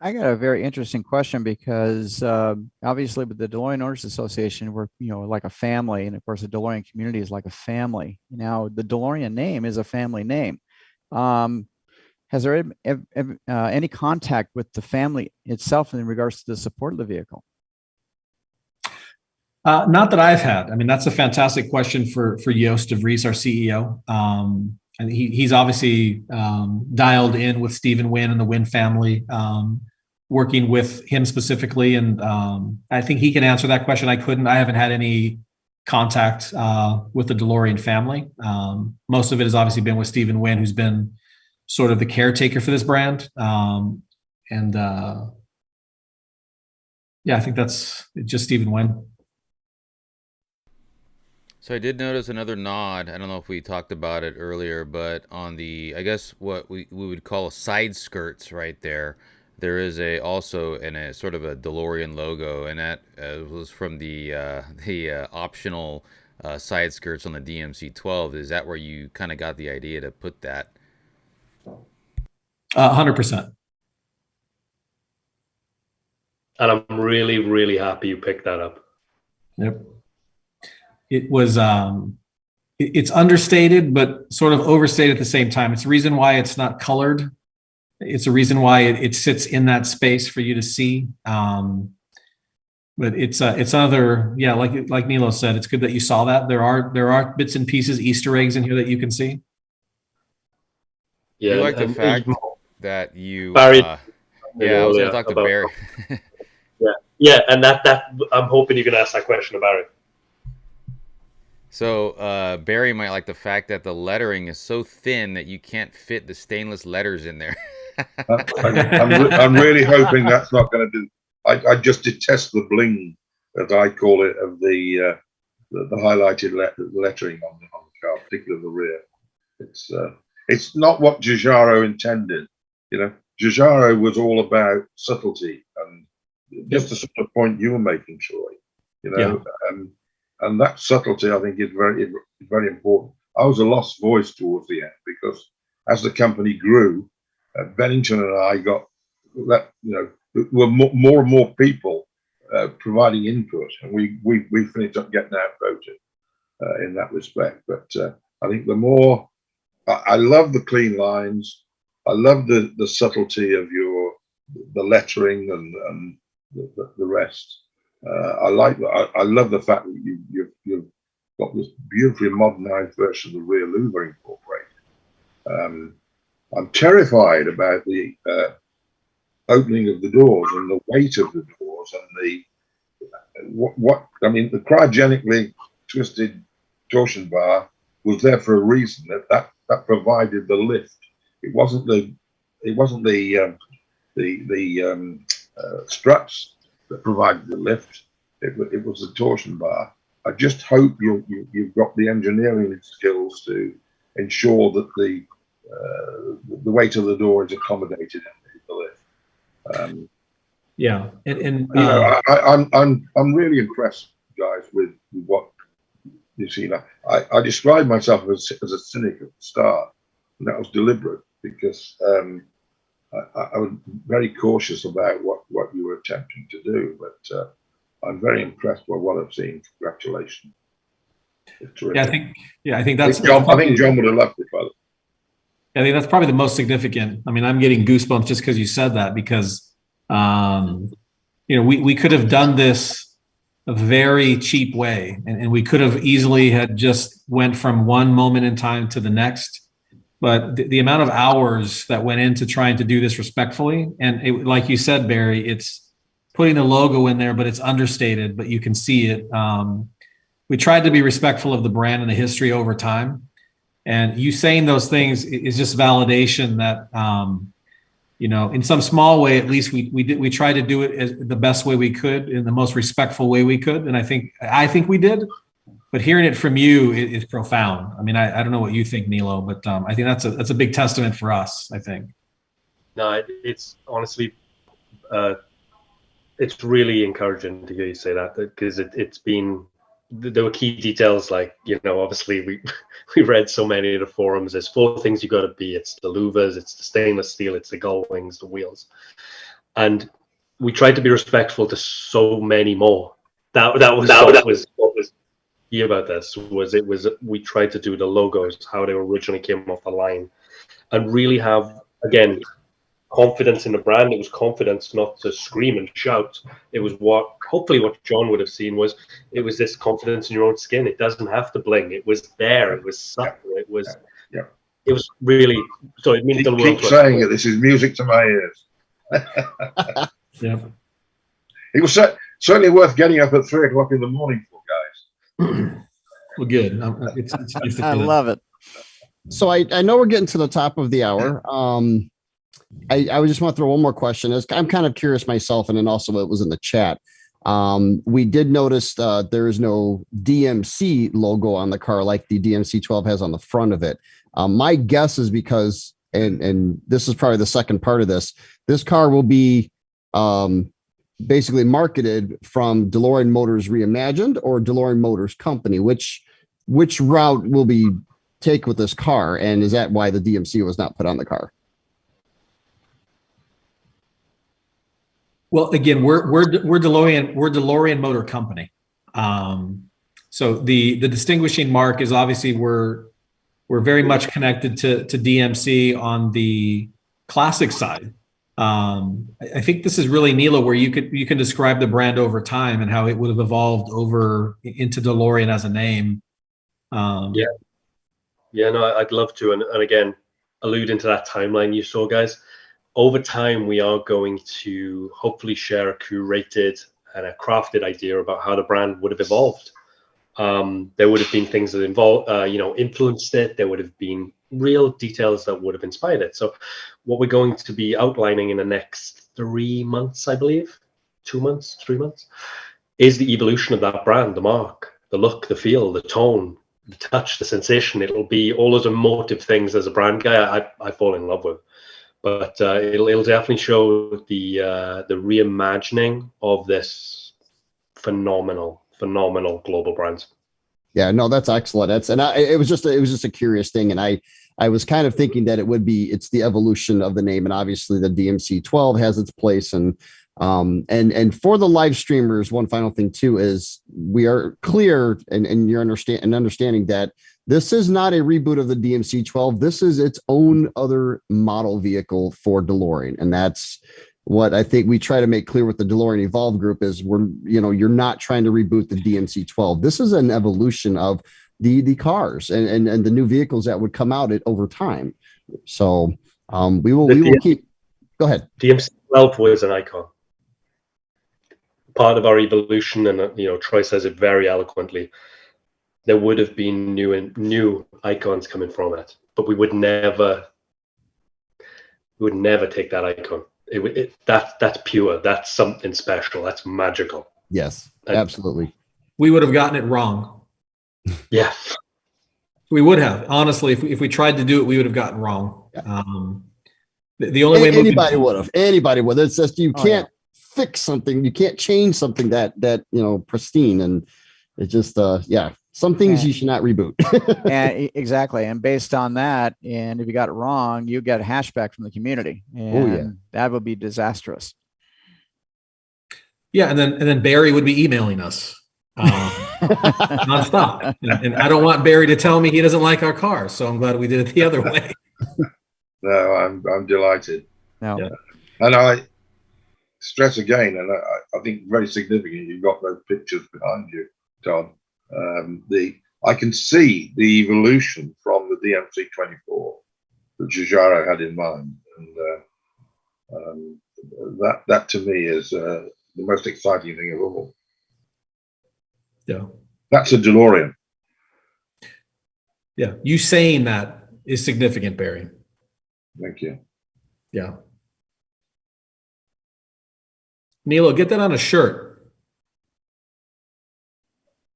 I got a very interesting question because obviously with the DeLorean Owners Association, we're like a family, and of course the DeLorean community is like a family. Now the DeLorean name is a family name. Has there been any contact with the family itself in regards to the support of the vehicle? Not that I've had. I mean, that's a fantastic question for Joost de Vries, our CEO. And he's obviously dialed in with Stephen Wynn and the Wynn family, working with him specifically. And I think he can answer that question. I couldn't. I haven't had any contact with the DeLorean family. Most of it has obviously been with Stephen Wynn, who's been sort of the caretaker for this brand. Yeah, I think that's just Stephen Wynn. So I did notice another nod. I don't know if we talked about it earlier, but on the, I guess what we would call side skirts right there, there is also a sort of a DeLorean logo, and that was from the optional side skirts on the DMC-12. Is that where you kind of got the idea to put that? 100%. And I'm really, really happy you picked that up. Yep. It was, it's understated, but sort of overstated at the same time. It's a reason why it's not colored. It's a reason why it sits in that space for you to see. But it's another, yeah, like Nilo said, it's good that you saw that. There are bits and pieces, Easter eggs in here that you can see. Yeah, you like the fact that you, Barry, yeah, I was going to talk to Barry. yeah, and that I'm hoping you can ask that question to Barry. So Barry might like the fact that the lettering is so thin that you can't fit the stainless letters in there. I'm really hoping that's not going to do. I just detest the bling, as I call it, of the highlighted lettering on the car, particularly the rear. It's not what Giugiaro intended. Giugiaro was all about subtlety and just the sort of point you were making, Troy. And that subtlety, I think, is very important. I was a lost voice towards the end because as the company grew, Bennington and I got that, were more and more people providing input, and we finished up getting outvoted in that respect. But I think the more, I love the clean lines, I love the subtlety of the lettering and the rest. I love the fact that you've got this beautifully modernized version of the rear louver incorporated. I'm terrified about the opening of the doors and the weight of the doors and the cryogenically twisted torsion bar was there for a reason. That provided the lift. It wasn't the struts that provided the lift. It was the torsion bar. I just hope you've got the engineering skills to ensure that the weight of the door is accommodated in the lift. Yeah, and I'm really impressed, guys, with what you've seen. I described myself as a cynic at the start, and that was deliberate because I was very cautious about what you were attempting to do, but I'm very impressed by what I've seen. Congratulations! Yeah, I think that's. I think John would have loved it, brother. I think that's probably the most significant. I mean, I'm getting goosebumps just because you said that, because we could have done this a very cheap way, and we could have easily had just went from one moment in time to the next. But the amount of hours that went into trying to do this respectfully, and like you said, Barry, it's putting the logo in there, but it's understated, but you can see it. We tried to be respectful of the brand and the history over time. And you saying those things is just validation that, in some small way, at least we tried to do it as the best way we could, in the most respectful way we could. And I think we did. But hearing it from you is profound. I mean, I don't know what you think, Nilo, but I think that's a big testament for us, I think. No, it's honestly, it's really encouraging to hear you say that, because it's been, there were key details, like, obviously we read so many of the forums. There's 4 things you got to be. It's the louvers, it's the stainless steel, it's the gull wings, the wheels. And we tried to be respectful to so many more. That was about this we tried to do the logos how they originally came off the line, and really have, again, confidence in the brand. It was confidence not to scream and shout. It was hopefully what John would have seen was this confidence in your own skin. It doesn't have to bling. It was there. It was subtle. It was it was really, so it means the world. Keep saying it. This is music to my ears. Yeah, it was certainly worth getting up at 3 o'clock in the morning for, guys. Well, good. It's nice to I love it. So I know we're getting to the top of the hour. I would just want to throw one more question. I'm kind of curious myself, and then also it was in the chat. We did notice there is no DMC logo on the car like the DMC 12 has on the front of it. My guess is because, and this is probably the second part of this car will be basically marketed from DeLorean Motors Reimagined or DeLorean Motors Company. Which route will be take with this car, and is that why the DMC was not put on the car? Well, again, we're DeLorean Motor Company. So the distinguishing mark is obviously we're very much connected to DMC on the classic side. I think this is really, Nilo, where you can describe the brand over time and how it would have evolved over into DeLorean as a name. No, I'd love to, and again, alluding to that timeline you saw, guys. Over time, we are going to hopefully share a curated and a crafted idea about how the brand would have evolved. There would have been things that influenced it. There would have been real details that would have inspired it. So what we're going to be outlining in the next 3 months, I believe, 2 months, 3 months, is the evolution of that brand, the mark, the look, the feel, the tone, the touch, the sensation. It'll be all those emotive things as a brand guy I fall in love with. But it'll definitely show the reimagining of this phenomenal global brand. Yeah, no, that's excellent. It was just a curious thing, and I was kind of thinking that it's the evolution of the name, and obviously the DMC 12 has its place, and for the live streamers, one final thing too is we are clear and you're understanding that this is not a reboot of the DMC 12. This is its own other model vehicle for DeLorean. And that's what I think we try to make clear with the DeLorean EVolved group is you're not trying to reboot the DMC 12. This is an evolution of the cars and the new vehicles that would come out over time. So we will keep, go ahead. DMC 12 was an icon. Part of our evolution, and Troy says it very eloquently. There would have been new icons coming from it, but we would never take that icon. That's pure. That's something special. That's magical. Yes, absolutely. We would have gotten it wrong. Yeah, we would have. Honestly, if we tried to do it, we would have gotten wrong. The only way anybody would have. It's just you can't fix something. You can't change something that pristine, and it just some things you should not reboot. And exactly. And based on that, and if you got it wrong, you get a hashback from the community, and that would be disastrous. Yeah, and then Barry would be emailing us nonstop, and I don't want Barry to tell me he doesn't like our car. So I'm glad we did it the other way. No, I'm delighted. No, and stress again, and I think very significant, you've got those pictures behind you, Todd. I can see the evolution from the DMC-24 that Giugiaro had in mind, and that to me is the most exciting thing of all. Yeah, that's a DeLorean. Yeah, you saying that is significant, Barry. Thank you. Yeah. Nilo, get that on a shirt.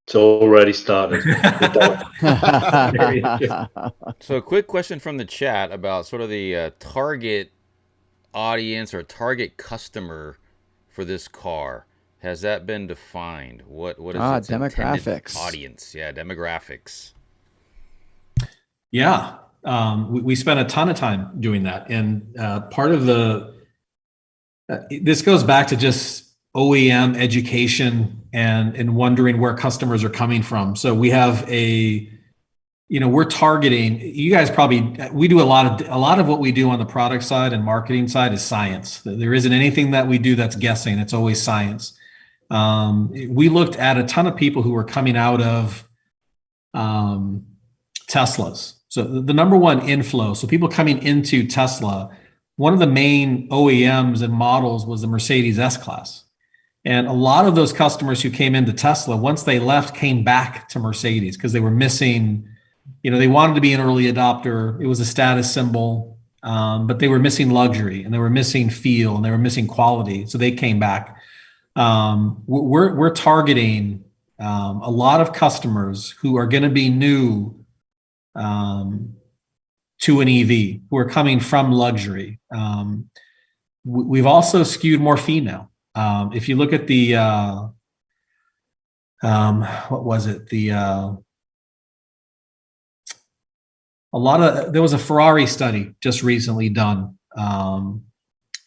It's already started. So a quick question from the chat about sort of the target audience or target customer for this car. Has that been defined? What is its demographics audience? Yeah, demographics. Yeah, we spent a ton of time doing that, and part of this goes back to just OEM education and wondering where customers are coming from. So we have we're targeting. You guys we do a lot of what we do on the product side and marketing side is science. There isn't anything that we do that's guessing. It's always science. We looked at a ton of people who were coming out of Teslas. So the number one inflow, so people coming into Tesla, one of the main OEMs and models was the Mercedes S-Class. And a lot of those customers who came into Tesla, once they left, came back to Mercedes because they were missing, they wanted to be an early adopter. It was a status symbol, but they were missing luxury and they were missing feel and they were missing quality. So they came back. We're targeting a lot of customers who are going to be new to an EV, who are coming from luxury. We've also skewed more female. If you look at the what was it? There was a Ferrari study just recently done.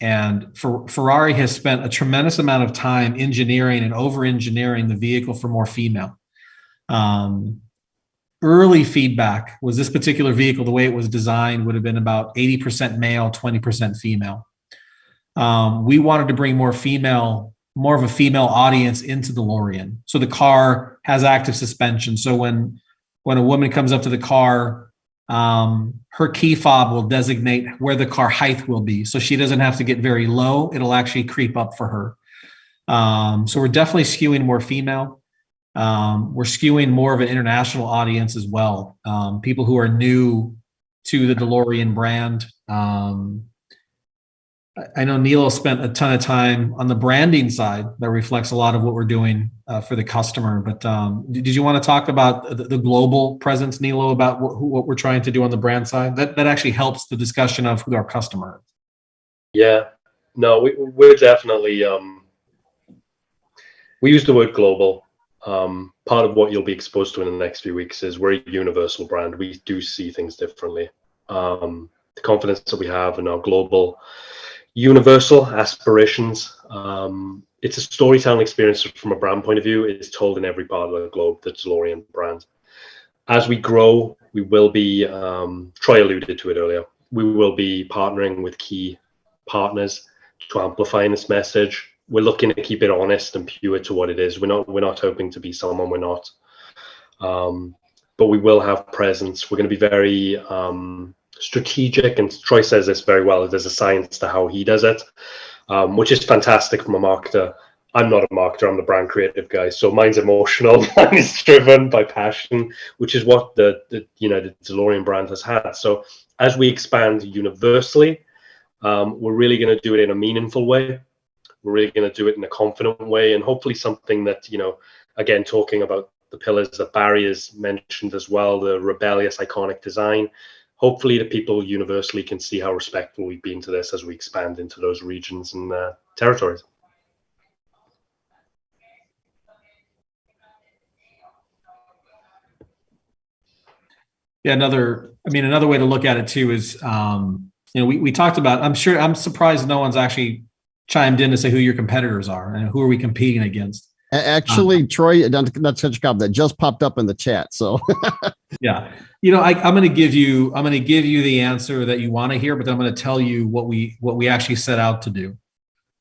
And Ferrari has spent a tremendous amount of time engineering and over-engineering the vehicle for more female. Early feedback was this particular vehicle, the way it was designed, would have been about 80% male, 20% female. We wanted to bring more of a female audience into DeLorean. So the car has active suspension. So when a woman comes up to the car, her key fob will designate where the car height will be. So she doesn't have to get very low. It'll actually creep up for her. So we're definitely skewing more female. We're skewing more of an international audience as well. People who are new to the DeLorean brand. I know Nilo spent a ton of time on the branding side that reflects a lot of what we're doing for the customer. But did you want to talk about the global presence, Nilo, about what we're trying to do on the brand side? That actually helps the discussion of who our customer is. Yeah, no, we're definitely, we use the word global. Part of what you'll be exposed to in the next few weeks is we're a universal brand. We do see things differently. The confidence that we have in our global universal aspirations. It's a storytelling experience from a brand point of view. It's told in every part of the globe, the DeLorean brand. As we grow, we will be, Troy alluded to it earlier, we will be partnering with key partners to amplify this message. We're looking to keep it honest and pure to what it is. We're not hoping to be someone we're not. But we will have presence. We're going to be very strategic, and Troy says this very well. There's a science to how he does it, which is fantastic from a marketer. I'm not a marketer, I'm the brand creative guy, so mine's emotional. Mine is driven by passion, which is what the DeLorean brand has had. So as we expand universally, we're really going to do it in a meaningful way. We're really going to do it in a confident way, and hopefully something that, again, talking about the pillars that Barry has mentioned as well, the rebellious, iconic design. Hopefully the people universally can see how respectful we've been to this as we expand into those regions and territories. Yeah, another way to look at it too is, we talked about, I'm surprised no one's actually chimed in to say who your competitors are and who are we competing against. Actually, Troy, that's such a comment that just popped up in the chat. So yeah, I'm going to give you the answer that you want to hear, but then I'm going to tell you what we actually set out to do.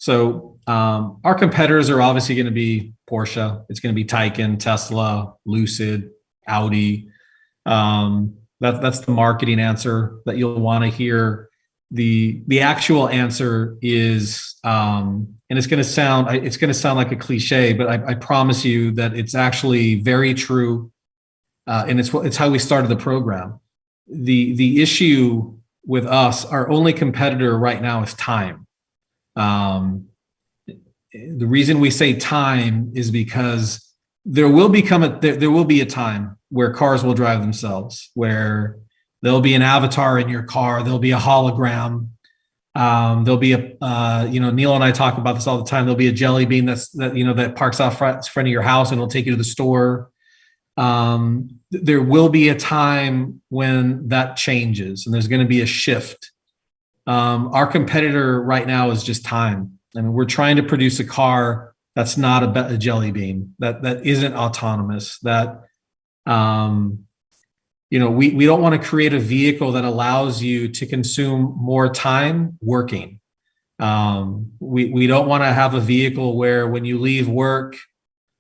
So our competitors are obviously going to be Porsche. It's going to be Taycan, Tesla, Lucid, Audi. That's the marketing answer that you'll want to hear. The actual answer is, and it's going to sound like a cliche, but I promise you that it's actually very true, and it's how we started the program. The issue with us, our only competitor right now is time. The reason we say time is because there will be a time where cars will drive themselves, where there'll be an avatar in your car, there'll be a hologram, there'll be Neil and I talk about this all the time. There'll be a jelly bean that parks out front of your house and it'll take you to the store. There will be a time when that changes and there's going to be a shift. Our competitor right now is just time. I mean, we're trying to produce a car that's not a jelly bean, that isn't autonomous, that, we don't want to create a vehicle that allows you to consume more time working. We don't want to have a vehicle where when you leave work,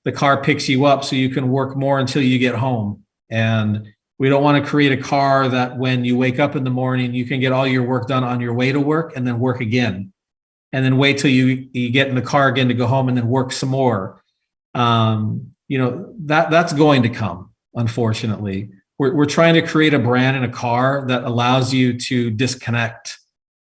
the car picks you up so you can work more until you get home. And we don't want to create a car that when you wake up in the morning, you can get all your work done on your way to work and then work again. And then wait till you get in the car again to go home and then work some more. That's going to come, unfortunately. We're trying to create a brand and a car that allows you to disconnect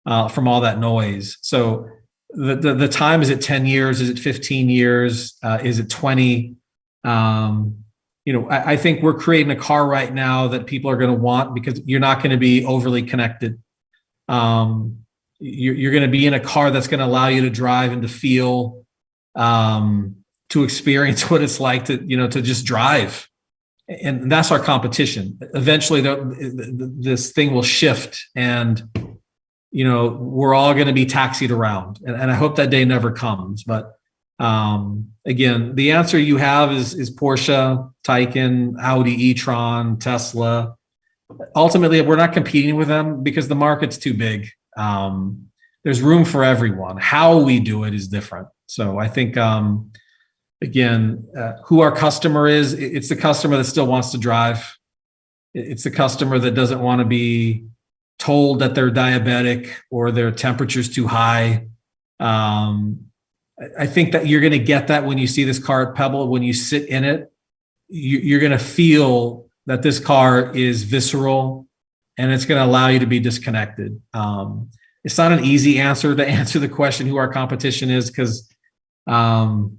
from all that noise. So the time, is it 10 years? Is it 15 years? Is it 20? I think we're creating a car right now that people are going to want because you're not going to be overly connected. You're going to be in a car that's going to allow you to drive and to feel, to experience what it's like to just drive. And that's our competition. Eventually this thing will shift and, we're all going to be taxied around. And I hope that day never comes. But again, the answer you have is Porsche, Taycan, Audi e-tron, Tesla. Ultimately, we're not competing with them because the market's too big. There's room for everyone. How we do it is different. So I think, who our customer is, it's the customer that still wants to drive. It's the customer that doesn't want to be told that they're diabetic or their temperature's too high. I think that you're going to get that when you see this car at Pebble. When you sit in it, you're going to feel that this car is visceral and it's going to allow you to be disconnected. It's not an easy answer to answer the question who our competition is because, that's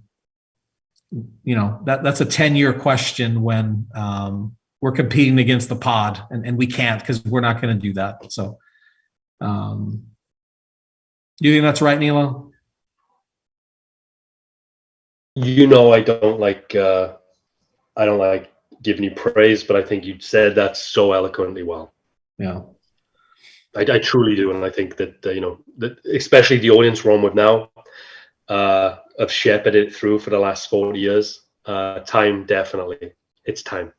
a 10-year question when we're competing against the pod and we can't because we're not going to do that. So do you think that's right, Nilo? I don't like giving you praise, but I think you said that so eloquently well. Yeah. I truly do, and I think that that especially the audience we're on with now have shepherded it through for the last 40 years. Time, definitely, it's time.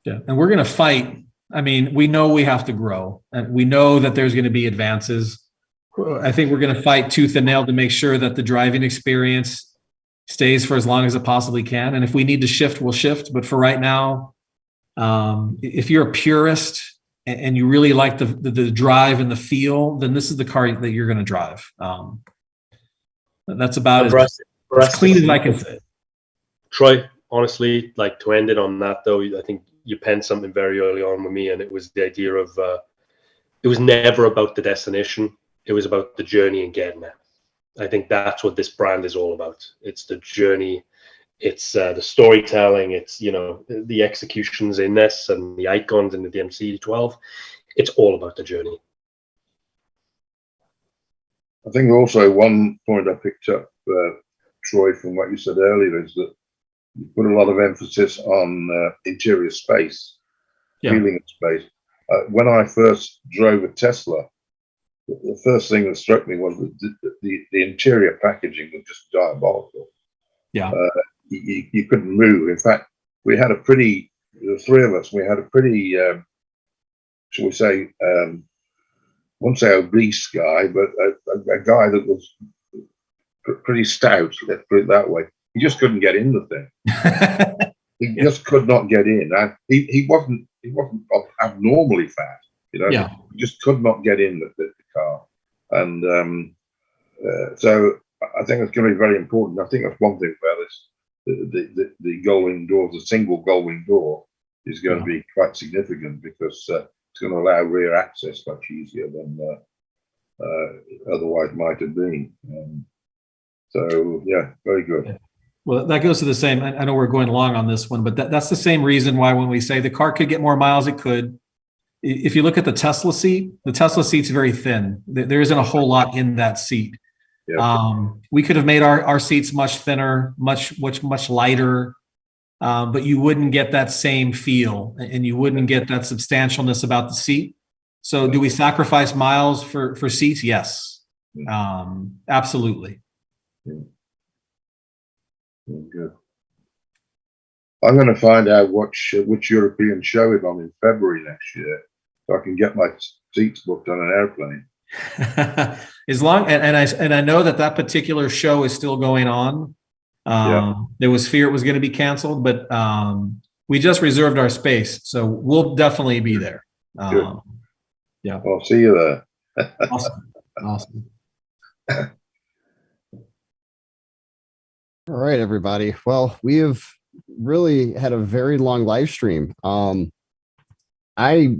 Yeah, and we're going to fight. I mean, we know we have to grow, and we know that there's going to be advances. I think we're going to fight tooth and nail to make sure that the driving experience stays for as long as it possibly can. And if we need to shift, we'll shift. But for right now, if you're a purist and you really like the drive and the feel, then this is the car that you're going to drive. That's about as clean as I can say. Troy, honestly, like to end it on that though, I think you penned something very early on with me, and it was the idea of it was never about the destination. It was about the journey and getting there. I think that's what this brand is all about. It's the journey. It's the storytelling. It's, the executions in this and the icons in the DMC-12. It's all about the journey. I think also one point I picked up, Troy, from what you said earlier is that you put a lot of emphasis on interior space, feeling of space. When I first drove a Tesla, the first thing that struck me was that the interior packaging was just diabolical. Yeah. You couldn't move. In fact, we had the three of us, we had a pretty, shall we say, I won't say obese guy, but a guy that was pretty stout. Let's put it that way. He just couldn't get in the thing. He just could not get in. He wasn't abnormally fat. You know, Yeah. he just could not get in the car. And so I think it's going to be very important. I think that's one thing about this. The gull-wing door, the single gull-wing door, is going to be quite significant because it's going to allow rear access much easier than otherwise might have been. So yeah, very good. Well, that goes to the same. I know we're going along on this one, but that's the same reason why when we say the car could get more miles, it could. If you look at the Tesla seat's very thin. There isn't a whole lot in that seat. Yeah. We could have made our seats much thinner, much lighter, but you wouldn't get that same feel, and you wouldn't get that substantialness about the seat. So, do we sacrifice miles for seats? Yes, absolutely. Good. I'm going to find out which European show is on in February next year, so I can get my seats booked on an airplane. As long and I know that particular show is still going on. There was fear it was going to be canceled, but we just reserved our space, so we'll definitely be there. Yeah. I'll see you there. Awesome. All right, everybody. Well, we have really had a very long live stream. I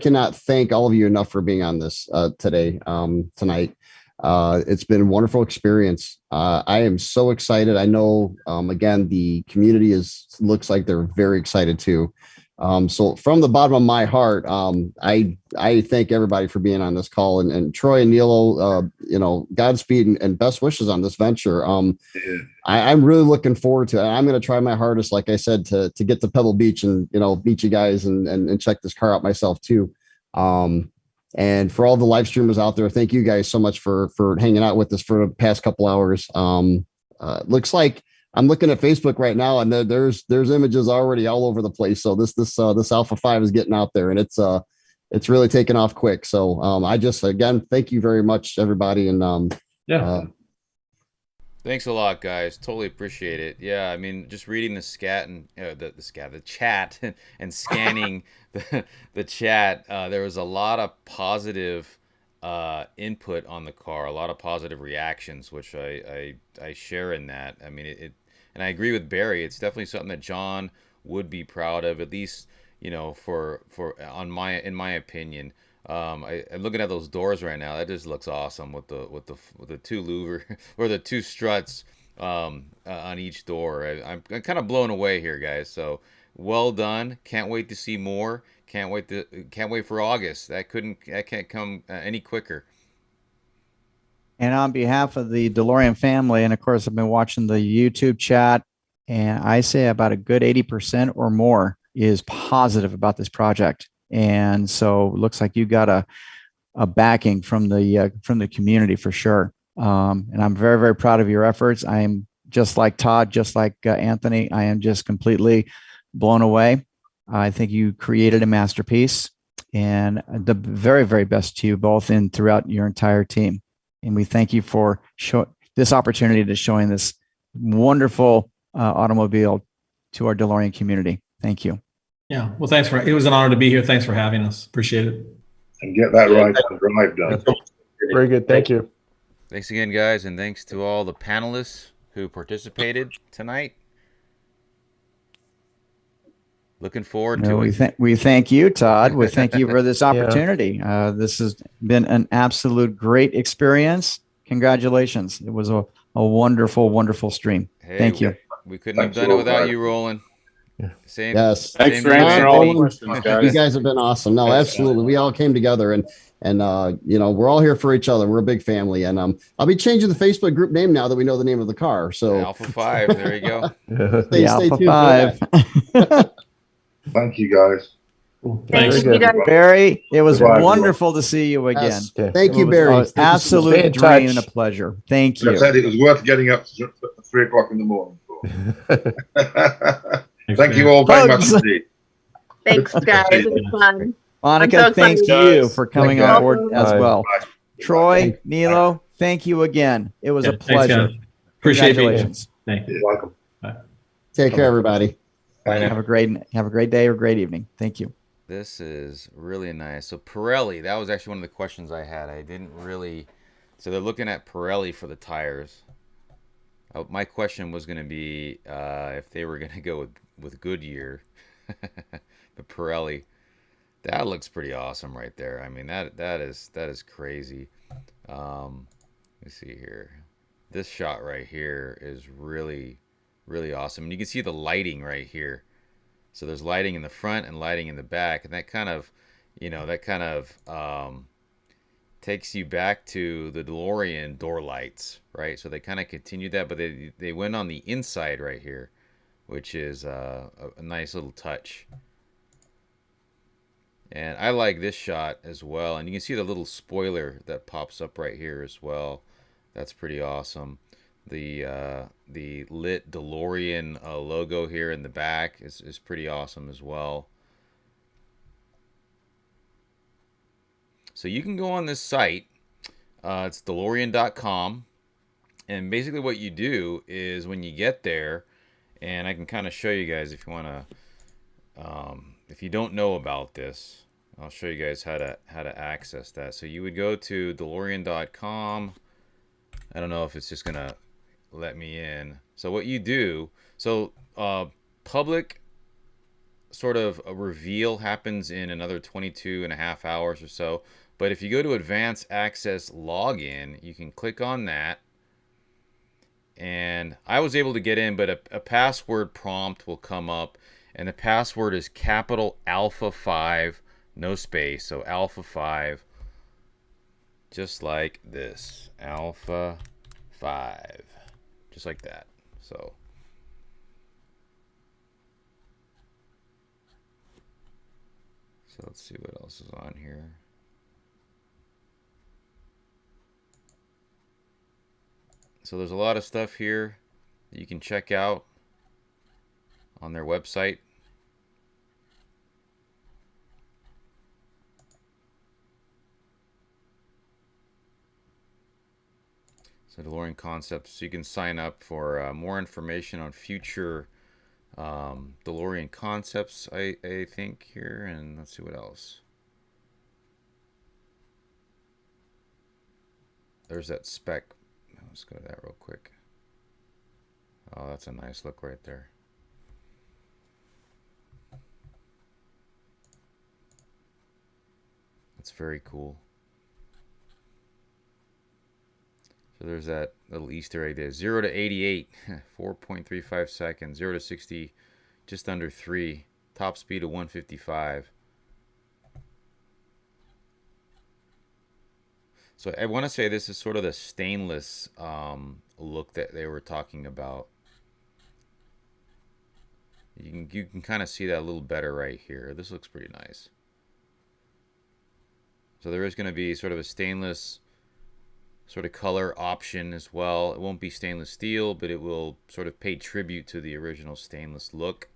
cannot thank all of you enough for being on this tonight. It's been a wonderful experience. I am so excited. I know, again, the community looks like they're very excited too. So from the bottom of my heart, I thank everybody for being on this call, and Troy and Nilo, Godspeed and best wishes on this venture. I'm really looking forward to it. I'm going to try my hardest, like I said, to get to Pebble Beach and, meet you guys and check this car out myself too. And for all the live streamers out there, thank you guys so much for hanging out with us for the past couple hours. Looks like I'm looking at Facebook right now, and there's images already all over the place. So this Alpha5 is getting out there, and it's really taken off quick. So I just, again, thank you very much, everybody. And thanks a lot, guys. Totally appreciate it. Yeah, I mean, just reading the chat and scanning the chat, there was a lot of positive input on the car, a lot of positive reactions, which I share in that. I mean, and I agree with Barry. It's definitely something that John would be proud of, at least, in my opinion. I'm looking at those doors right now. That just looks awesome with the two louver or the two struts on each door. I'm kind of blown away here, guys. So well done. Can't wait to see more. Can't wait for August. That can't come any quicker. And on behalf of the DeLorean family, and of course, I've been watching the YouTube chat, and I say about a good 80% or more is positive about this project. And so it looks like you got a backing from the community for sure. And I'm very, very proud of your efforts. I am just like Todd, just like Anthony. I am just completely blown away. I think you created a masterpiece, and the very, very best to you both and throughout your entire team. And we thank you for this opportunity to showing this wonderful automobile to our DeLorean community. Thank you. Yeah. Well, it was an honor to be here. Thanks for having us. Appreciate it. And get that right drive done. Very good. Thank you. Thanks again, guys. And thanks to all the panelists who participated tonight. Looking forward to it. We thank you, Todd. We thank you for this opportunity. This has been an absolute great experience. Congratulations. It was a wonderful, wonderful stream. Hey, thank you. We couldn't have done it without you, Roland. Same. Yes. Thanks for answering all the questions, guys. You guys have been awesome. No, absolutely. We all came together, and we're all here for each other. We're a big family, and I'll be changing the Facebook group name now that we know the name of the car. So Alpha5. There you go. Stay Alpha5. Thank you, guys. Thanks, you guys. Barry, it was wonderful to see you again. Yes. Thank you, Barry. An absolute dream and a pleasure. Thank you. I said it was worth getting up at 3 o'clock in the morning for. Thank you all very much indeed. Thanks, guys. It was fun. Monica, thanks to you for coming on board as well. Troy, Nilo, thank you again. It was a Yeah, thanks, pleasure. guys. Appreciate being here. Congratulations. Thank you. You're welcome. Take care, everybody. Bye now. Have a great day or great evening. Thank you. This is really nice. So Pirelli, that was actually one of the questions I had. I didn't really. So they're looking at Pirelli for the tires. My question was going to be if they were going to go with Goodyear, but Pirelli, that looks pretty awesome right there. I mean that is crazy. Let me see here. This shot right here is really awesome. And you can see the lighting right here. So there's lighting in the front and lighting in the back, and that kind of, takes you back to the DeLorean door lights, right? So they kind of continued that, but they went on the inside right here, which is a nice little touch. And I like this shot as well. And you can see the little spoiler that pops up right here as well. That's pretty awesome. The lit DeLorean logo here in the back is pretty awesome as well. So you can go on this site. It's DeLorean.com. And basically what you do is when you get there, and I can kind of show you guys if you want to, if you don't know about this, I'll show you guys how to access that. So you would go to DeLorean.com. I don't know if it's just going to let me in. So what you do, public sort of a reveal happens in another 22.5 hours or so. But if you go to advanced access login, you can click on that. And I was able to get in, but a password prompt will come up. And the password is capital Alpha5, no space. So Alpha5, just like this. Alpha5, just like that. So let's see what else is on here. So there's a lot of stuff here that you can check out on their website. So DeLorean Concepts. So you can sign up for more information on future DeLorean Concepts, I think, here. And let's see what else. There's that spec. Let's go to that real quick. Oh, that's a nice look right there. That's very cool. So there's that little Easter egg there. 0 to 88, 4.35 seconds. 0 to 60, just under 3. Top speed of 155. So I want to say this is sort of the stainless look that they were talking about. You can kind of see that a little better right here. This looks pretty nice. So there is going to be sort of a stainless sort of color option as well. It won't be stainless steel, but it will sort of pay tribute to the original stainless look.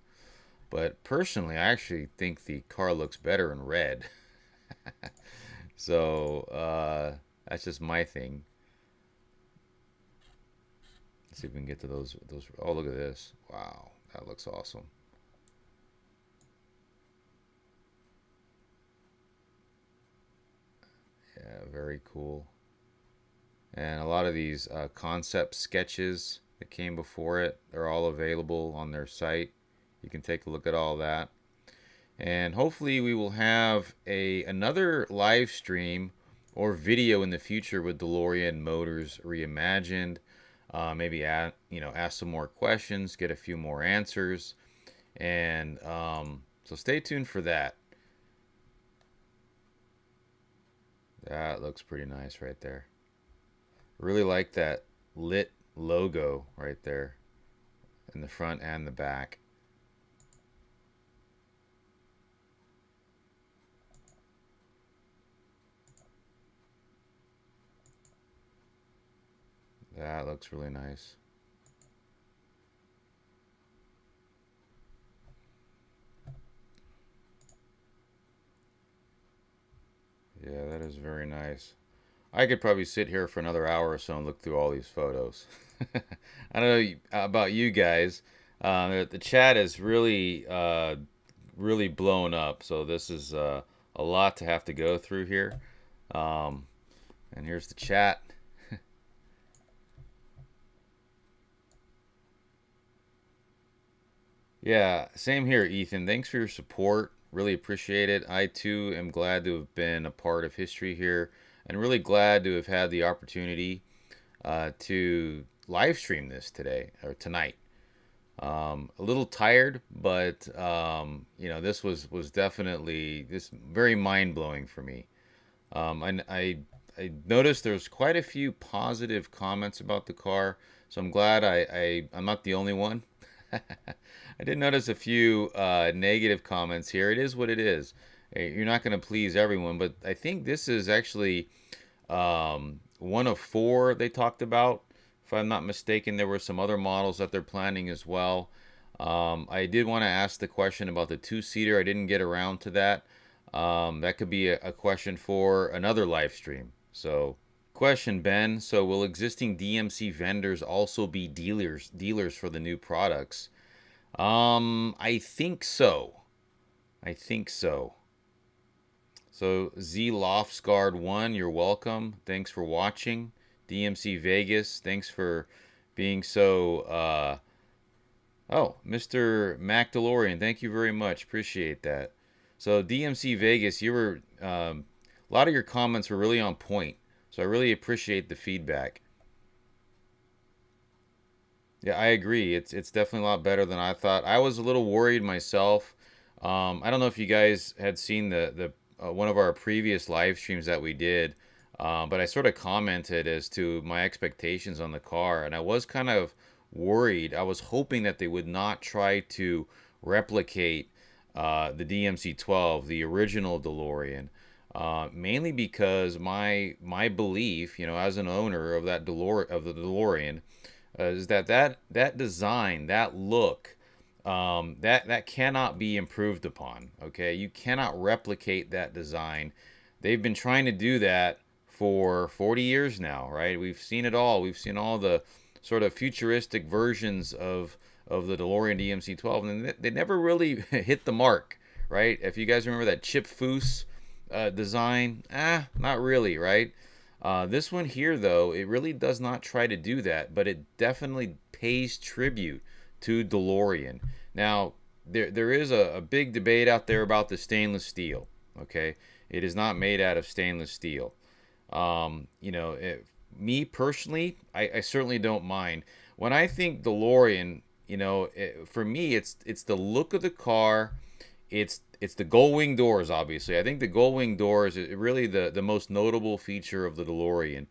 But personally, I actually think the car looks better in red. So that's just my thing. Let's see if we can get to those. Oh, look at this. Wow, that looks awesome. Yeah, very cool. And a lot of these concept sketches that came before it, they're all available on their site. You can take a look at all that. And hopefully we will have another live stream or video in the future with DeLorean Motors Reimagined. Maybe ask some more questions, get a few more answers. And so stay tuned for that. That looks pretty nice right there. Really like that lit logo right there in the front and the back. That looks really nice. Yeah, that is very nice. I could probably sit here for another hour or so and look through all these photos. I don't know about you guys. The chat is really, really blown up. So this is a lot to have to go through here. And here's the chat. Yeah, same here, Ethan. Thanks for your support. Really appreciate it. I too am glad to have been a part of history here, and really glad to have had the opportunity to live stream this today or tonight. A little tired, but this was definitely very mind blowing for me. I noticed there's quite a few positive comments about the car, so I'm glad I'm not the only one. I did notice a few negative comments here. It is what it is. You're not going to please everyone, but I think this is actually one of 4 they talked about. If I'm not mistaken, there were some other models that they're planning as well. I did want to ask the question about the 2-seater. I didn't get around to that. That could be a question for another live stream. So, question, Ben. So, will existing DMC vendors also be dealers for the new products? I think so. I think so. So, Z Loftsguard 1, you're welcome. Thanks for watching. DMC Vegas, thanks for being so. Oh, Mr. Mac DeLorean, thank you very much. Appreciate that. So, DMC Vegas, you were. A lot of your comments were really on point. So, I really appreciate the feedback. Yeah, I agree. It's definitely a lot better than I thought. I was a little worried myself. I don't know if you guys had seen the one of our previous live streams that we did, but I sort of commented as to my expectations on the car, and I was kind of worried. I was hoping that they would not try to replicate the DMC-12, the original DeLorean, mainly because my belief, as an owner of the DeLorean. Is that design, that look, that cannot be improved upon. Okay, you cannot replicate that design. They've been trying to do that for 40 years now, right? We've seen it all. We've seen all the sort of futuristic versions of the DeLorean DMC-12, and they never really hit the mark, right? If you guys remember that Chip Foose design, not really, right? This one here, though, it really does not try to do that, but it definitely pays tribute to DeLorean. Now, there is a big debate out there about the stainless steel, okay? It is not made out of stainless steel. Me personally, I certainly don't mind. When I think DeLorean, for me, it's the look of the car. It's the gull wing doors, obviously. I think the gull wing doors is really the most notable feature of the DeLorean.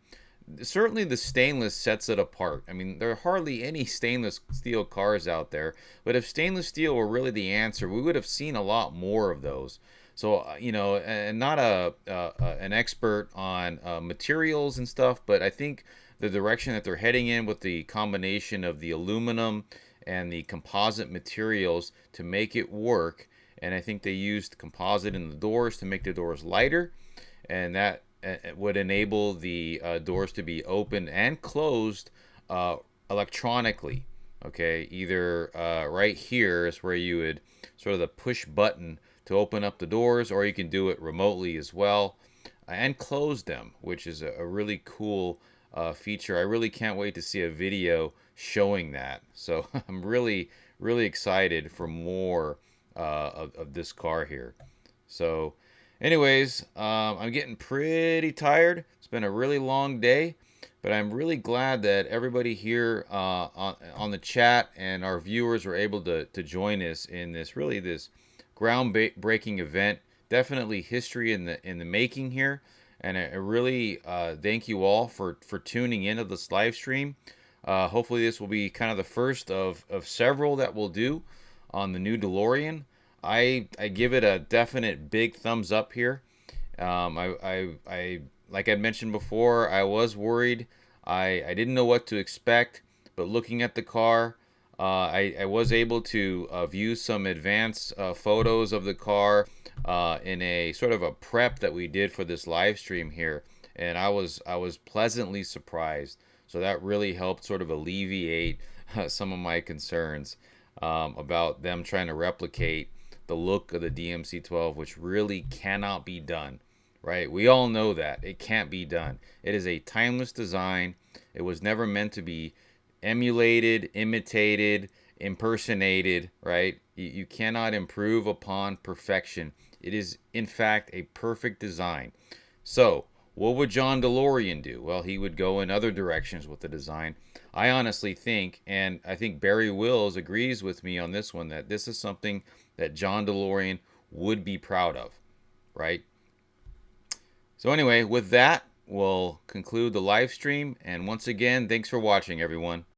Certainly the stainless sets it apart. I mean, there are hardly any stainless steel cars out there, but if stainless steel were really the answer, we would have seen a lot more of those. So, and not an expert on materials and stuff, but I think the direction that they're heading in with the combination of the aluminum and the composite materials to make it work. And I think they used composite in the doors to make the doors lighter, and that would enable the doors to be opened and closed electronically. Okay, either right here is where you would sort of the push button to open up the doors, or you can do it remotely as well and close them, which is a really cool feature. I really can't wait to see a video showing that. So I'm really, really excited for more of this car here. So anyways, I'm getting pretty tired. It's been a really long day, but I'm really glad that everybody here on the chat and our viewers were able to join us in this groundbreaking event. Definitely history in the making here, and I really thank you all for tuning into this live stream. Hopefully this will be kind of the first of several that we'll do on the new DeLorean. I give it a definite big thumbs up here. I like I mentioned before, I was worried. I didn't know what to expect, but looking at the car, I was able to view some advanced photos of the car in a sort of a prep that we did for this live stream here, and I was pleasantly surprised. So that really helped sort of alleviate some of my concerns about them trying to replicate the look of the DMC-12, which really cannot be done, right? We all know that. It can't be done. It is a timeless design. It was never meant to be emulated, imitated, impersonated, right? You cannot improve upon perfection. It is, in fact, a perfect design. So, what would John DeLorean do? Well, he would go in other directions with the design. I honestly think, and I think Barry Wills agrees with me on this one, that this is something that John DeLorean would be proud of, right? So anyway, with that, we'll conclude the live stream. And once again, thanks for watching, everyone.